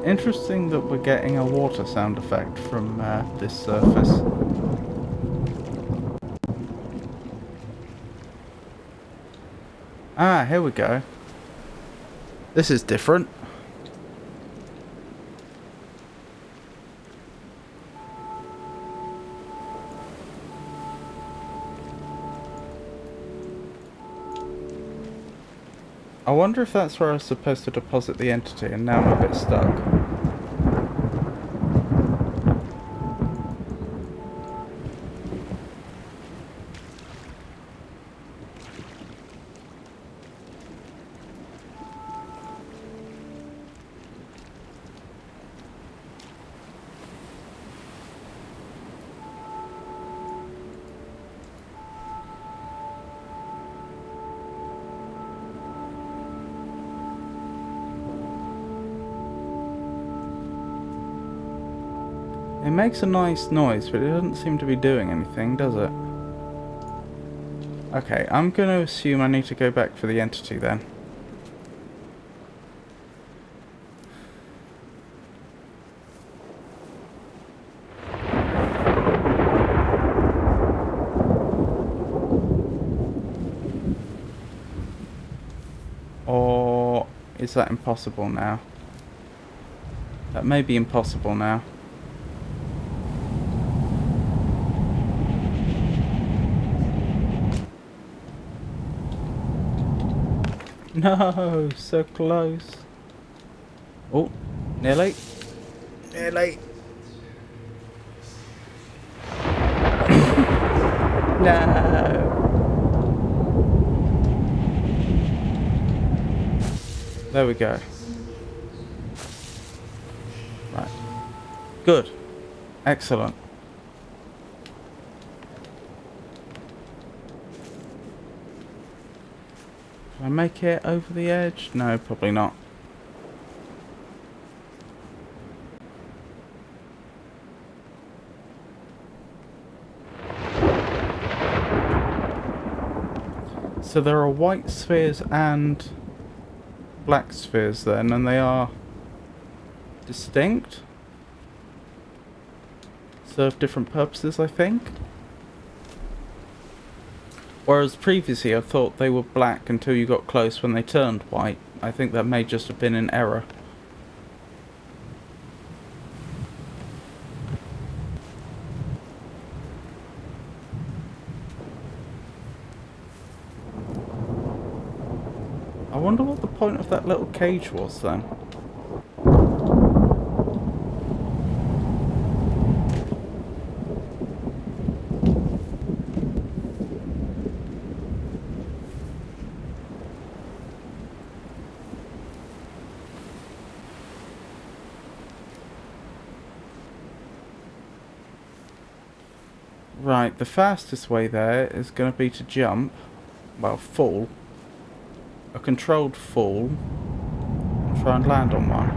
Speaker 1: Interesting that we're getting a water sound effect from this surface. Ah, here we go. This is different. I wonder if that's where I was supposed to deposit the entity, and now I'm a bit stuck. It makes a nice noise, but it doesn't seem to be doing anything, does it? Okay, I'm going to assume I need to go back for the entity then. Or is that impossible now? That may be impossible now. No, so close. Oh, nearly. Nearly. No. There we go. Right. Good. Excellent. Can I make it over the edge? No, probably not. So there are white spheres and black spheres then, and they are distinct. Serve different purposes, I think. Whereas previously I thought they were black until you got close when they turned white. I think that may just have been an error. I wonder what the point of that little cage was then. Right, the fastest way there is going to be to jump, well, fall, a controlled fall, and try and land on one.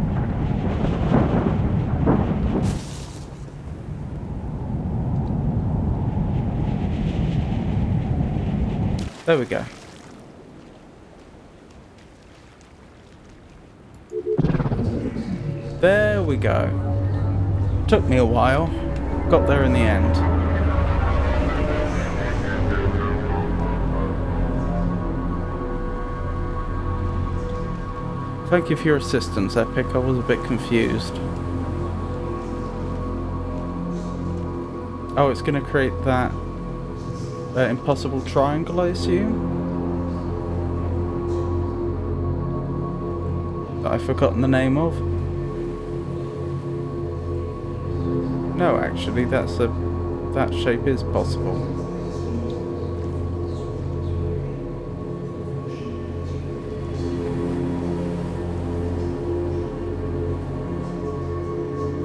Speaker 1: There we go. There we go. Took me a while, got there in the end. Thank you for your assistance, Epic. I was a bit confused. Oh, it's going to create that impossible triangle, I assume? That I've forgotten the name of. No, actually, that shape is possible.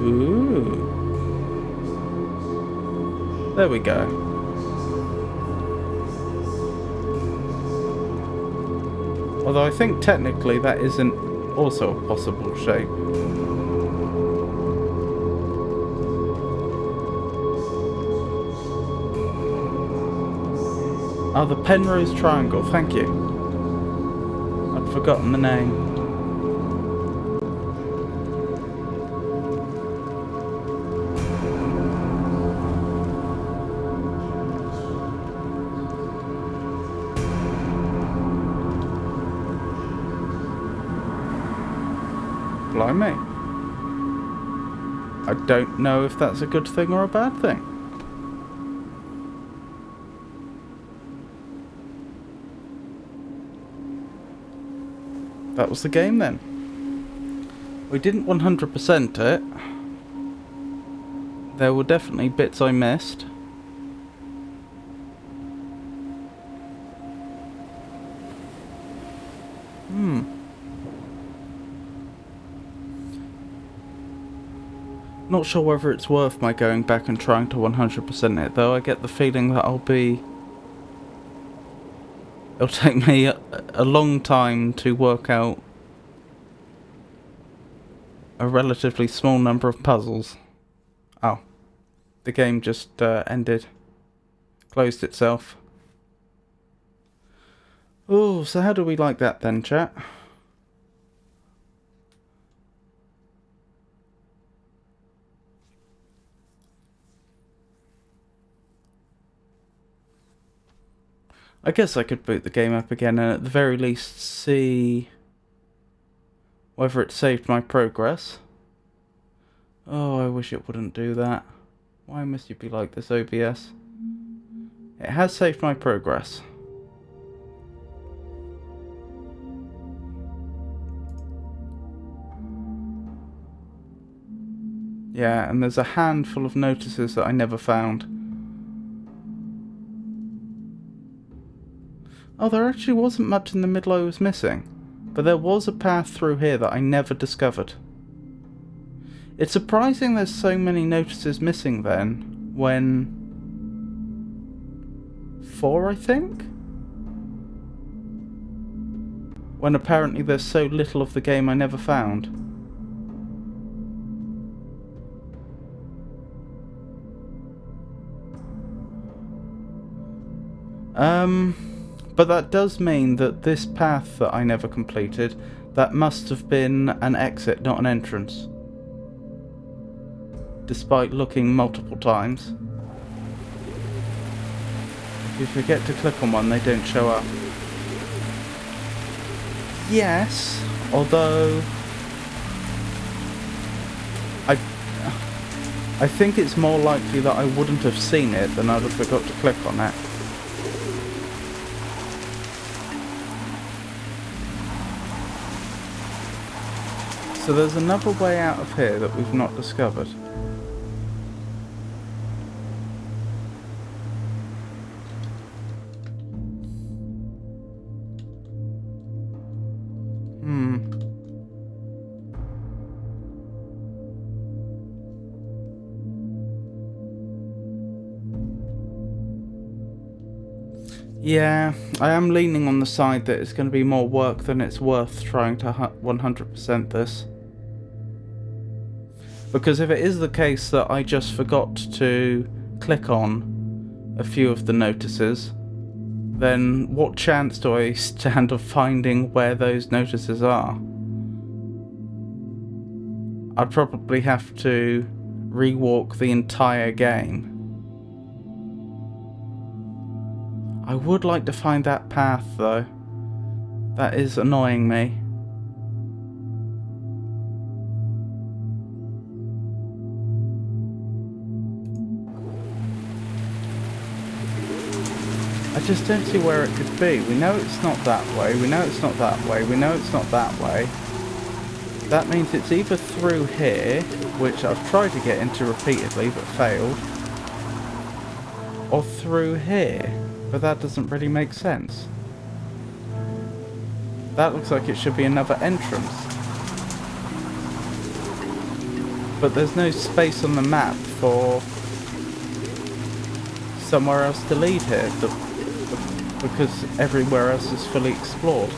Speaker 1: Ooh. There we go. Although I think technically that isn't also a possible shape. Oh, the Penrose Triangle, thank you. I'd forgotten the name. Blimey. I don't know if that's a good thing or a bad thing. That was the game then. We didn't 100% it. There were definitely bits I missed. Not sure whether it's worth my going back and trying to 100% it, though. I get the feeling that it'll take me a long time to work out a relatively small number of puzzles. Oh. The game just ended. Closed itself. Oh, so how do we like that then, chat? I guess I could boot the game up again and at the very least see whether it saved my progress. Oh, I wish it wouldn't do that. Why must you be like this, OBS? It has saved my progress. Yeah, and there's a handful of notices that I never found. Oh, there actually wasn't much in the middle I was missing. But there was a path through here that I never discovered. It's surprising there's so many notices missing then, when... 4, I think? When apparently there's so little of the game I never found. But that does mean that this path that I never completed, that must have been an exit, not an entrance. Despite looking multiple times. If you forget to click on one, they don't show up. Yes, although... I think it's more likely that I wouldn't have seen it than I'd have forgot to click on it. So there's another way out of here that we've not discovered. Yeah, I am leaning on the side that it's going to be more work than it's worth trying to 100% this. Because if it is the case that I just forgot to click on a few of the notices, then what chance do I stand of finding where those notices are? I'd probably have to rewalk the entire game. I would like to find that path though. That is annoying me. I just don't see where it could be. We know it's not that way, we know it's not that way, we know it's not that way. That means it's either through here, which I've tried to get into repeatedly but failed, or through here, but that doesn't really make sense. That looks like it should be another entrance. But there's no space on the map for somewhere else to lead here, because everywhere else is fully explored.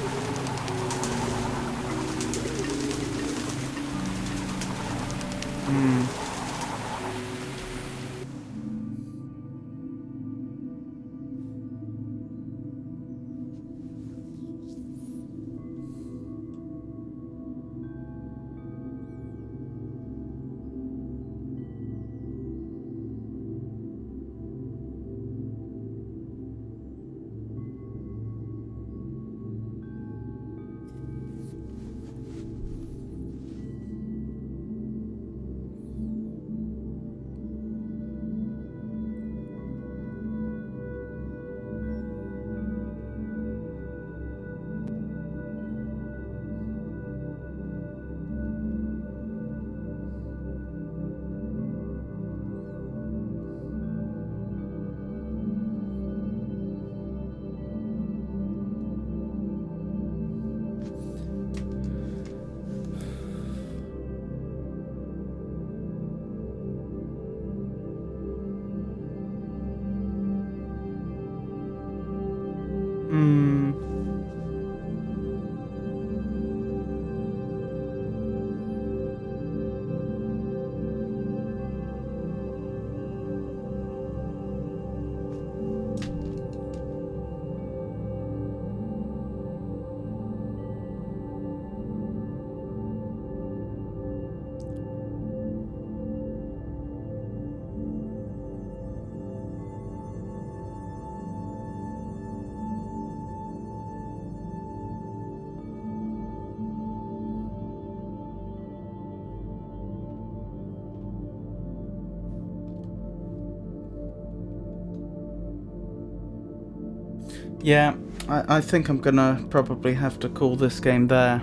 Speaker 1: Yeah, I think I'm gonna probably have to call this game there.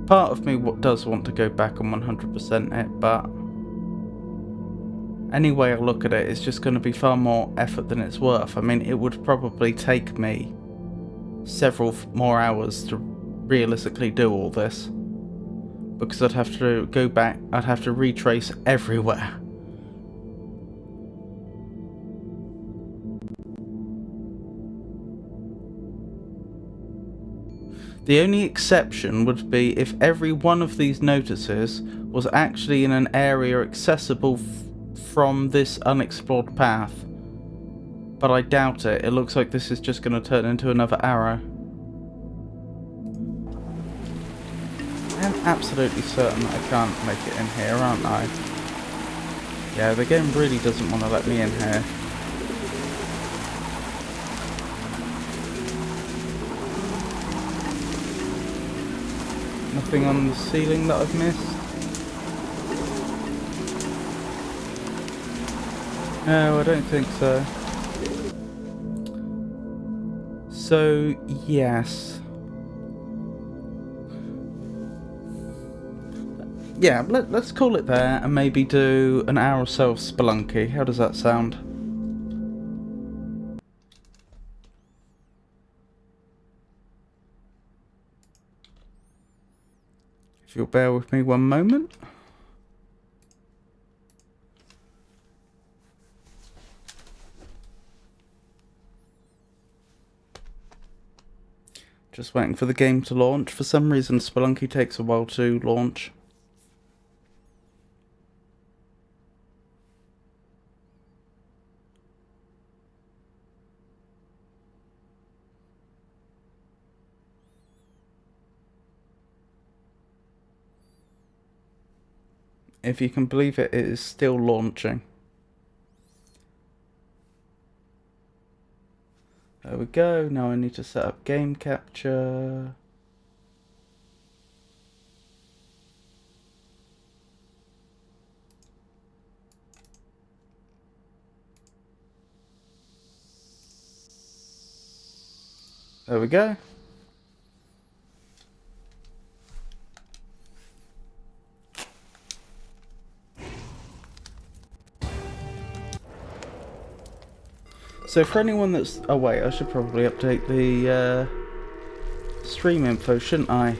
Speaker 1: Part of me does want to go back and 100% it, but any way I look at it, it's just going to be far more effort than it's worth. I mean, it would probably take me several more hours to realistically do all this, because I'd have to go back, I'd have to retrace everywhere. The only exception would be if every one of these notices was actually in an area accessible from this unexplored path. But I doubt it. It looks like this is just going to turn into another arrow. I'm absolutely certain that I can't make it in here, aren't I? Yeah, the game really doesn't want to let me in here. Nothing on the ceiling that I've missed? No, I don't think so. So, yes. Yeah, let's call it there and maybe do an hour or so of Spelunky. How does that sound? If you'll bear with me one moment. Just waiting for the game to launch. For some reason, Spelunky takes a while to launch. If you can believe it, it is still launching. There we go. Now I need to set up game capture. There we go. So for anyone that's... Oh wait, I should probably update the stream info, shouldn't I?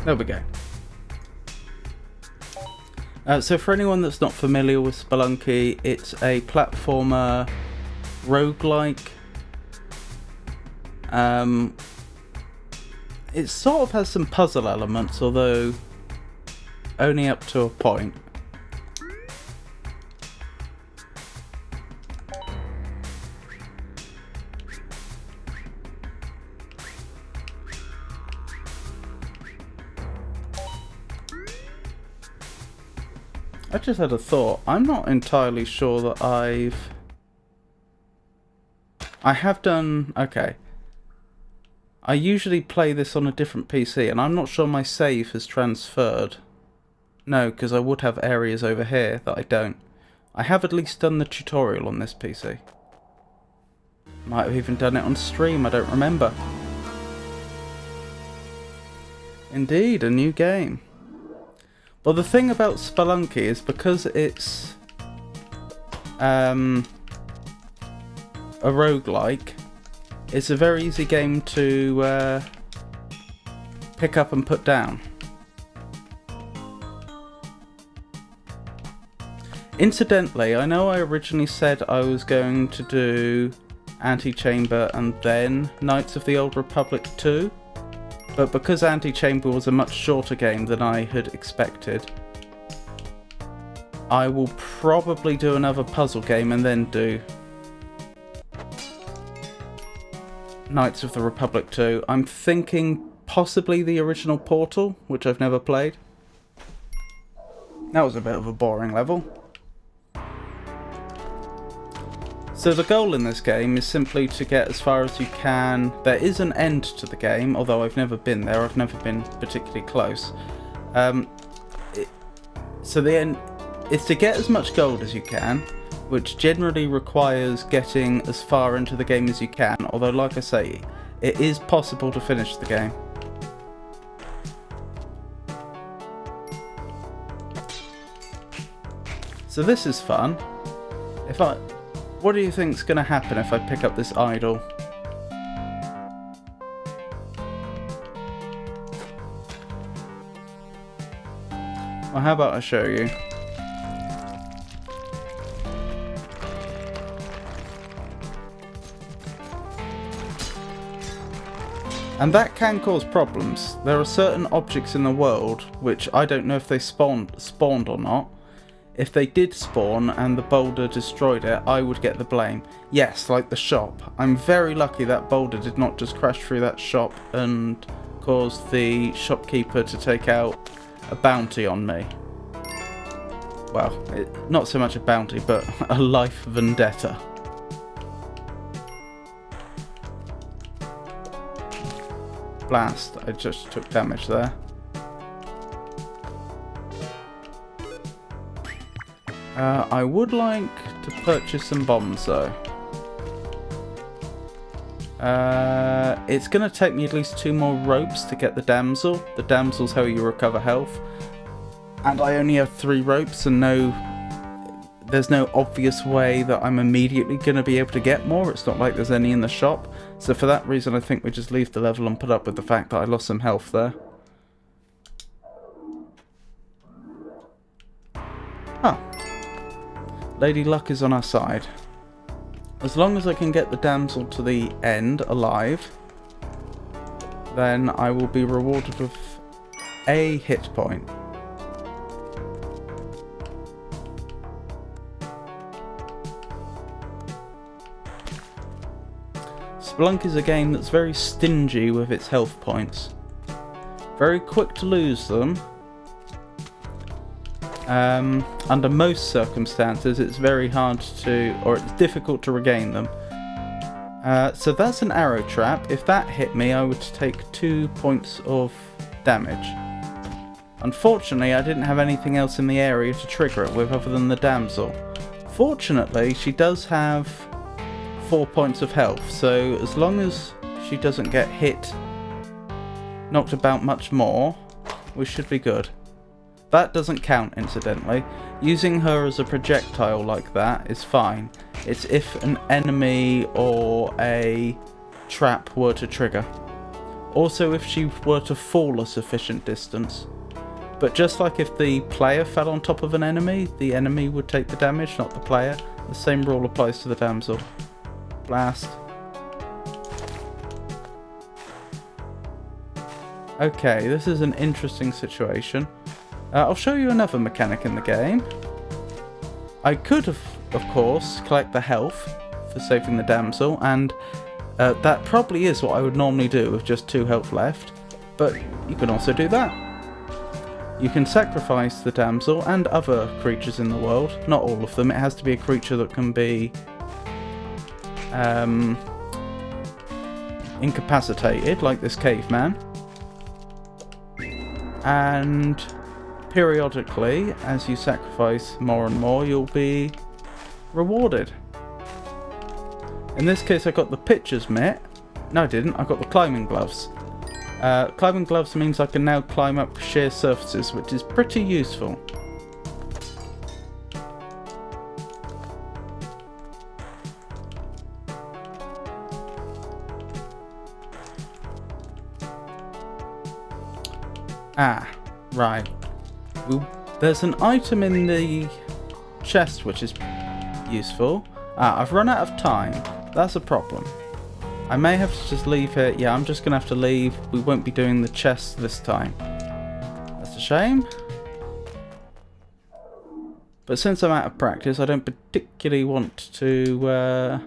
Speaker 1: There we go. So for anyone that's not familiar with Spelunky, it's a platformer roguelike. It sort of has some puzzle elements, although only up to a point. I just had a thought. I'm not entirely sure that I have done... Okay. I usually play this on a different PC, and I'm not sure my save has transferred. No, because I would have areas over here that I don't. I have at least done the tutorial on this PC. Might have even done it on stream, I don't remember. Indeed, a new game. Well, the thing about Spelunky is because it's a roguelike, it's a very easy game to pick up and put down. Incidentally, I know I originally said I was going to do Antichamber and then Knights of the Old Republic 2, but because Antichamber was a much shorter game than I had expected, I will probably do another puzzle game and then do Knights of the Republic 2. I'm thinking possibly the original Portal, which I've never played. That was a bit of a boring level. So the goal in this game is simply to get as far as you can. There is an end to the game, although I've never been there. I've never been particularly close. So the end is to get as much gold as you can, which generally requires getting as far into the game as you can. Although, like I say, it is possible to finish the game. So this is fun. What do you think's going to happen if I pick up this idol? Well, how about I show you? And that can cause problems. There are certain objects in the world which I don't know if they spawned or not. If they did spawn and the boulder destroyed it, I would get the blame. Yes, like the shop. I'm very lucky that boulder did not just crash through that shop and cause the shopkeeper to take out a bounty on me. Well, not so much a bounty, but a life vendetta. Blast, I just took damage there. I would like to purchase some bombs though. It's going to take me at least 2 more ropes to get the damsel. The damsel's how you recover health. And I only have 3 ropes and there's no obvious way that I'm immediately going to be able to get more. It's not like there's any in the shop. So for that reason I think we just leave the level and put up with the fact that I lost some health there. Huh. Lady Luck is on our side. As long as I can get the damsel to the end alive, then I will be rewarded with a hit point. Spelunky is a game that's very stingy with its health points. Very quick to lose them. Under most circumstances it's very hard to, or it's difficult to regain them. So that's an arrow trap. If that hit me I would take 2 points of damage. Unfortunately I didn't have anything else in the area to trigger it with other than the damsel. Fortunately she does have 4 points of health, so as long as she doesn't get hit, knocked about much more, we should be good. That doesn't count, incidentally. Using her as a projectile like that is fine. It's if an enemy or a trap were to trigger. Also if she were to fall a sufficient distance. But just like if the player fell on top of an enemy, the enemy would take the damage, not the player. The same rule applies to the damsel. Blast. Okay, this is an interesting situation. I'll show you another mechanic in the game. I could have, of course, collect the health for saving the damsel, and that probably is what I would normally do with just 2 health left, but you can also do that. You can sacrifice the damsel and other creatures in the world, not all of them. It has to be a creature that can be incapacitated, like this caveman. And periodically, as you sacrifice more and more, you'll be rewarded. In this case I got the pitcher's mitt. No I didn't, I got the climbing gloves. Climbing gloves means I can now climb up sheer surfaces, which is pretty useful. Ah, right. There's an item in the chest which is useful. Ah, I've run out of time. That's a problem. I may have to just leave here. Yeah, I'm just going to have to leave. We won't be doing the chest this time. That's a shame. But since I'm out of practice, I don't particularly want to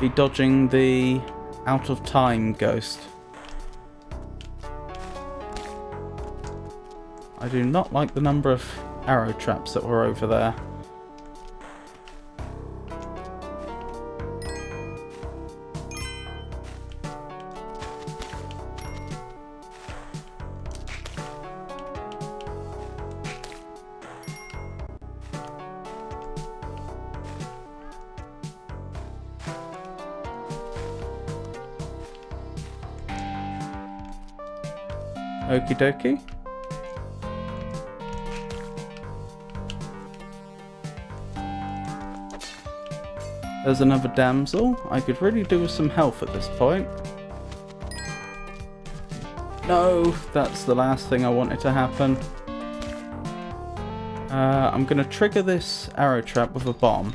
Speaker 1: be dodging the out of time ghost. I do not like the number of arrow traps that were over there. Okie dokie. There's another damsel. I could really do with some health at this point. No, that's the last thing I wanted to happen. I'm going to trigger this arrow trap with a bomb.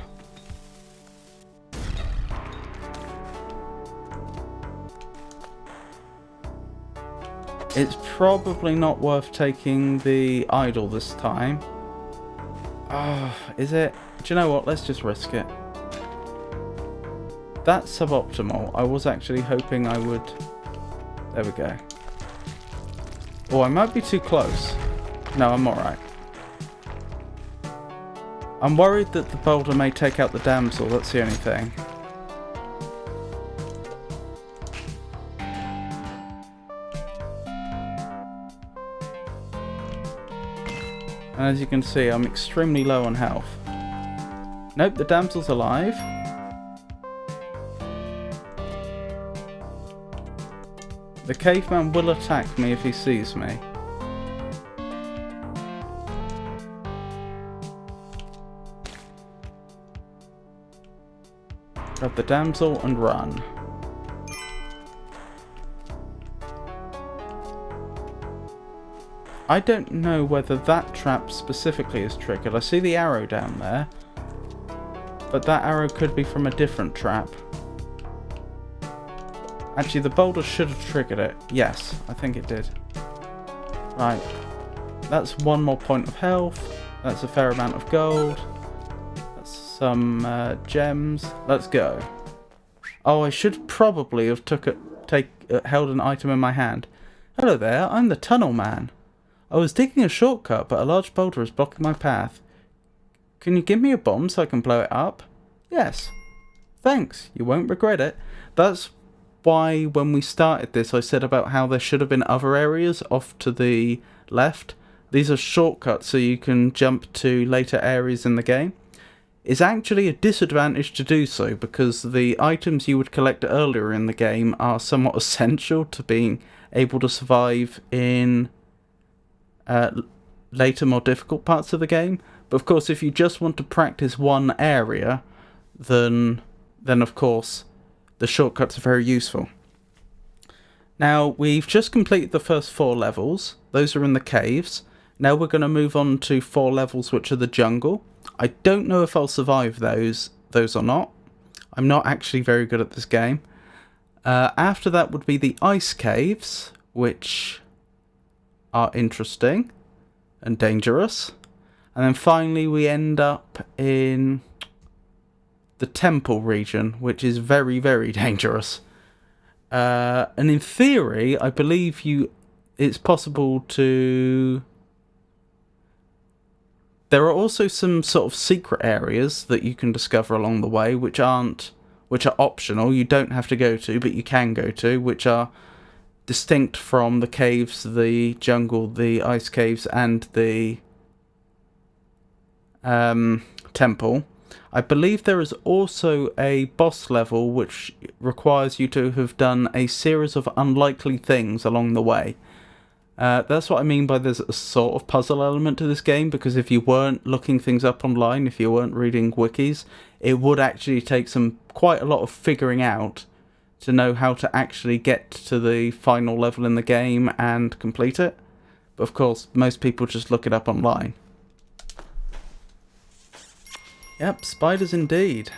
Speaker 1: It's probably not worth taking the idol this time. Oh, is it? Do you know what? Let's just risk it. That's suboptimal. I was actually hoping I would... There we go. Oh, I might be too close. No, I'm alright. I'm worried that the boulder may take out the damsel. That's the only thing. And as you can see, I'm extremely low on health. Nope, the damsel's alive. The caveman will attack me if he sees me. Grab the damsel and run. I don't know whether that trap specifically is triggered. I see the arrow down there, but that arrow could be from a different trap. Actually, the boulder should have triggered it. Yes, I think it did. Right. That's one more point of health. That's a fair amount of gold. That's some gems. Let's go. Oh, I should probably have held an item in my hand. Hello there, I'm the tunnel man. I was digging a shortcut, but a large boulder is blocking my path. Can you give me a bomb so I can blow it up? Yes. Thanks, you won't regret it. That's why when we started this I said about how there should have been other areas off to the left. These are shortcuts so you can jump to later areas in the game. It's actually a disadvantage to do so because the items you would collect earlier in the game are somewhat essential to being able to survive in later more difficult parts of the game. But of course if you just want to practice one area, then of course the shortcuts are very useful. Now, we've just completed the first 4 levels. Those are in the caves. Now we're going to move on to 4 levels, which are the jungle. I don't know if I'll survive those or not. I'm not actually very good at this game. After that would be the ice caves, which are interesting and dangerous. And then finally we end up in the temple region, which is very, very dangerous. And in theory, I believe it's possible to... There are also some sort of secret areas that you can discover along the way, which are optional. You don't have to go to, but you can go to, which are distinct from the caves, the jungle, the ice caves, and the temple. I believe there is also a boss level which requires you to have done a series of unlikely things along the way. That's what I mean by there's a sort of puzzle element to this game, because if you weren't looking things up online, if you weren't reading wikis, it would actually take quite a lot of figuring out to know how to actually get to the final level in the game and complete it. But of course, most people just look it up online. Yep, spiders indeed.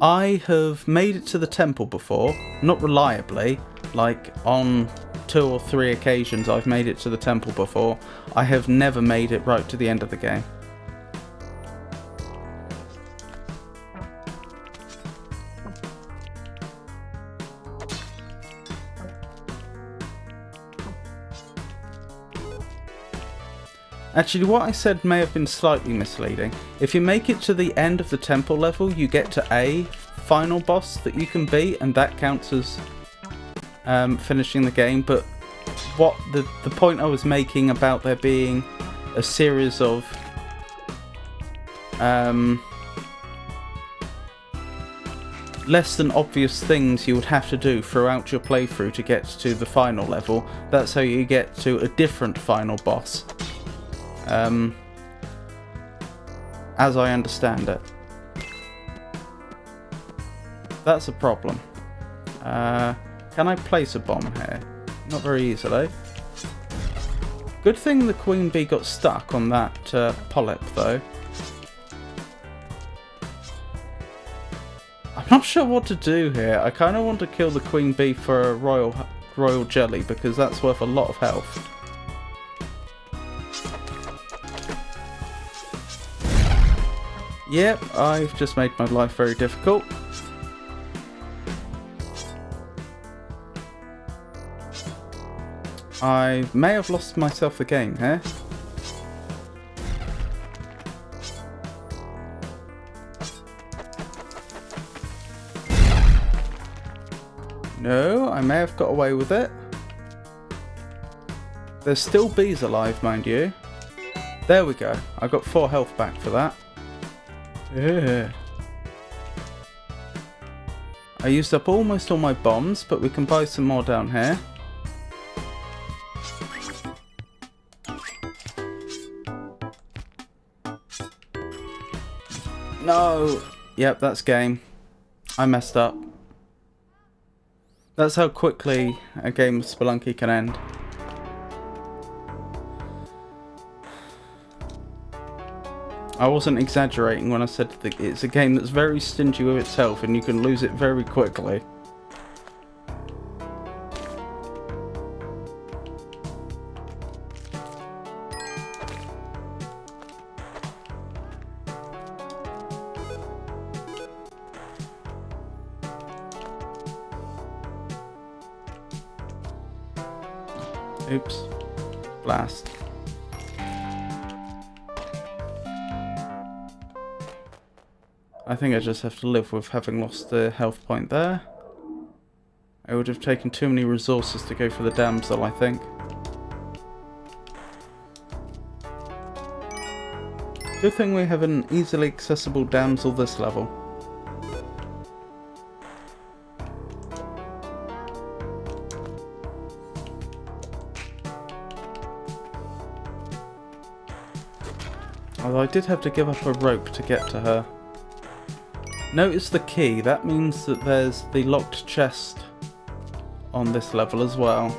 Speaker 1: I have made it to the temple before, not reliably, like on 2 or 3 occasions I've made it to the temple before. I have never made it right to the end of the game. Actually, what I said may have been slightly misleading. If you make it to the end of the temple level, you get to a final boss that you can beat, and that counts as finishing the game. But what the point I was making about there being a series of less than obvious things you would have to do throughout your playthrough to get to the final level, that's how you get to a different final boss. As I understand it. That's a problem. Can I place a bomb here? Not very easily. Good thing the queen bee got stuck on that polyp though. I'm not sure what to do here. I kind of want to kill the queen bee for a royal jelly, because that's worth a lot of health. Yep, I've just made my life very difficult. I may have lost myself the game here. No, I may have got away with it. There's still bees alive, mind you. There we go. I got 4 health back for that. Yeah. I used up almost all my bombs, but we can buy some more down here. No! Yep, that's game. I messed up. That's how quickly a game of Spelunky can end. I wasn't exaggerating when I said that it's a game that's very stingy with its health and you can lose it very quickly. Oops. Blast. I think I just have to live with having lost the health point there. It would have taken too many resources to go for the damsel, I think. Good thing we have an easily accessible damsel this level. Although I did have to give up a rope to get to her. Notice the key, that means that there's the locked chest on this level as well.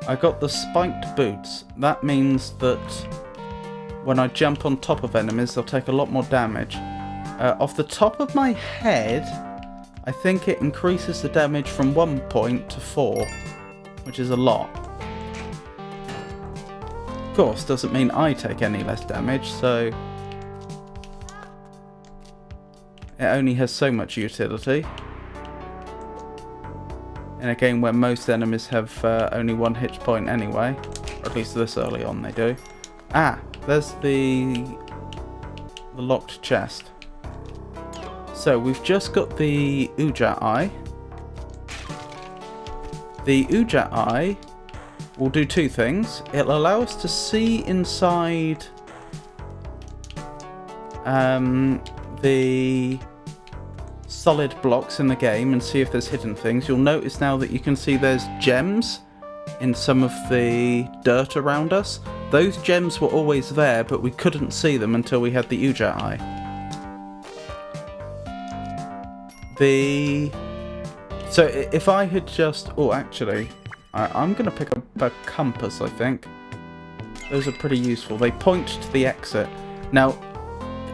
Speaker 1: I got the spiked boots, that means that when I jump on top of enemies they'll take a lot more damage. Off the top of my head, I think it increases the damage from 1 point to 4, which is a lot. Of course, doesn't mean I take any less damage, so it only has so much utility in a game where most enemies have only 1 hit point anyway, or at least this early on they do. Ah, there's the locked chest. So we've just got the Uja Eye. The Uja Eye will do two things. It'll allow us to see inside the solid blocks in the game and see if there's hidden things. You'll notice now that you can see there's gems in some of the dirt around us. Those gems were always there, but we couldn't see them until we had the Ujat Eye. So if I had just... Oh, actually, I'm going to pick up a compass, I think. Those are pretty useful. They point to the exit. Now,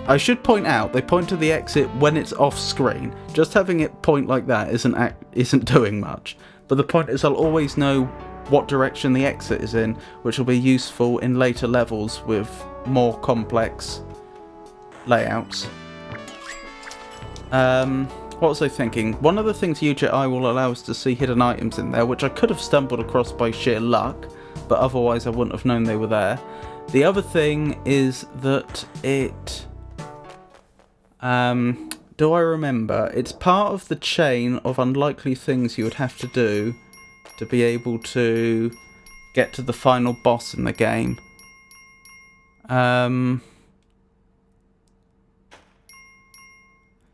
Speaker 1: I should point out, they point to the exit when it's off screen. Just having it point like that isn't doing much. But the point is I'll always know what direction the exit is in, which will be useful in later levels with more complex layouts. What was I thinking? One of the things Ujat Eye will allow us to see hidden items in there, which I could have stumbled across by sheer luck, but otherwise I wouldn't have known they were there. The other thing is that it... do I remember? It's part of the chain of unlikely things you would have to do to be able to get to the final boss in the game.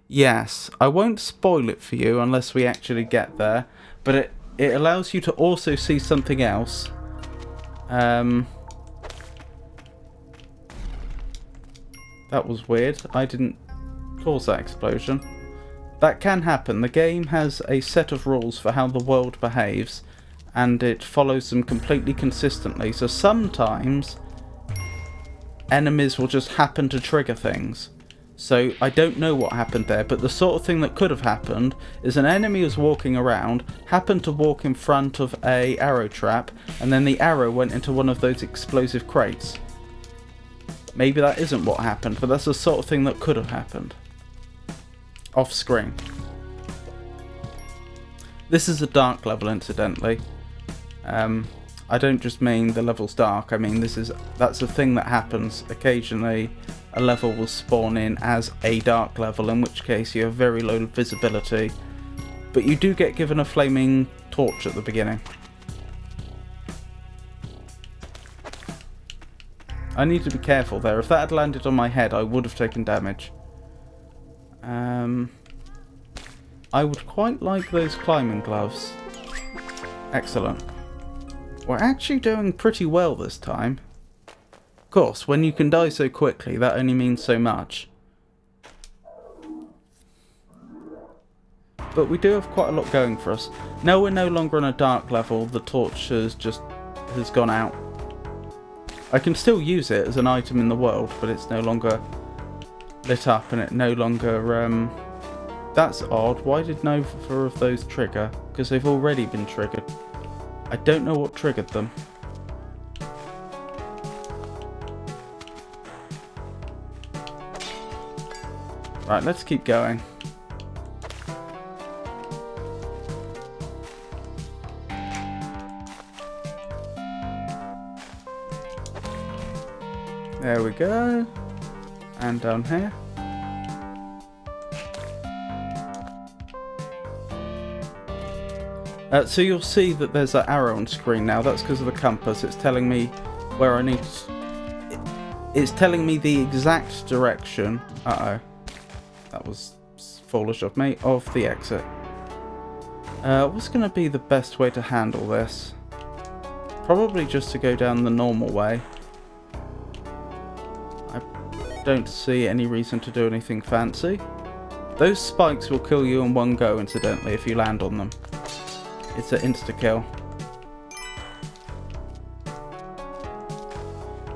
Speaker 1: Yes, I won't spoil it for you unless we actually get there, but it allows you to also see something else. That was weird. I didn't cause that explosion. That can happen. The game has a set of rules for how the world behaves, and it follows them completely consistently. So sometimes enemies will just happen to trigger things. So I don't know what happened there, but the sort of thing that could have happened is an enemy was walking around, happened to walk in front of a arrow trap, and then the arrow went into one of those explosive crates. Maybe that isn't what happened, but that's the sort of thing that could have happened. Off screen. This is a dark level, incidentally. I don't just mean the level's dark, I mean that's a thing that happens. Occasionally a level will spawn in as a dark level, in which case you have very low visibility. But you do get given a flaming torch at the beginning. I need to be careful there. If that had landed on my head, I would have taken damage. I would quite like those climbing gloves. Excellent. We're actually doing pretty well this time. Of course, when you can die so quickly, that only means so much. But we do have quite a lot going for us. Now we're no longer on a dark level, the torch has gone out. I can still use it as an item in the world, but it's no longer lit up and it no longer... That's odd. Why did neither of those trigger? Because they've already been triggered. I don't know what triggered them. Right, let's keep going. There we go. And down here. So you'll see that there's an arrow on screen now. That's because of the compass. It's telling me where I need to... It's telling me the exact direction. Uh-oh. That was foolish of me. Of the exit. What's going to be the best way to handle this? Probably just to go down the normal way. I don't see any reason to do anything fancy. Those spikes will kill you in one go, incidentally, if you land on them. It's an insta-kill.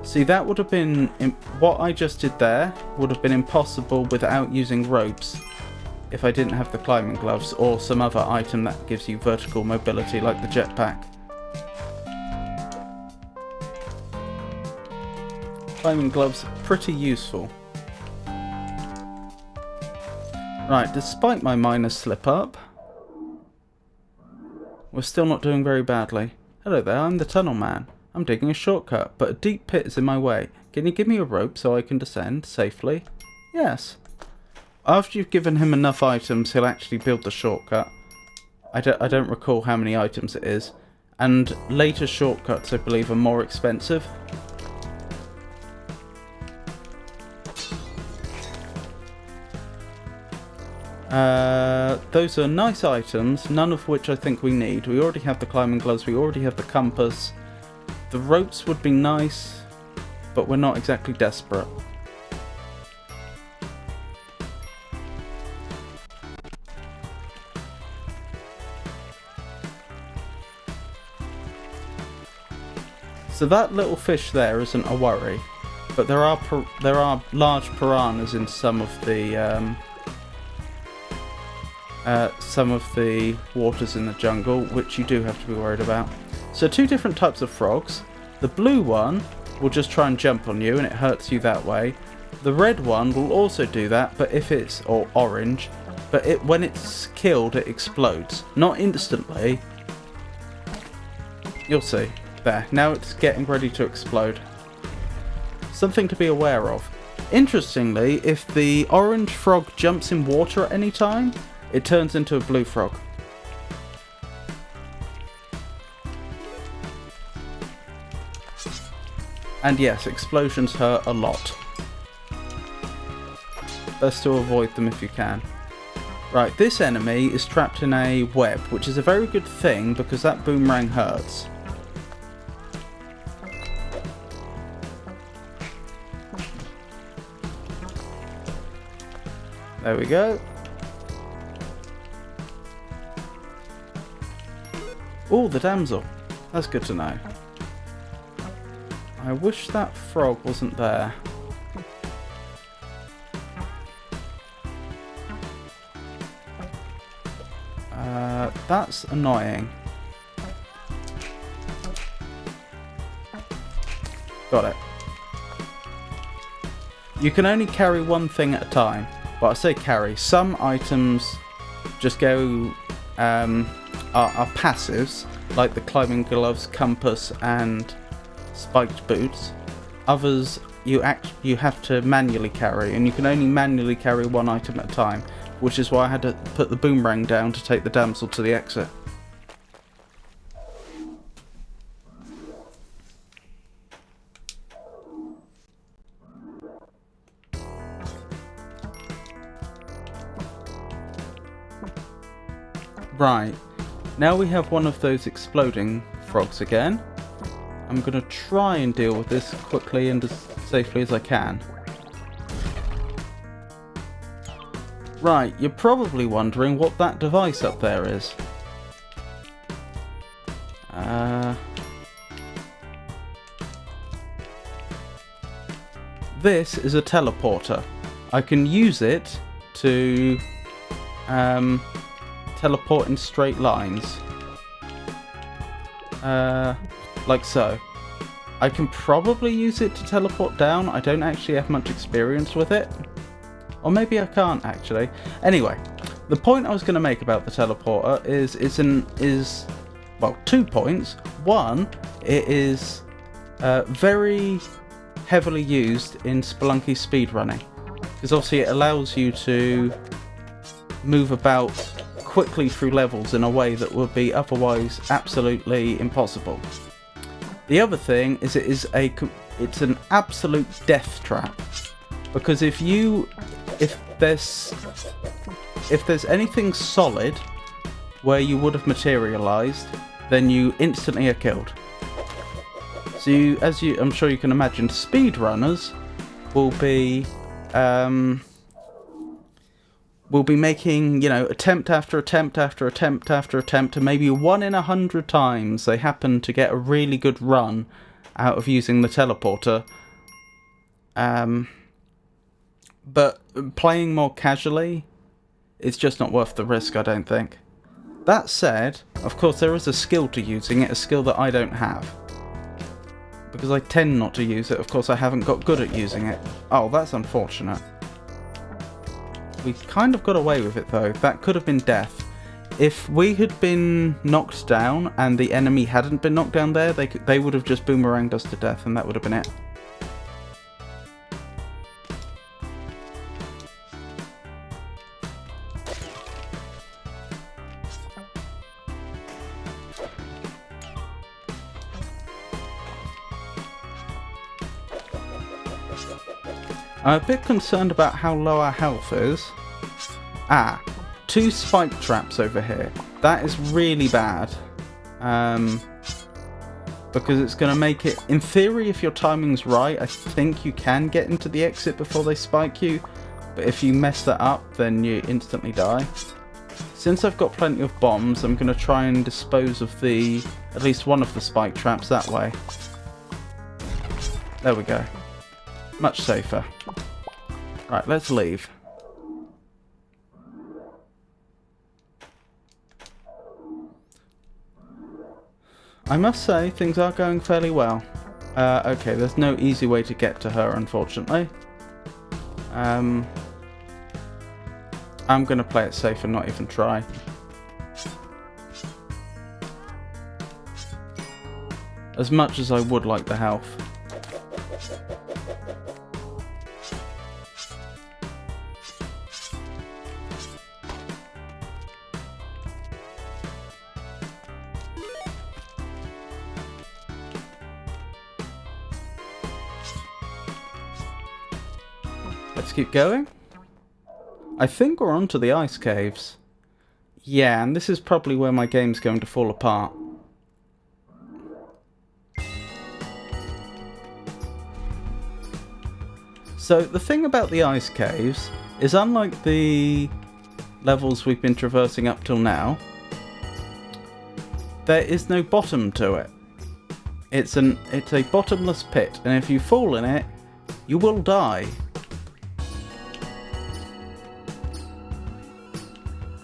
Speaker 1: See, that would have been... What I just did there would have been impossible without using ropes if I didn't have the climbing gloves or some other item that gives you vertical mobility like the jetpack. Climbing gloves are pretty useful. Right, despite my minor slip-up, we're still not doing very badly. Hello there, I'm the tunnel man. I'm digging a shortcut, but a deep pit is in my way. Can you give me a rope so I can descend safely? Yes. After you've given him enough items, he'll actually build the shortcut. I don't recall how many items it is. and later shortcuts, I believe, are more expensive. Those are nice items, none of which I think we need. We already have the climbing gloves, we already have the compass. The ropes would be nice, but we're not exactly desperate. So that little fish there isn't a worry, but there are large piranhas in some of the waters in the jungle, which you do have to be worried about. So two different types of frogs. The blue one will just try and jump on you and it hurts you that way. The red one will also do that, but or orange, but when it's killed it explodes. Not instantly. You'll see. There, now it's getting ready to explode. Something to be aware of. Interestingly, if the orange frog jumps in water at any time, it turns into a blue frog. And yes, explosions hurt a lot. Best to avoid them if you can. Right, this enemy is trapped in a web, which is a very good thing because that boomerang hurts. There we go. Oh, the damsel. That's good to know. I wish that frog wasn't there. That's annoying. Got it. You can only carry one thing at a time. Well, I say carry. Some items just go are passives, like the climbing gloves, compass, and spiked boots. Others you have to manually carry, and you can only manually carry one item at a time, which is why I had to put the boomerang down to take the damsel to the exit. Right, now we have one of those exploding frogs again. I'm going to try and deal with this quickly and as safely as I can. Right, you're probably wondering what that device up there is. This is a teleporter. I can use it to teleport in straight lines. Like so. I can probably use it to teleport down. I don't actually have much experience with it. Or maybe I can't actually. Anyway, the point I was going to make about the teleporter is well, 2 points. One, it is very heavily used in Spelunky speedrunning, because obviously it allows you to move about quickly through levels in a way that would be otherwise absolutely impossible. The other thing is it's an absolute death trap, because if there's anything solid where you would have materialized, then you instantly are killed. So I'm sure you can imagine, speedrunners will be making, attempt after attempt after attempt after attempt, and maybe 1 in 100 times they happen to get a really good run out of using the teleporter. But playing more casually, it's just not worth the risk, I don't think. That said, of course there is a skill to using it, a skill that I don't have. Because I tend not to use it, of course I haven't got good at using it. Oh, that's unfortunate. We kind of got away with it though. That could have been death. If we had been knocked down and the enemy hadn't been knocked down there, they would have just boomeranged us to death and that would have been it. I'm a bit concerned about how low our health is. Ah, 2 spike traps over here. That is really bad. Because it's going to make it... In theory, if your timing's right, I think you can get into the exit before they spike you. But if you mess that up, then you instantly die. Since I've got plenty of bombs, I'm going to try and dispose of at least one of the spike traps that way. There we go. Much safer. Right, let's leave. I must say, things are going fairly well. Okay, there's no easy way to get to her, unfortunately. I'm going to play it safe and not even try. As much as I would like the health. Let's keep going. I think we're onto the ice caves. Yeah, and this is probably where my game's going to fall apart. So the thing about the ice caves is, unlike the levels we've been traversing up till now, there is no bottom to it. It's a bottomless pit, and if you fall in it, you will die.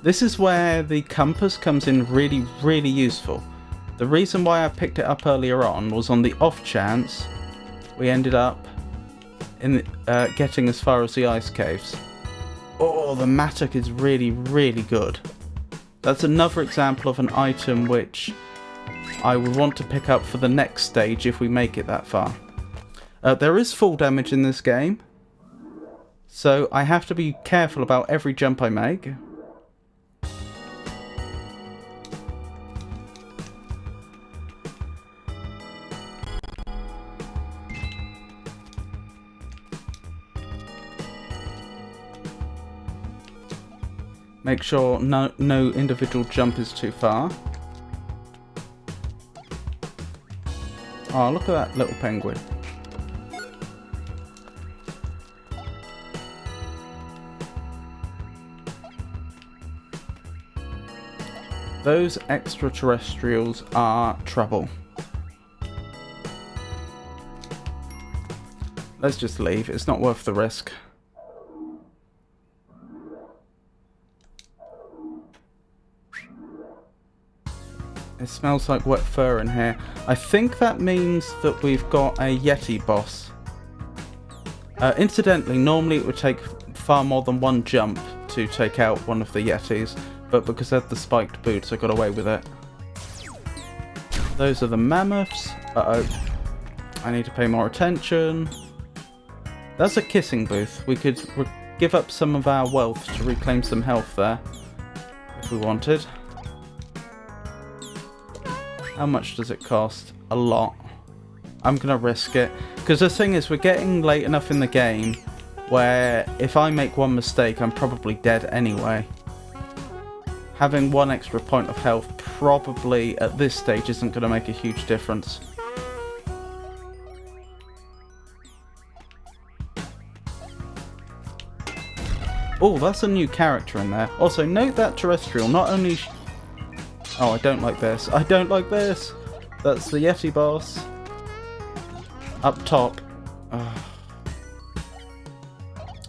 Speaker 1: This is where the compass comes in really, really useful. The reason why I picked it up earlier on was on the off chance we ended up in getting as far as the ice caves. Oh, the mattock is really, really good. That's another example of an item which I would want to pick up for the next stage if we make it that far. There is full damage in this game, so I have to be careful about every jump I make. Make sure no individual jump is too far. Oh, look at that little penguin. Those extraterrestrials are trouble. Let's just leave. It's not worth the risk. It smells like wet fur in here. I think that means that we've got a Yeti boss. Incidentally, normally it would take far more than one jump to take out one of the Yetis, but because I had the spiked boots, I got away with it. Those are the mammoths. Uh-oh. I need to pay more attention. That's a kissing booth. We could give up some of our wealth to reclaim some health there, if we wanted. How much does it cost? A lot. I'm going to risk it. Because the thing is, we're getting late enough in the game where if I make one mistake, I'm probably dead anyway. Having one extra point of health probably at this stage isn't going to make a huge difference. Oh, that's a new character in there. Also, note that terrestrial not only... Oh, I don't like this. I don't like this! That's the Yeti boss. Up top. Ugh.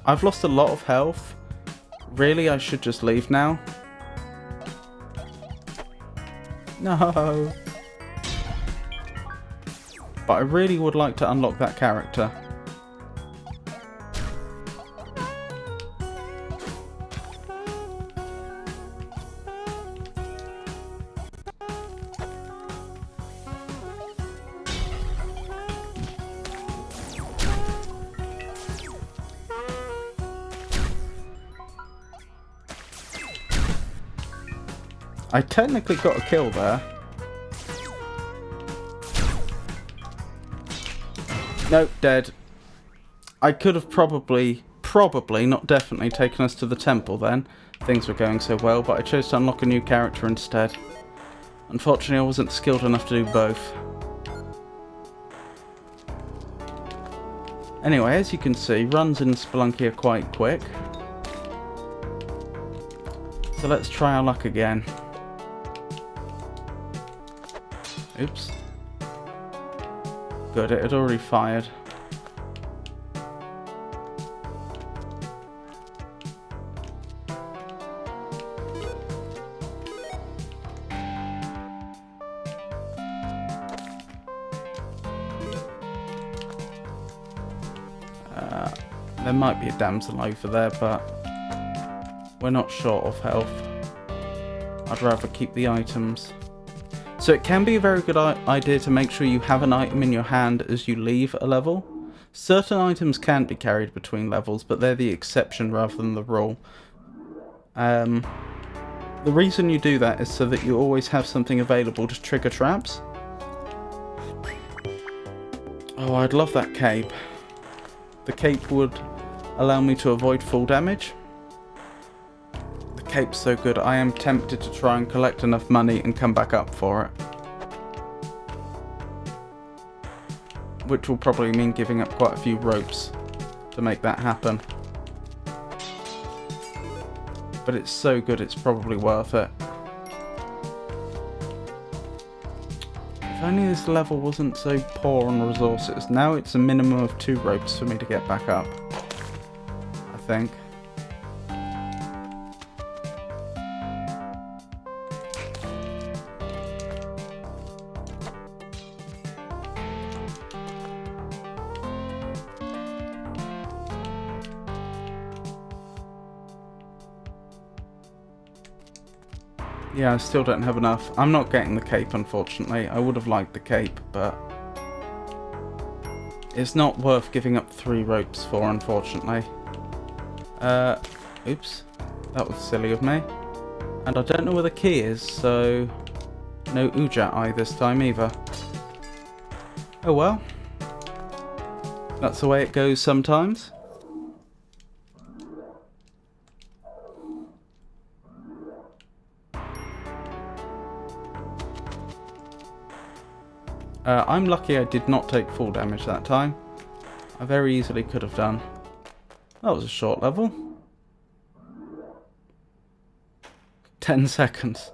Speaker 1: I've lost a lot of health. Really, I should just leave now? No! But I really would like to unlock that character. I technically got a kill there. Nope, dead. I could have probably, not definitely, taken us to the temple then. Things were going so well, but I chose to unlock a new character instead. Unfortunately, I wasn't skilled enough to do both. Anyway, as you can see, runs in Spelunky are quite quick. So let's try our luck again. Oops. Good, it had already fired. There might be a damsel over there, but we're not short of health. I'd rather keep the items. So it can be a very good idea to make sure you have an item in your hand as you leave a level. Certain items can be carried between levels, but they're the exception rather than the rule. The reason you do that is so that you always have something available to trigger traps. Oh, I'd love that cape. The cape would allow me to avoid full damage. The cape's so good, I am tempted to try and collect enough money and come back up for it. Which will probably mean giving up quite a few ropes to make that happen. But it's so good, it's probably worth it. If only this level wasn't so poor on resources. Now it's a minimum of 2 ropes for me to get back up, I think. Yeah, I still don't have enough. I'm not getting the cape, unfortunately. I would have liked the cape, but it's not worth giving up 3 ropes for, unfortunately. Oops. That was silly of me. And I don't know where the key is, so no Ujat Eye this time either. Oh well. That's the way it goes sometimes. I'm lucky I did not take full damage that time. I very easily could have done. That was a short level. 10 seconds.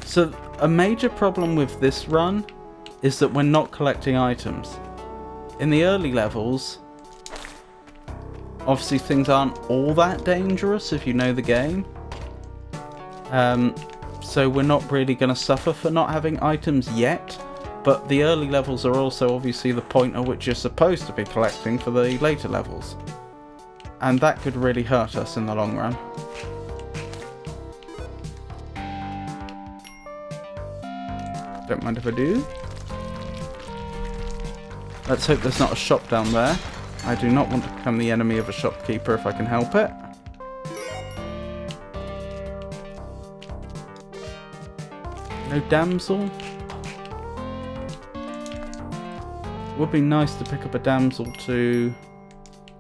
Speaker 1: So a major problem with this run is that we're not collecting items. In the early levels, obviously things aren't all that dangerous if you know the game. So we're not really going to suffer for not having items yet, but the early levels are also obviously the point at which you're supposed to be collecting for the later levels. And that could really hurt us in the long run. Don't mind if I do. Let's hope there's not a shop down there. I do not want to become the enemy of a shopkeeper if I can help it. No damsel? Would be nice to pick up a damsel to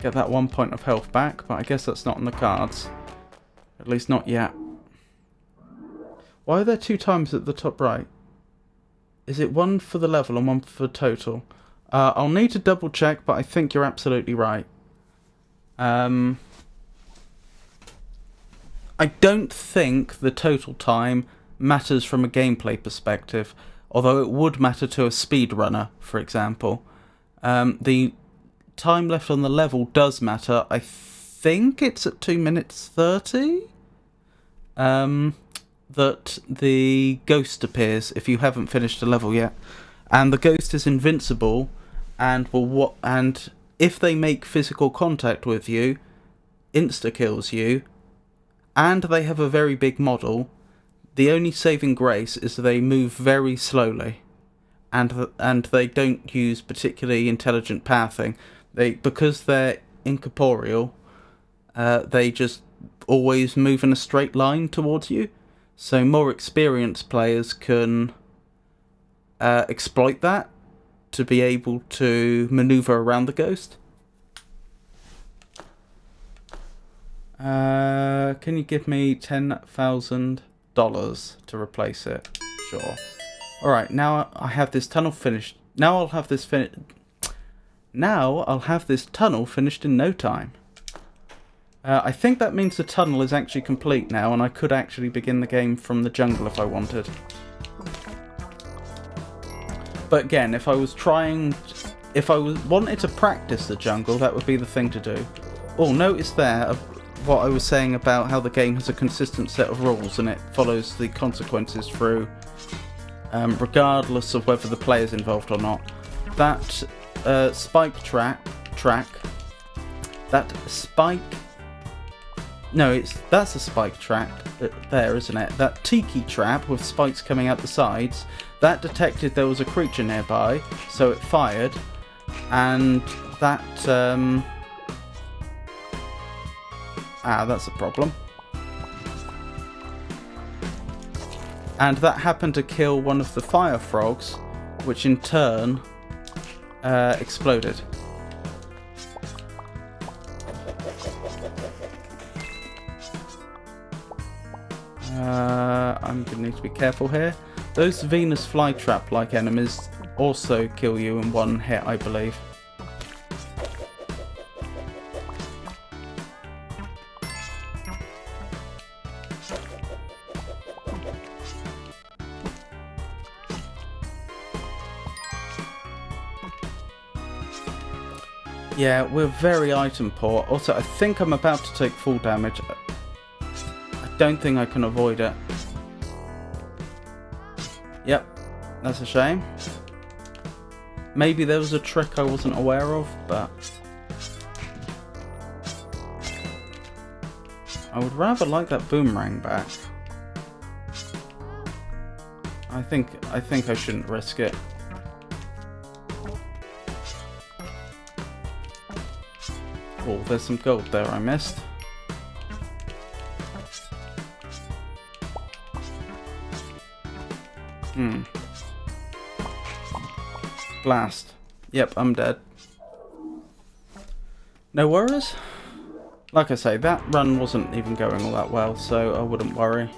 Speaker 1: get that 1 point of health back, but I guess that's not on the cards. At least not yet. Why are there 2 times at the top right? Is it 1 for the level and 1 for total? I'll need to double check, but I think you're absolutely right. I don't think the total time matters from a gameplay perspective, although it would matter to a speedrunner, for example. The time left on the level does matter. I think it's at 2 minutes 30 that the ghost appears if you haven't finished a level yet, and the ghost is invincible and and if they make physical contact with you, insta kills you, and they have a very big model. The only saving grace is they move very slowly, and they don't use particularly intelligent pathing. Because they're incorporeal, they just always move in a straight line towards you. So more experienced players can exploit that to be able to maneuver around the ghost. Can you give me $10,000 to replace it? Sure. Alright, now I have this tunnel finished. Now I'll have this tunnel finished in no time. I think that means the tunnel is actually complete now, and I could actually begin the game from the jungle if I wanted. But again, if I wanted to practice the jungle, that would be the thing to do. Oh, notice there what I was saying about how the game has a consistent set of rules and it follows the consequences through, regardless of whether the player's involved or not. That spike track. That's a spike track there, isn't it? That tiki trap with spikes coming out the sides, that detected there was a creature nearby, so it fired, and that that's a problem. And that happened to kill one of the fire frogs, which in turn exploded. I'm going to need to be careful here. Those Venus flytrap-like enemies also kill you in one hit, I believe. Yeah, we're very item poor. Also, I think I'm about to take full damage. I don't think I can avoid it. Yep, that's a shame. Maybe there was a trick I wasn't aware of, but I would rather like that boomerang back. I think I shouldn't risk it. Oh, there's some gold there I missed. Blast. Yep, I'm dead. No worries. Like I say, that run wasn't even going all that well, so I wouldn't worry.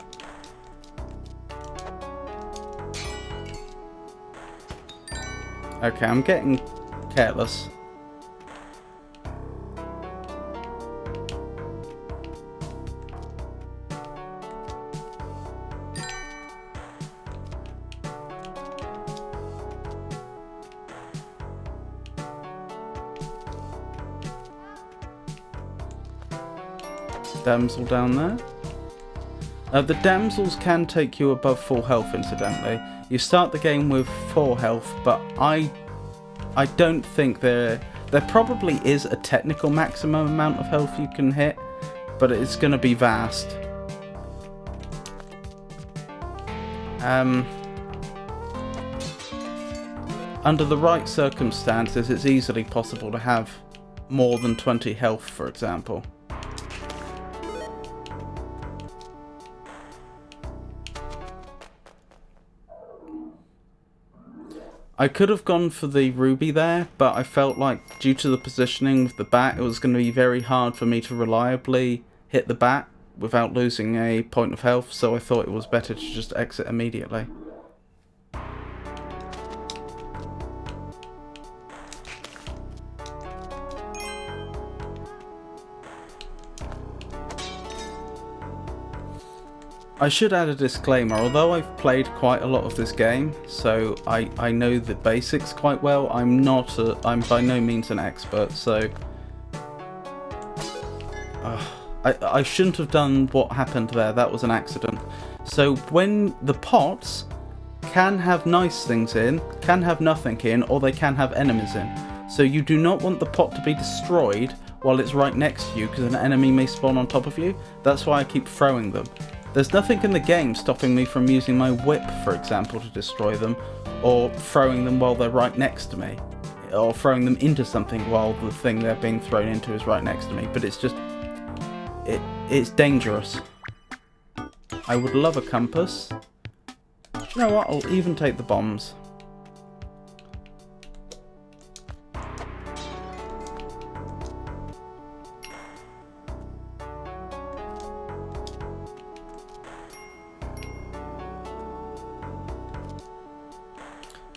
Speaker 1: Okay, I'm getting careless. Damsel down there. The damsels can take you above full health, incidentally. You start the game with 4 health, but I don't think there probably is a technical maximum amount of health you can hit, but it's going to be vast. Under the right circumstances, it's easily possible to have more than 20 health, for example. I could have gone for the ruby there, but I felt like due to the positioning with the bat, it was going to be very hard for me to reliably hit the bat without losing a point of health, so I thought it was better to just exit immediately. I should add a disclaimer, although I've played quite a lot of this game, so I know the basics quite well, I'm by no means an expert, so I shouldn't have done what happened there, that was an accident. So when the pots can have nice things in, can have nothing in, or they can have enemies in. So you do not want the pot to be destroyed while it's right next to you, because an enemy may spawn on top of you. That's why I keep throwing them. There's nothing in the game stopping me from using my whip, for example, to destroy them, or throwing them while they're right next to me, or throwing them into something while the thing they're being thrown into is right next to me, but it's just, it's dangerous. I would love a compass. You know what, I'll even take the bombs.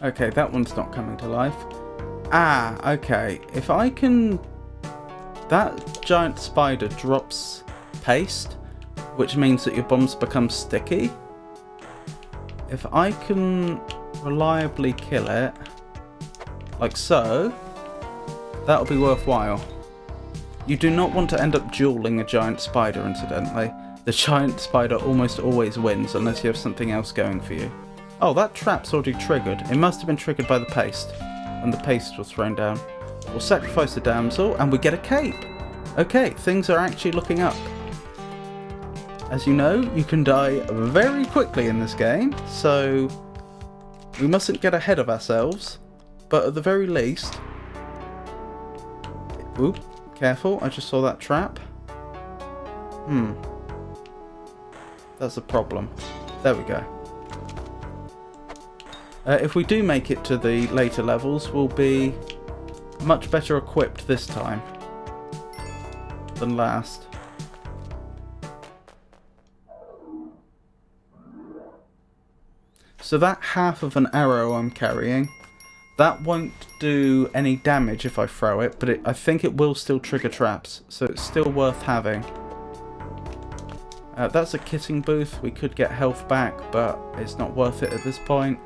Speaker 1: Okay, that one's not coming to life. Ah, okay. If I can... That giant spider drops paste, which means that your bombs become sticky. If I can reliably kill it, like so, that'll be worthwhile. You do not want to end up dueling a giant spider, incidentally. The giant spider almost always wins unless you have something else going for you. Oh, that trap's already triggered. It must have been triggered by the paste, when the paste was thrown down. We'll sacrifice the damsel, and we get a cape! Okay, things are actually looking up. As you know, you can die very quickly in this game, so we mustn't get ahead of ourselves, but at the very least... Oop, careful, I just saw that trap. That's a problem. There we go. If we do make it to the later levels, we'll be much better equipped this time than last. So that half of an arrow I'm carrying, that won't do any damage if I throw it, but I think it will still trigger traps, so it's still worth having. That's a kitting booth. We could get health back, but it's not worth it at this point.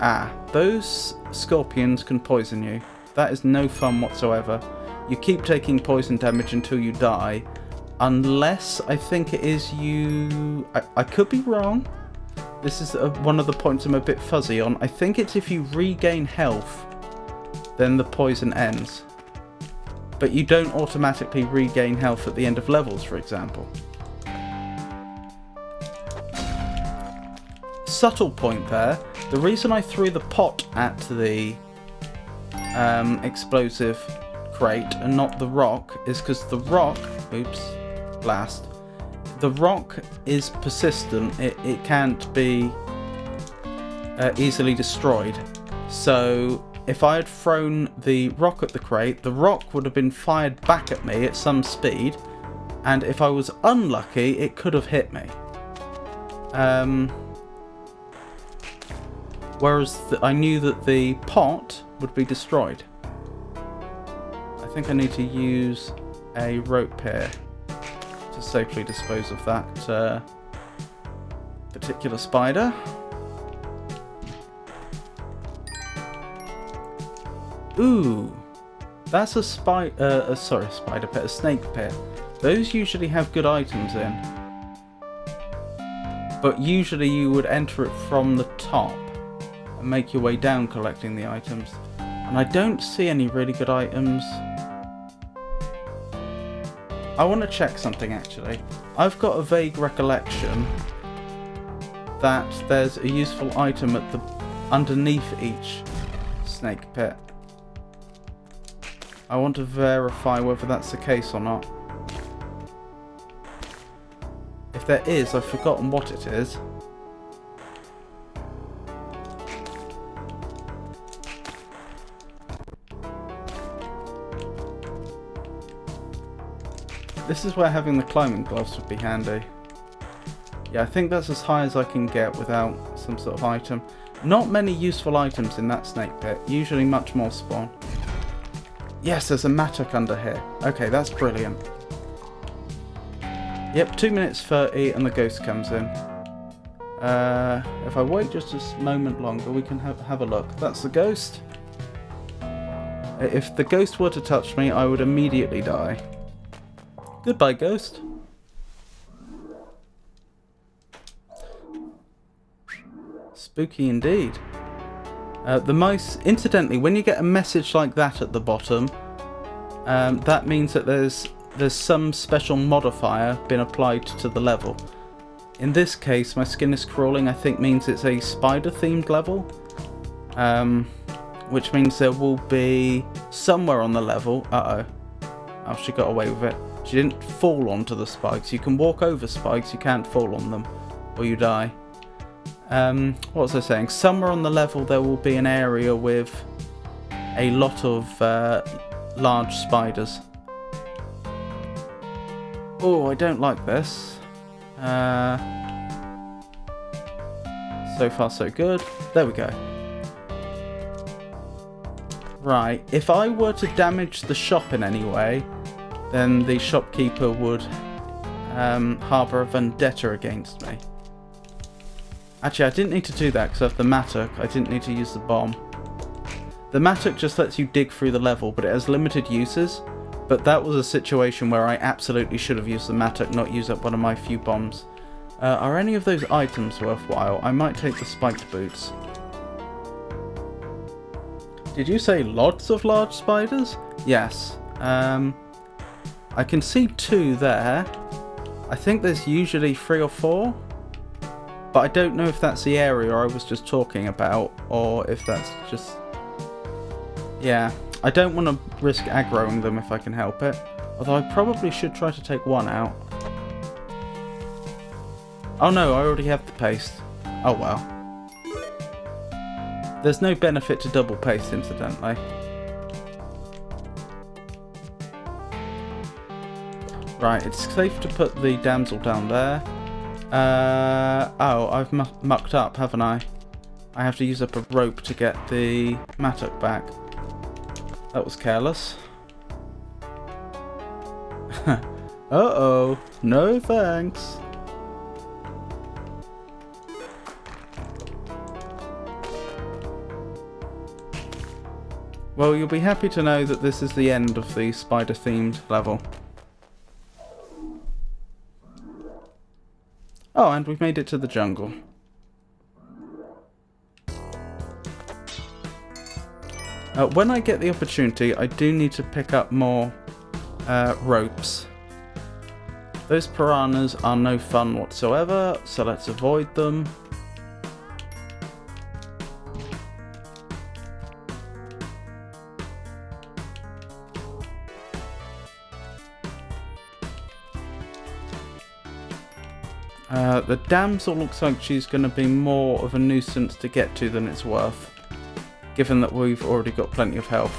Speaker 1: Ah, those scorpions can poison you. That is no fun whatsoever. You keep taking poison damage until you die, unless I think it is you... I could be wrong. This is one of the points I'm a bit fuzzy on. I think it's if you regain health, then the poison ends. But you don't automatically regain health at the end of levels, for example. Subtle point there. The reason I threw the pot at the explosive crate and not the rock is because the rock... Oops. Blast. The rock is persistent. It can't be easily destroyed. So if I had thrown the rock at the crate, the rock would have been fired back at me at some speed. And if I was unlucky, it could have hit me. Whereas I knew that the pot would be destroyed. I think I need to use a rope here to safely dispose of that particular spider. Ooh, that's a spider pit, a snake pit. Those usually have good items in. But usually you would enter it from the top and make your way down collecting the items. And I don't see any really good items. I want to check something actually. I've got a vague recollection that there's a useful item at the underneath each snake pit. I want to verify whether that's the case or not. If there is, I've forgotten what it is. This is where having the climbing gloves would be handy. Yeah, I think that's as high as I can get without some sort of item. Not many useful items in that snake pit. Usually much more spawn. Yes, there's a mattock under here. Okay, that's brilliant. Yep, 2 minutes 30 and the ghost comes in. If I wait just a moment longer, we can have a look. That's the ghost. If the ghost were to touch me, I would immediately die. Goodbye, ghost. Spooky indeed. The mice, incidentally, when you get a message like that at the bottom, that means that there's some special modifier been applied to the level. In this case, my skin is crawling, I think means it's a spider-themed level, which means there will be somewhere on the level. Uh-oh. Oh, she got away with it. She didn't fall onto the spikes. You can walk over spikes, you can't fall on them, or you die. What was I saying? Somewhere on the level there will be an area with a lot of large spiders. Oh, I don't like this. So far so good. There we go. Right, if I were to damage the shop in any way, then the shopkeeper would harbour a vendetta against me. Actually, I didn't need to do that because I have the mattock. I didn't need to use the bomb. The mattock just lets you dig through the level, but it has limited uses. But that was a situation where I absolutely should have used the mattock, not use up one of my few bombs. Are any of those items worthwhile? I might take the spiked boots. Did you say lots of large spiders? Yes. I can see 2 there. I think there's usually 3 or 4. But I don't know if that's the area I was just talking about, or if that's just... Yeah, I don't want to risk aggroing them if I can help it. Although I probably should try to take one out. Oh no, I already have the paste. Oh well. There's no benefit to double paste, incidentally. Right, it's safe to put the damsel down there. Oh, I've mucked up, haven't I? I have to use up a rope to get the mattock back. That was careless. Uh-oh. No thanks. Well, you'll be happy to know that this is the end of the spider-themed level. Oh, and we've made it to the jungle. When I get the opportunity, I do need to pick up more ropes. Those piranhas are no fun whatsoever, so let's avoid them. The damsel looks like she's going to be more of a nuisance to get to than it's worth, given that we've already got plenty of health.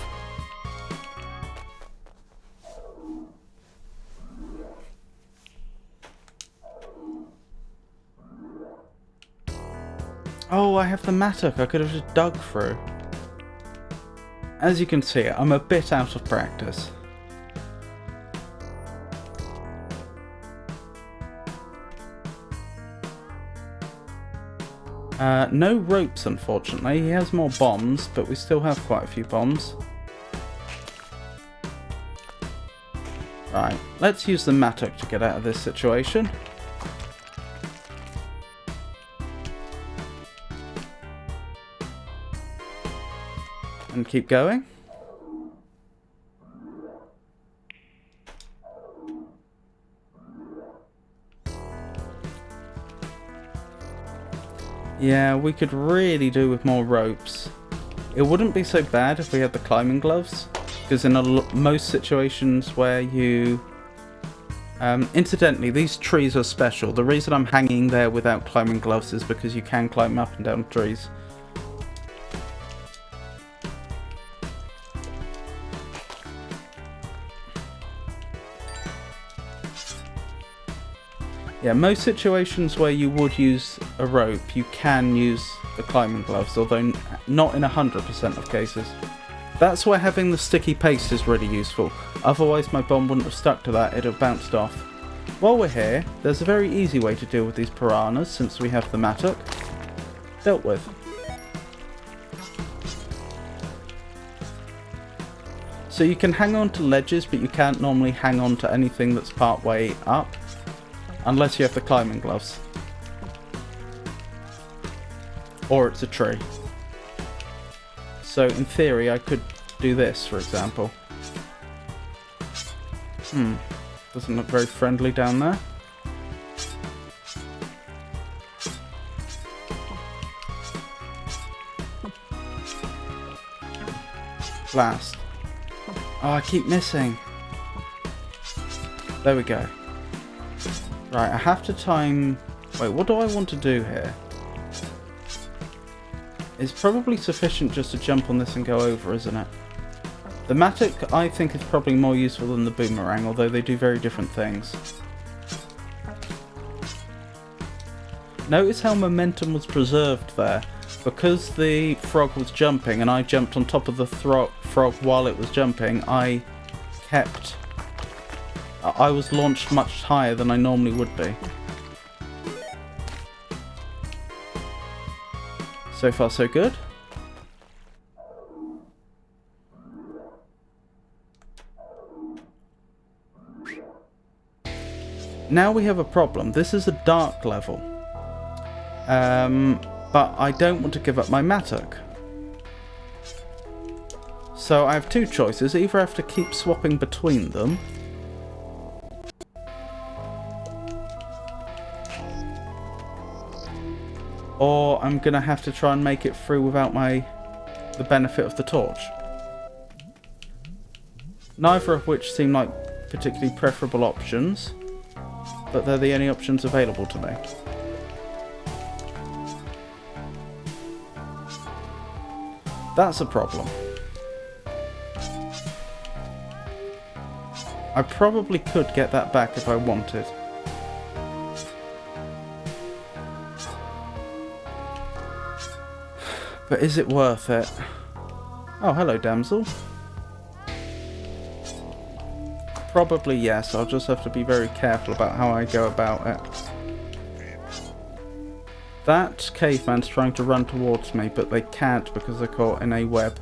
Speaker 1: Oh, I have the mattock. I could have just dug through. As you can see, I'm a bit out of practice. No ropes, unfortunately. He has more bombs, but we still have quite a few bombs. Right, let's use the mattock to get out of this situation. And keep going. Yeah, we could really do with more ropes. It wouldn't be so bad if we had the climbing gloves, because in most situations where you... incidentally, these trees are special. The reason I'm hanging there without climbing gloves is because you can climb up and down trees. Yeah, most situations where you would use a rope, you can use the climbing gloves, although not in 100% of cases. That's where having the sticky paste is really useful. Otherwise my bomb wouldn't have stuck to that, it'd have bounced off. While we're here, there's a very easy way to deal with these piranhas, since we have the mattock. Dealt with. So you can hang on to ledges, but you can't normally hang on to anything that's part way up. Unless you have the climbing gloves. Or it's a tree. So in theory I could do this, for example. Doesn't look very friendly down there. Blast. Oh, I keep missing. There we go. Right, I have to time... Wait, what do I want to do here? It's probably sufficient just to jump on this and go over, isn't it? The mattock, I think, is probably more useful than the boomerang, although they do very different things. Notice how momentum was preserved there. Because the frog was jumping and I jumped on top of the frog frog while it was jumping, I was launched much higher than I normally would be. So far so good. Now we have a problem. This is a dark level. But I don't want to give up my mattock. So I have two choices. Either I have to keep swapping between them, or I'm going to have to try and make it through without the benefit of the torch. Neither of which seem like particularly preferable options, but they're the only options available to me. That's a problem. I probably could get that back if I wanted. But is it worth it? Oh, hello, damsel. Probably yes, I'll just have to be very careful about how I go about it. That caveman's trying to run towards me, but they can't because they're caught in a web.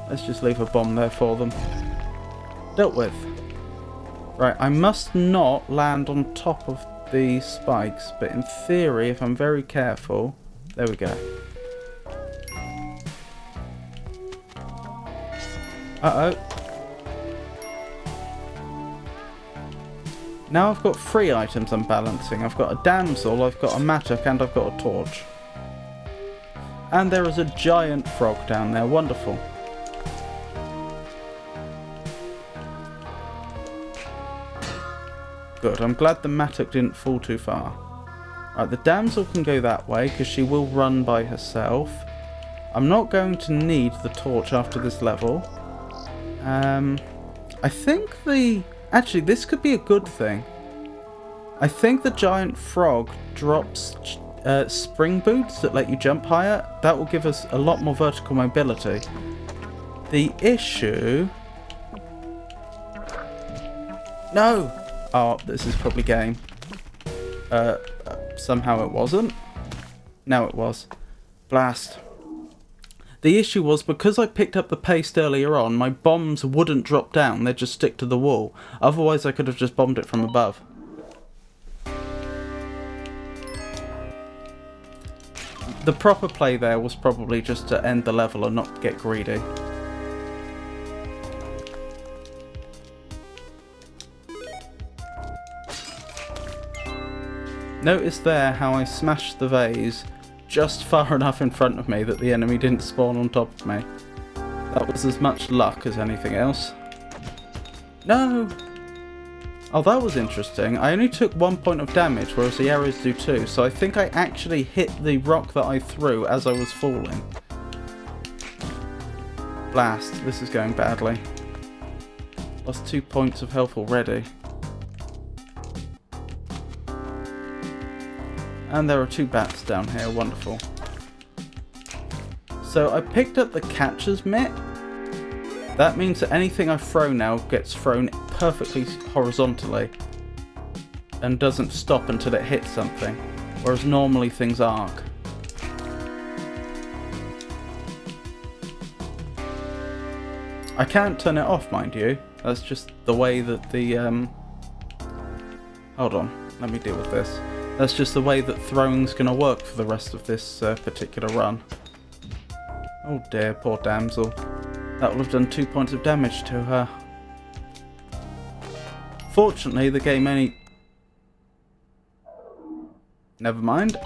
Speaker 1: Let's just leave a bomb there for them. Dealt with. Right, I must not land on top of the spikes, but in theory, if I'm very careful... There we go. Uh-oh. Now I've got 3 items I'm balancing. I've got a damsel, I've got a mattock, and I've got a torch. And there is a giant frog down there. Wonderful. Good, I'm glad the mattock didn't fall too far. Right, the damsel can go that way, because she will run by herself. I'm not going to need the torch after this level. I think actually, this could be a good thing. I think the giant frog drops spring boots that let you jump higher. That will give us a lot more vertical mobility. The issue... No! Oh, this is probably game. Somehow it wasn't. No, it was. Blast. The issue was, because I picked up the paste earlier on, my bombs wouldn't drop down, they'd just stick to the wall. Otherwise I could have just bombed it from above. The proper play there was probably just to end the level and not get greedy. Notice there how I smashed the vase just far enough in front of me that the enemy didn't spawn on top of me. That was as much luck as anything else. No! Oh, that was interesting. I only took 1 point of damage, whereas the arrows do 2, so I think I actually hit the rock that I threw as I was falling. Blast. This is going badly. Lost 2 points of health already. And there are 2 bats down here, wonderful. So I picked up the catcher's mitt. That means that anything I throw now gets thrown perfectly horizontally and doesn't stop until it hits something, whereas normally things arc. I can't turn it off, mind you. That's just the way that the... Hold on, let me deal with this. That's just the way that throwing's going to work for the rest of this particular run. Oh dear, poor damsel. That will have done 2 points of damage to her. Fortunately, the game only... Never mind.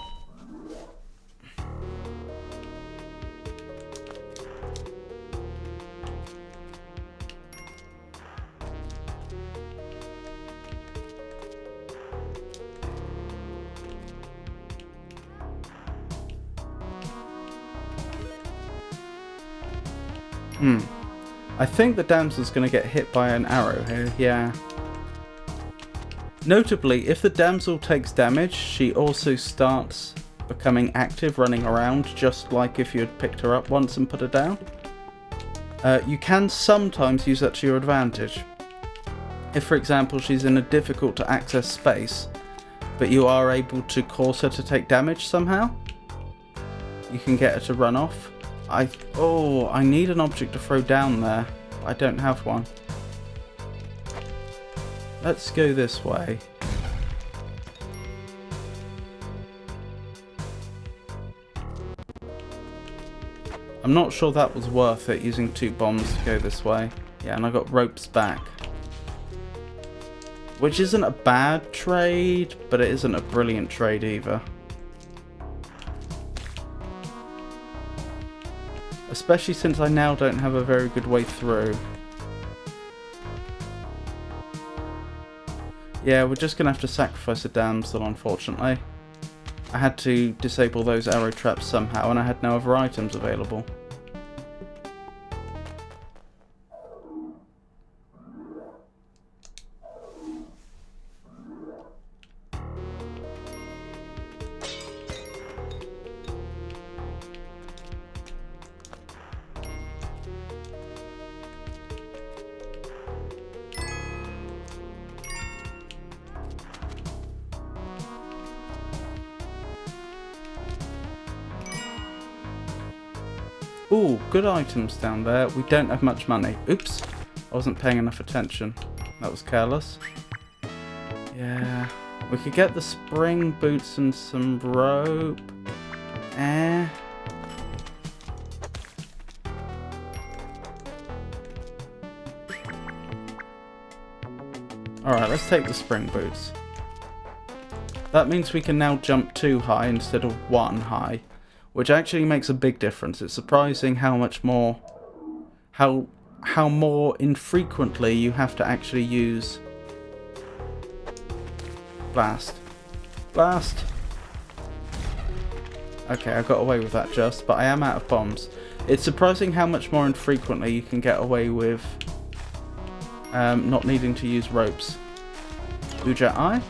Speaker 1: I think the damsel's going to get hit by an arrow here, yeah. Notably, if the damsel takes damage, she also starts becoming active, running around, just like if you had picked her up once and put her down. You can sometimes use that to your advantage. If, for example, she's in a difficult to access space, but you are able to cause her to take damage somehow, you can get her to run off. I need an object to throw down there. I don't have one. Let's go this way. I'm not sure that was worth it, using 2 bombs to go this way. Yeah, and I got ropes back. Which isn't a bad trade, but it isn't a brilliant trade either. Especially since I now don't have a very good way through. Yeah, we're just going to have to sacrifice a damsel, unfortunately. I had to disable those arrow traps somehow, and I had no other items available. Ooh, good items down there. We don't have much money. Oops, I wasn't paying enough attention. That was careless. Yeah, we could get the spring boots and some rope. Alright, let's take the spring boots. That means we can now jump 2 high instead of 1 high, which actually makes a big difference. It's surprising how much more, how more infrequently you have to actually use blast. Blast! Okay, I got away with that just, but I am out of bombs. It's surprising how much more infrequently you can get away with not needing to use ropes. Uja Eye?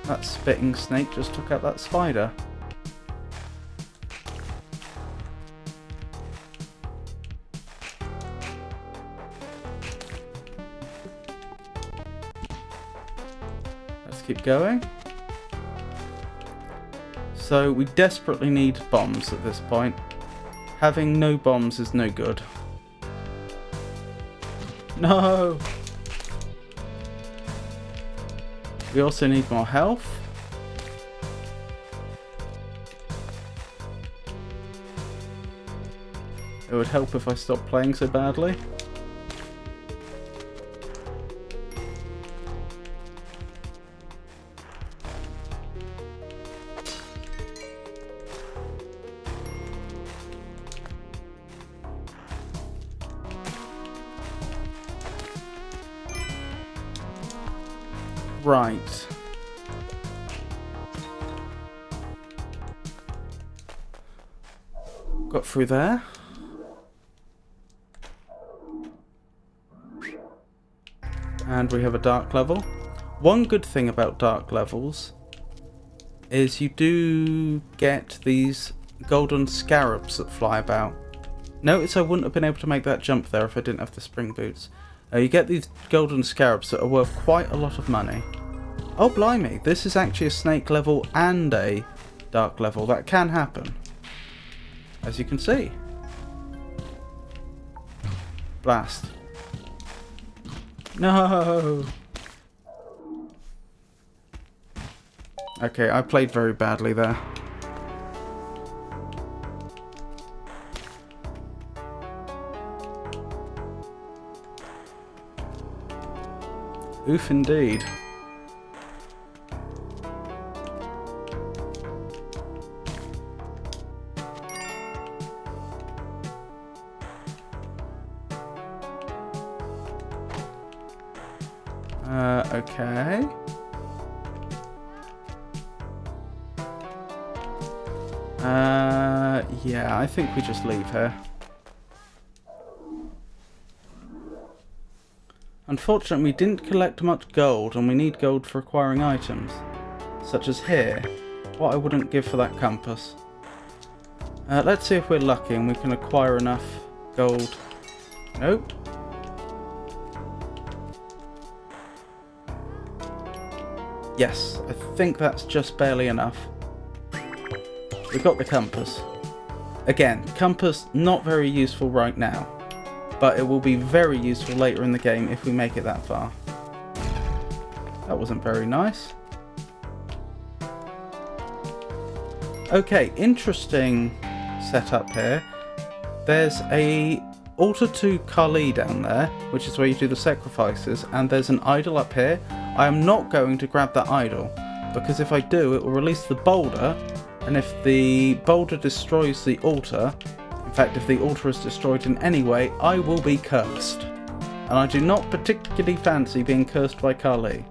Speaker 1: That spitting snake just took out that spider. Let's keep going. So we desperately need bombs at this point. Having no bombs is no good. No! We also need more health. It would help if I stopped playing so badly. Right. Got through there. And we have a dark level. One good thing about dark levels is you do get these golden scarabs that fly about. Notice I wouldn't have been able to make that jump there if I didn't have the spring boots. You get these golden scarabs that are worth quite a lot of money. Oh blimey, this is actually a snake level and a dark level. That can happen, as you can see. Blast. No! Okay, I played very badly there. Oof indeed. Okay. Yeah, I think we just leave her. Unfortunately, we didn't collect much gold, and we need gold for acquiring items. such as here. What I wouldn't give for that compass. Let's see if we're lucky and we can acquire enough gold. Nope. Yes, I think that's just barely enough. We got the compass. Again, compass not very useful right now, but it will be very useful later in the game if we make it that far. That wasn't very nice. Okay, interesting setup here. There's a altar to Kali down there, which is where you do the sacrifices, and there's an idol up here. I am not going to grab that idol, because if I do, it will release the boulder, and if the boulder destroys the altar, in fact, if the altar is destroyed in any way, I will be cursed. And I do not particularly fancy being cursed by Kali.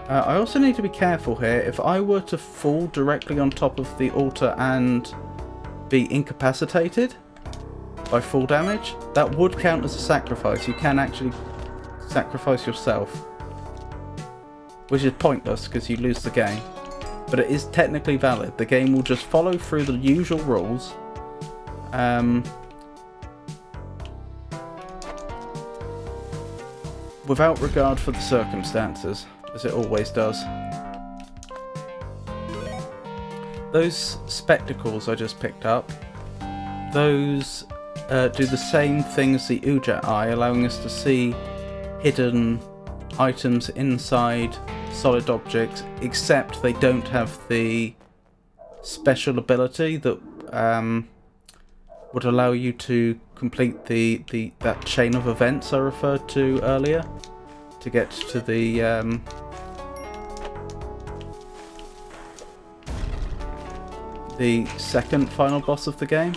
Speaker 1: I also need to be careful here. If I were to fall directly on top of the altar and be incapacitated by fall damage, that would count as a sacrifice. You can actually sacrifice yourself, which is pointless because you lose the game. But it is technically valid. The game will just follow through the usual rules. Without regard for the circumstances, as it always does. Those spectacles I just picked up, those do the same thing as the Ujat Eye, allowing us to see hidden items inside solid objects, except they don't have the special ability that would allow you to complete that chain of events I referred to earlier to get to the second final boss of the game.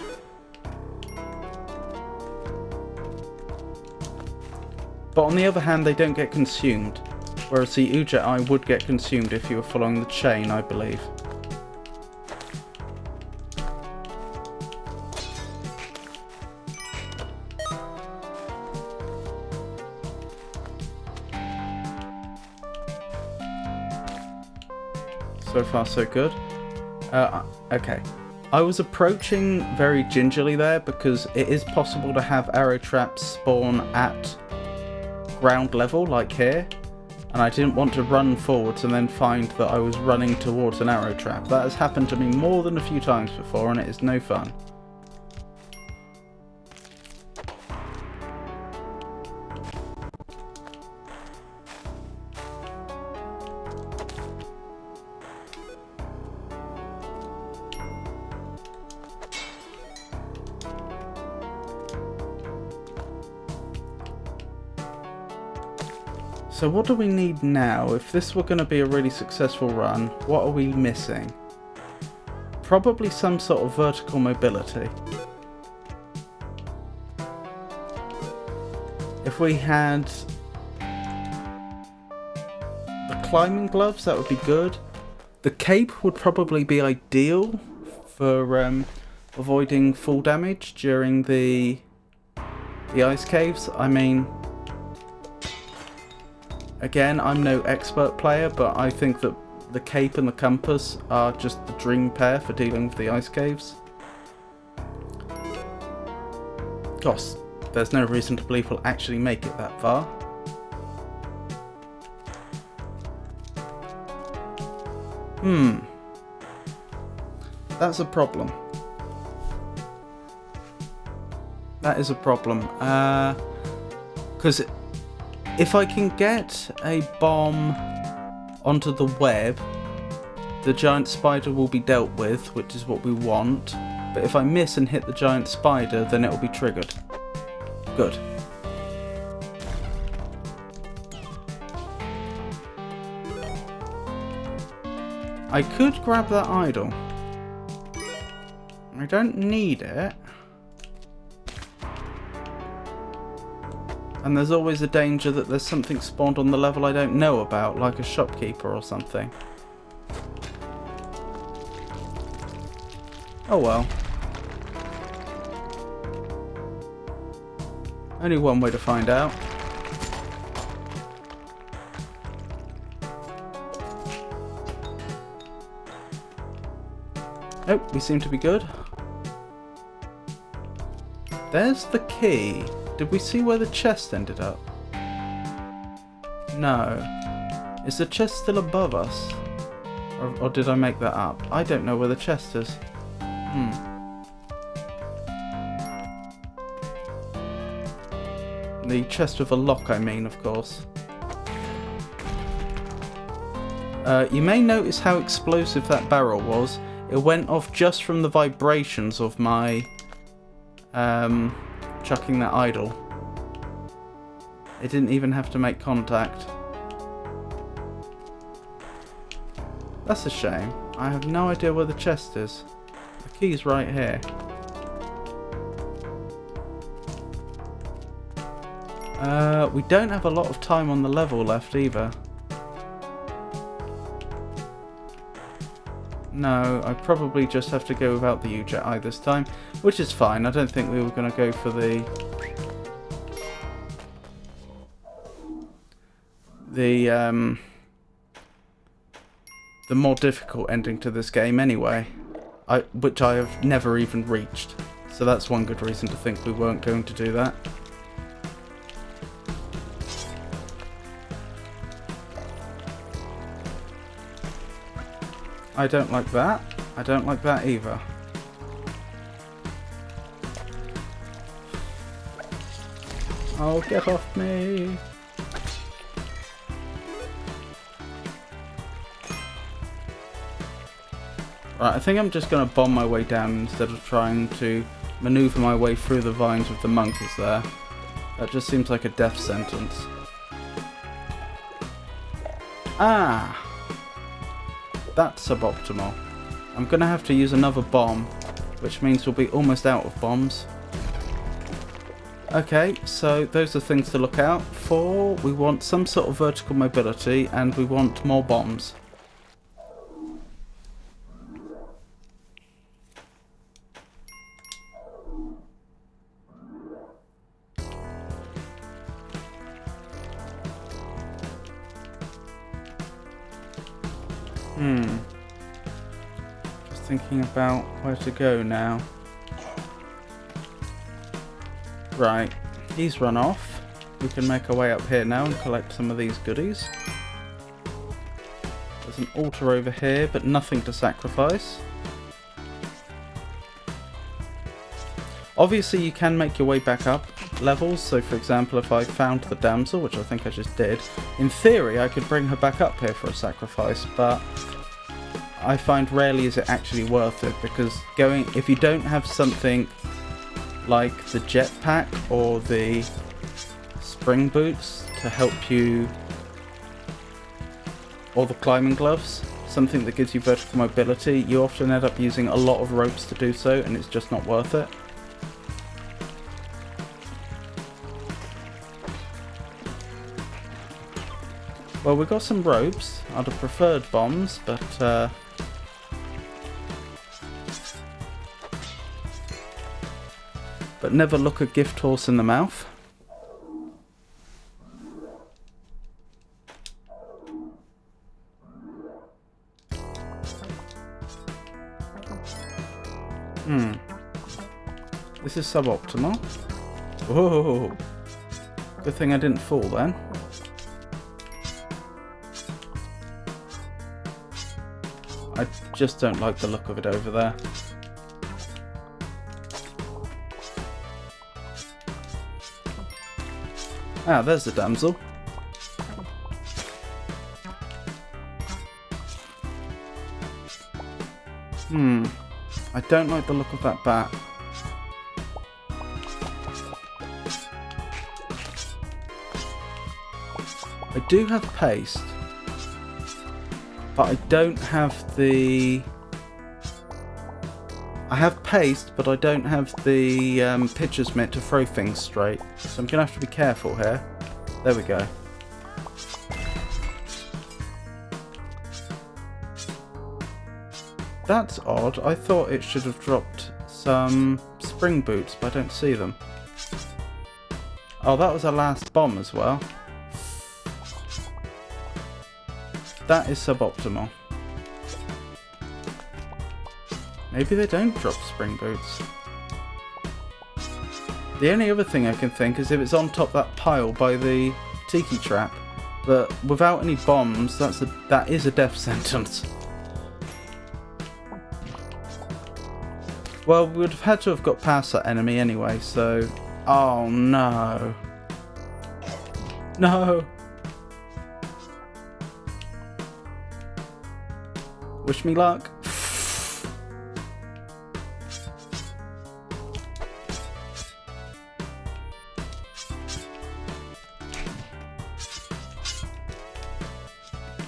Speaker 1: But on the other hand, they don't get consumed, whereas the Ujat Eye would get consumed if you were following the chain, I believe. So far so good. Okay. I was approaching very gingerly there because it is possible to have arrow traps spawn at ground level, like here, and I didn't want to run forwards and then find that I was running towards an arrow trap. That has happened to me more than a few times before, and it is no fun. So what do we need now? If this were going to be a really successful run, what are we missing? Probably some sort of vertical mobility. If we had the climbing gloves, that would be good. The cape would probably be ideal for avoiding fall damage during the ice caves. I mean, again, I'm no expert player, but I think that the cape and the compass are just the dream pair for dealing with the ice caves. Gosh, there's no reason to believe we'll actually make it that far. That's a problem. That is a problem. Because if I can get a bomb onto the web, the giant spider will be dealt with, which is what we want. But if I miss and hit the giant spider, then it will be triggered. Good. I could grab that idol. I don't need it. And there's always a danger that there's something spawned on the level I don't know about, like a shopkeeper or something. Oh well. Only one way to find out. Oh, we seem to be good. There's the key. Did we see where the chest ended up? No. Is the chest still above us? Or did I make that up? I don't know where the chest is. The chest with a lock, I mean, of course. You may notice how explosive that barrel was. It went off just from the vibrations of my chucking that idol. It didn't even have to make contact. That's a shame. I have no idea where the chest is. The key's right here. We don't have a lot of time on the level left either. No, I probably just have to go without the UJET eye this time, which is fine. I don't think we were going to go for the more difficult ending to this game anyway, which I have never even reached. So that's one good reason to think we weren't going to do that. I don't like that. I don't like that either. Oh, get off me. Right, I think I'm just going to bomb my way down instead of trying to maneuver my way through the vines with the monkeys there. That just seems like a death sentence. Ah! That's suboptimal. I'm going to have to use another bomb, which means we'll be almost out of bombs. Okay, so those are things to look out for. We want some sort of vertical mobility, and we want more bombs. Just thinking about where to go now. Right, he's run off. We can make our way up here now and collect some of these goodies. There's an altar over here, but nothing to sacrifice. Obviously you can make your way back up levels, so for example if I found the damsel, which I think I just did, in theory I could bring her back up here for a sacrifice, but I find rarely is it actually worth it, because if you don't have something like the jetpack or the spring boots to help you, or the climbing gloves, something that gives you vertical mobility, you often end up using a lot of ropes to do so, and it's just not worth it. Well, we've got some ropes. I'd have preferred bombs, but never look a gift horse in the mouth. This is suboptimal. Whoa! Good thing I didn't fall then. I just don't like the look of it over there. Ah, there's the damsel. I don't like the look of that bat. I do have paste, but I don't have the... I have paste, but I don't have the pitcher's mitt to throw things straight. So I'm going to have to be careful here. There we go. That's odd. I thought it should have dropped some spring boots, but I don't see them. Oh, that was our last bomb as well. That is suboptimal. Maybe they don't drop spring boots. The only other thing I can think is if it's on top of that pile by the tiki trap. But without any bombs, that is a death sentence. Well, we would have had to have got past that enemy anyway, so... Oh no. No. Wish me luck.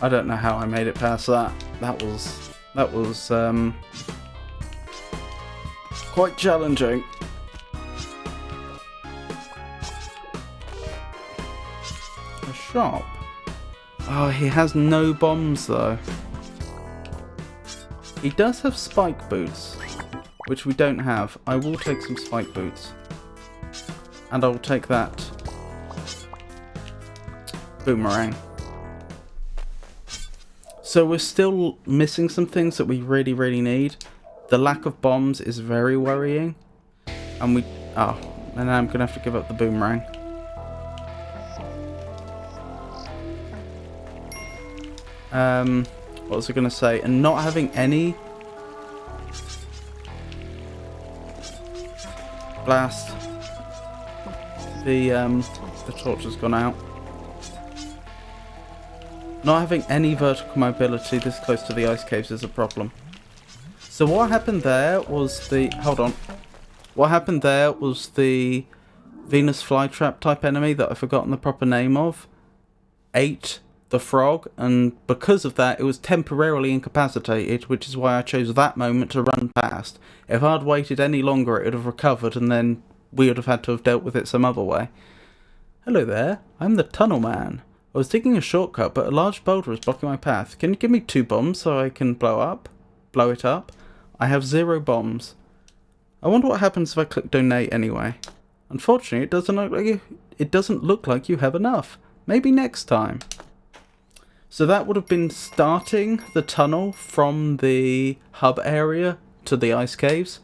Speaker 1: I don't know how I made it past that. That was quite challenging. A shop? Oh, he has no bombs though. He does have spike boots, which we don't have. I will take some spike boots. And I will take that boomerang. So we're still missing some things that we really, really need. The lack of bombs is very worrying. And now I'm going to have to give up the boomerang. What was I going to say? And not having any... Blast. The torch has gone out. Not having any vertical mobility this close to the ice caves is a problem. So what happened there was the... Hold on. What happened there was the Venus flytrap type enemy that I've forgotten the proper name of ate the frog, and because of that it was temporarily incapacitated, which is why I chose that moment to run past. If I'd waited any longer it would have recovered and then we would have had to have dealt with it some other way. Hello there, I'm the Tunnel Man. I was taking a shortcut, but a large boulder is blocking my path. Can you give me 2 bombs so I can blow it up? I have 0 bombs. I wonder what happens if I click donate anyway. Unfortunately, it doesn't look like you have enough. Maybe next time. So that would have been starting the tunnel from the hub area to the ice caves.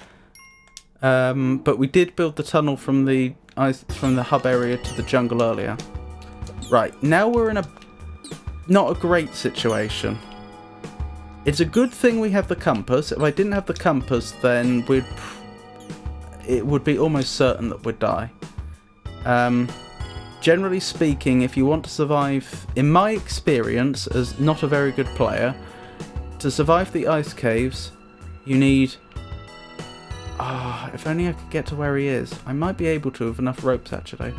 Speaker 1: But we did build the tunnel from the hub area to the jungle earlier. Right, now we're in not a great situation. It's a good thing we have the compass. If I didn't have the compass, then it would be almost certain that we'd die. Generally speaking, if you want to survive, in my experience as not a very good player, to survive the ice caves, you need... if only I could get to where he is. I might be able to with enough ropes, actually.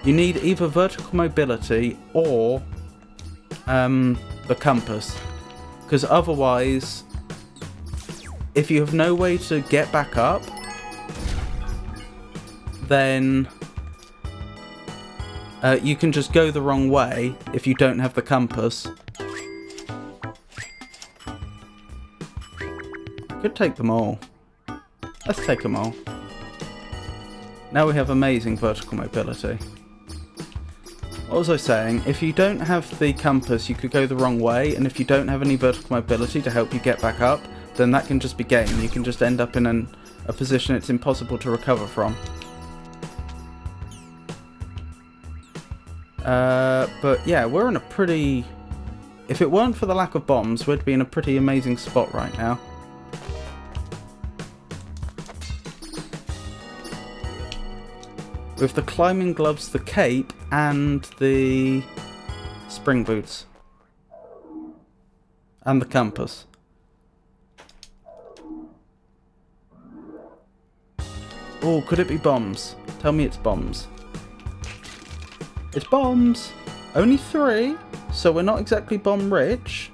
Speaker 1: You need either vertical mobility or the compass. Because otherwise, if you have no way to get back up, then you can just go the wrong way if you don't have the compass. I could take them all. Let's take them all. Now we have amazing vertical mobility. What was I saying? If you don't have the compass, you could go the wrong way, and if you don't have any vertical mobility to help you get back up, then that can just be game. You can just end up in a position it's impossible to recover from. But yeah, we're in a pretty... If it weren't for the lack of bombs, we'd be in a pretty amazing spot right now. With the climbing gloves, the cape, and the spring boots. And the compass. Oh, could it be bombs? Tell me it's bombs. It's bombs! Only 3, so we're not exactly bomb rich.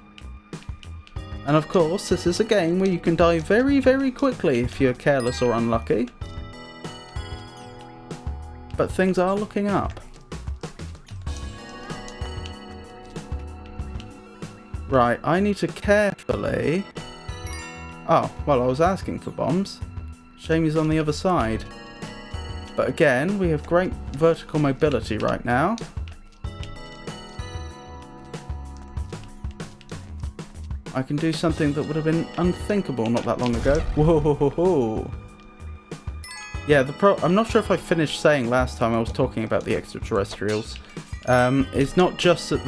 Speaker 1: And of course, this is a game where you can die very, very quickly if you're careless or unlucky. But things are looking up. Right, I need to carefully... Oh, well, I was asking for bombs. Shame he's on the other side. But again, we have great vertical mobility right now. I can do something that would have been unthinkable not that long ago. Whoa! Yeah, I'm not sure if I finished saying last time I was talking about the extraterrestrials. It's not just that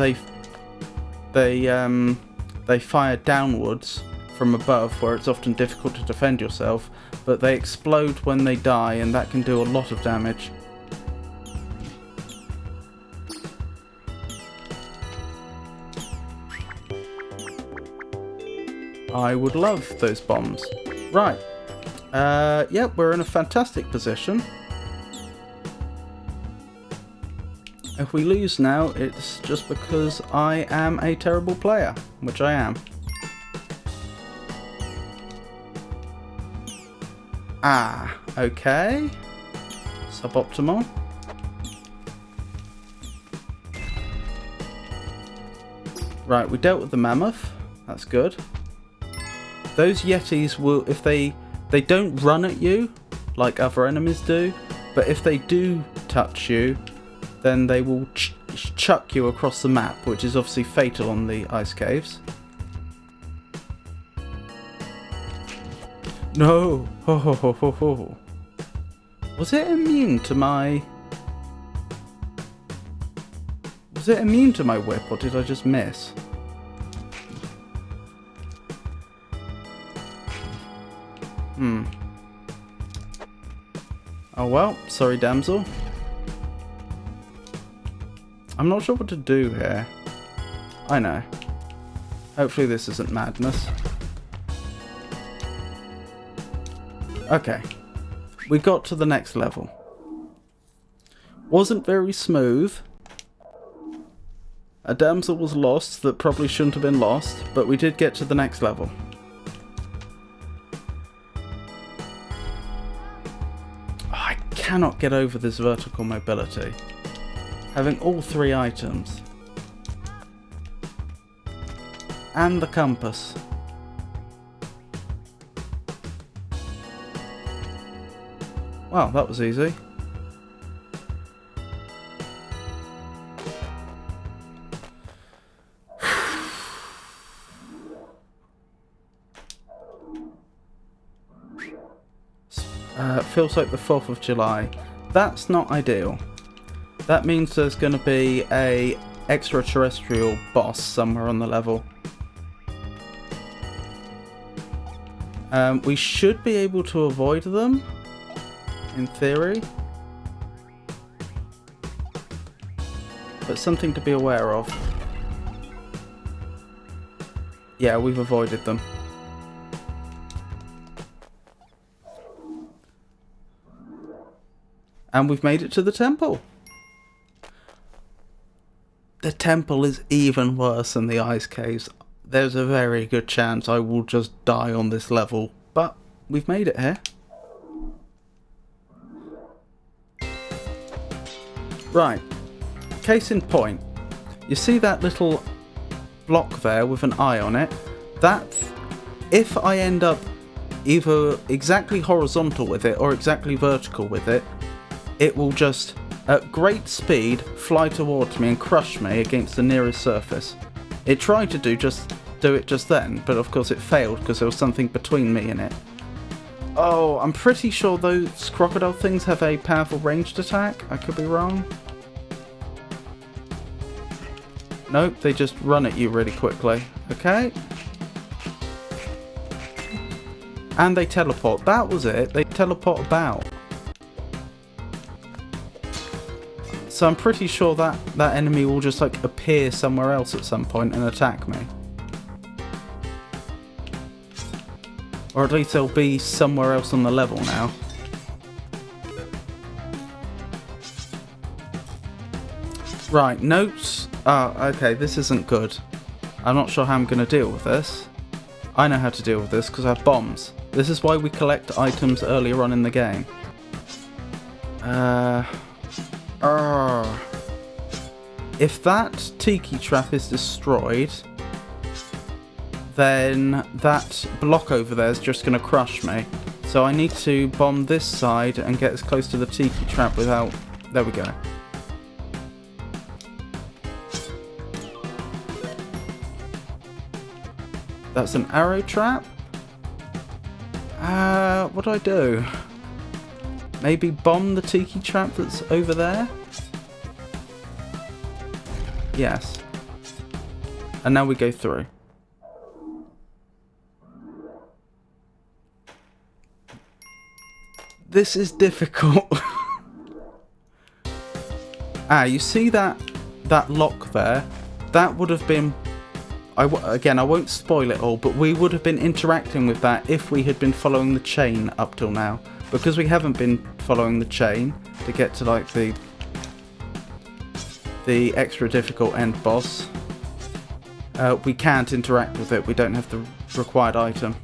Speaker 1: they fire downwards from above, where it's often difficult to defend yourself, but they explode when they die, and that can do a lot of damage. I would love those bombs. Right. Yep, we're in a fantastic position. If we lose now, it's just because I am a terrible player, which I am. Ah, okay. Suboptimal. Right, we dealt with the mammoth. That's good. Those yetis will, if they don't run at you like other enemies do, but if they do touch you, then they will chuck you across the map, which is obviously fatal on the ice caves. No! Ho ho ho ho ho. Was it immune to my... Was it immune to my whip, or did I just miss? Oh well, sorry damsel. I'm not sure what to do here. I know. Hopefully this isn't madness. Okay. We got to the next level. Wasn't very smooth. A damsel was lost that probably shouldn't have been lost, but we did get to the next level. I cannot get over this vertical mobility. Having all three items. And the compass. Wow, that was easy. Feels like the 4th of July. That's not ideal. That means there's going to be a extraterrestrial boss somewhere on the level. We should be able to avoid them, in theory. But something to be aware of. Yeah, we've avoided them. And we've made it to the temple. The temple is even worse than the ice caves. There's a very good chance I will just die on this level. But we've made it here. Right. Case in point. You see that little block there with an eye on it? That's... If I end up either exactly horizontal with it or exactly vertical with it, it will just, at great speed, fly towards me and crush me against the nearest surface. It tried to do it just then, but of course it failed because there was something between me and it. Oh, I'm pretty sure those crocodile things have a powerful ranged attack. I could be wrong. Nope, they just run at you really quickly. Okay. And they teleport. That was it. They teleport about. So I'm pretty sure that enemy will just like appear somewhere else at some point and attack me. Or at least they'll be somewhere else on the level now. Right, notes. Oh, okay, this isn't good. I'm not sure how I'm going to deal with this. I know how to deal with this because I have bombs. This is why we collect items earlier on in the game. If that tiki trap is destroyed, then that block over there is just going to crush me. So I need to bomb this side and get as close to the tiki trap without... There we go. That's an arrow trap. What do I do? Maybe bomb the tiki trap that's over there? Yes. And now we go through. This is difficult. You see that lock there? That would have been... Again, I won't spoil it all, but we would have been interacting with that if we had been following the chain up till now. Because we haven't been following the chain to get to like the extra difficult end boss, we can't interact with it. We don't have the required item.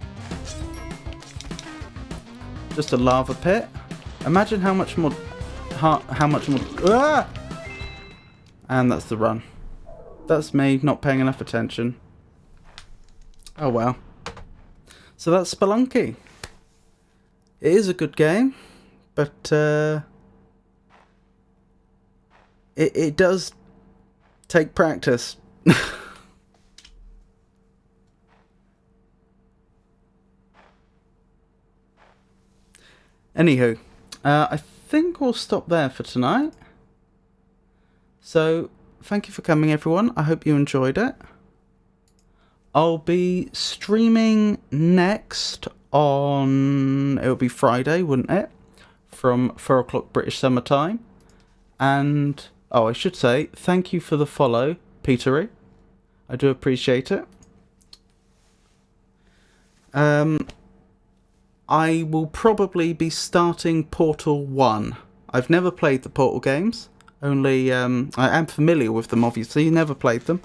Speaker 1: Just a lava pit. Imagine how much more... Ah! And that's the run. That's me not paying enough attention. Oh well. So that's Spelunky. It is a good game, but it does take practice. Anywho, I think we'll stop there for tonight. So, thank you for coming, everyone. I hope you enjoyed it. I'll be streaming next on... It'll be Friday, wouldn't it? From 4 o'clock British Summer Time. And, I should say, thank you for the follow, Petery. I do appreciate it. I will probably be starting Portal 1. I've never played the Portal games. Only, I am familiar with them, obviously. Never played them.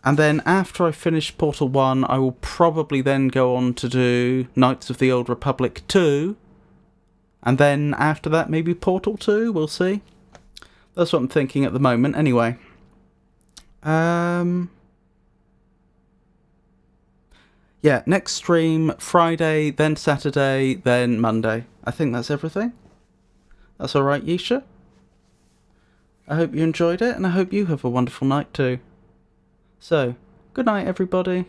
Speaker 1: And then after I finish Portal 1, I will probably then go on to do Knights of the Old Republic 2. And then after that, maybe Portal 2. We'll see. That's what I'm thinking at the moment. Anyway. Yeah, next stream, Friday, then Saturday, then Monday. I think that's everything. That's alright, Yisha? I hope you enjoyed it, and I hope you have a wonderful night too. So, good night everybody.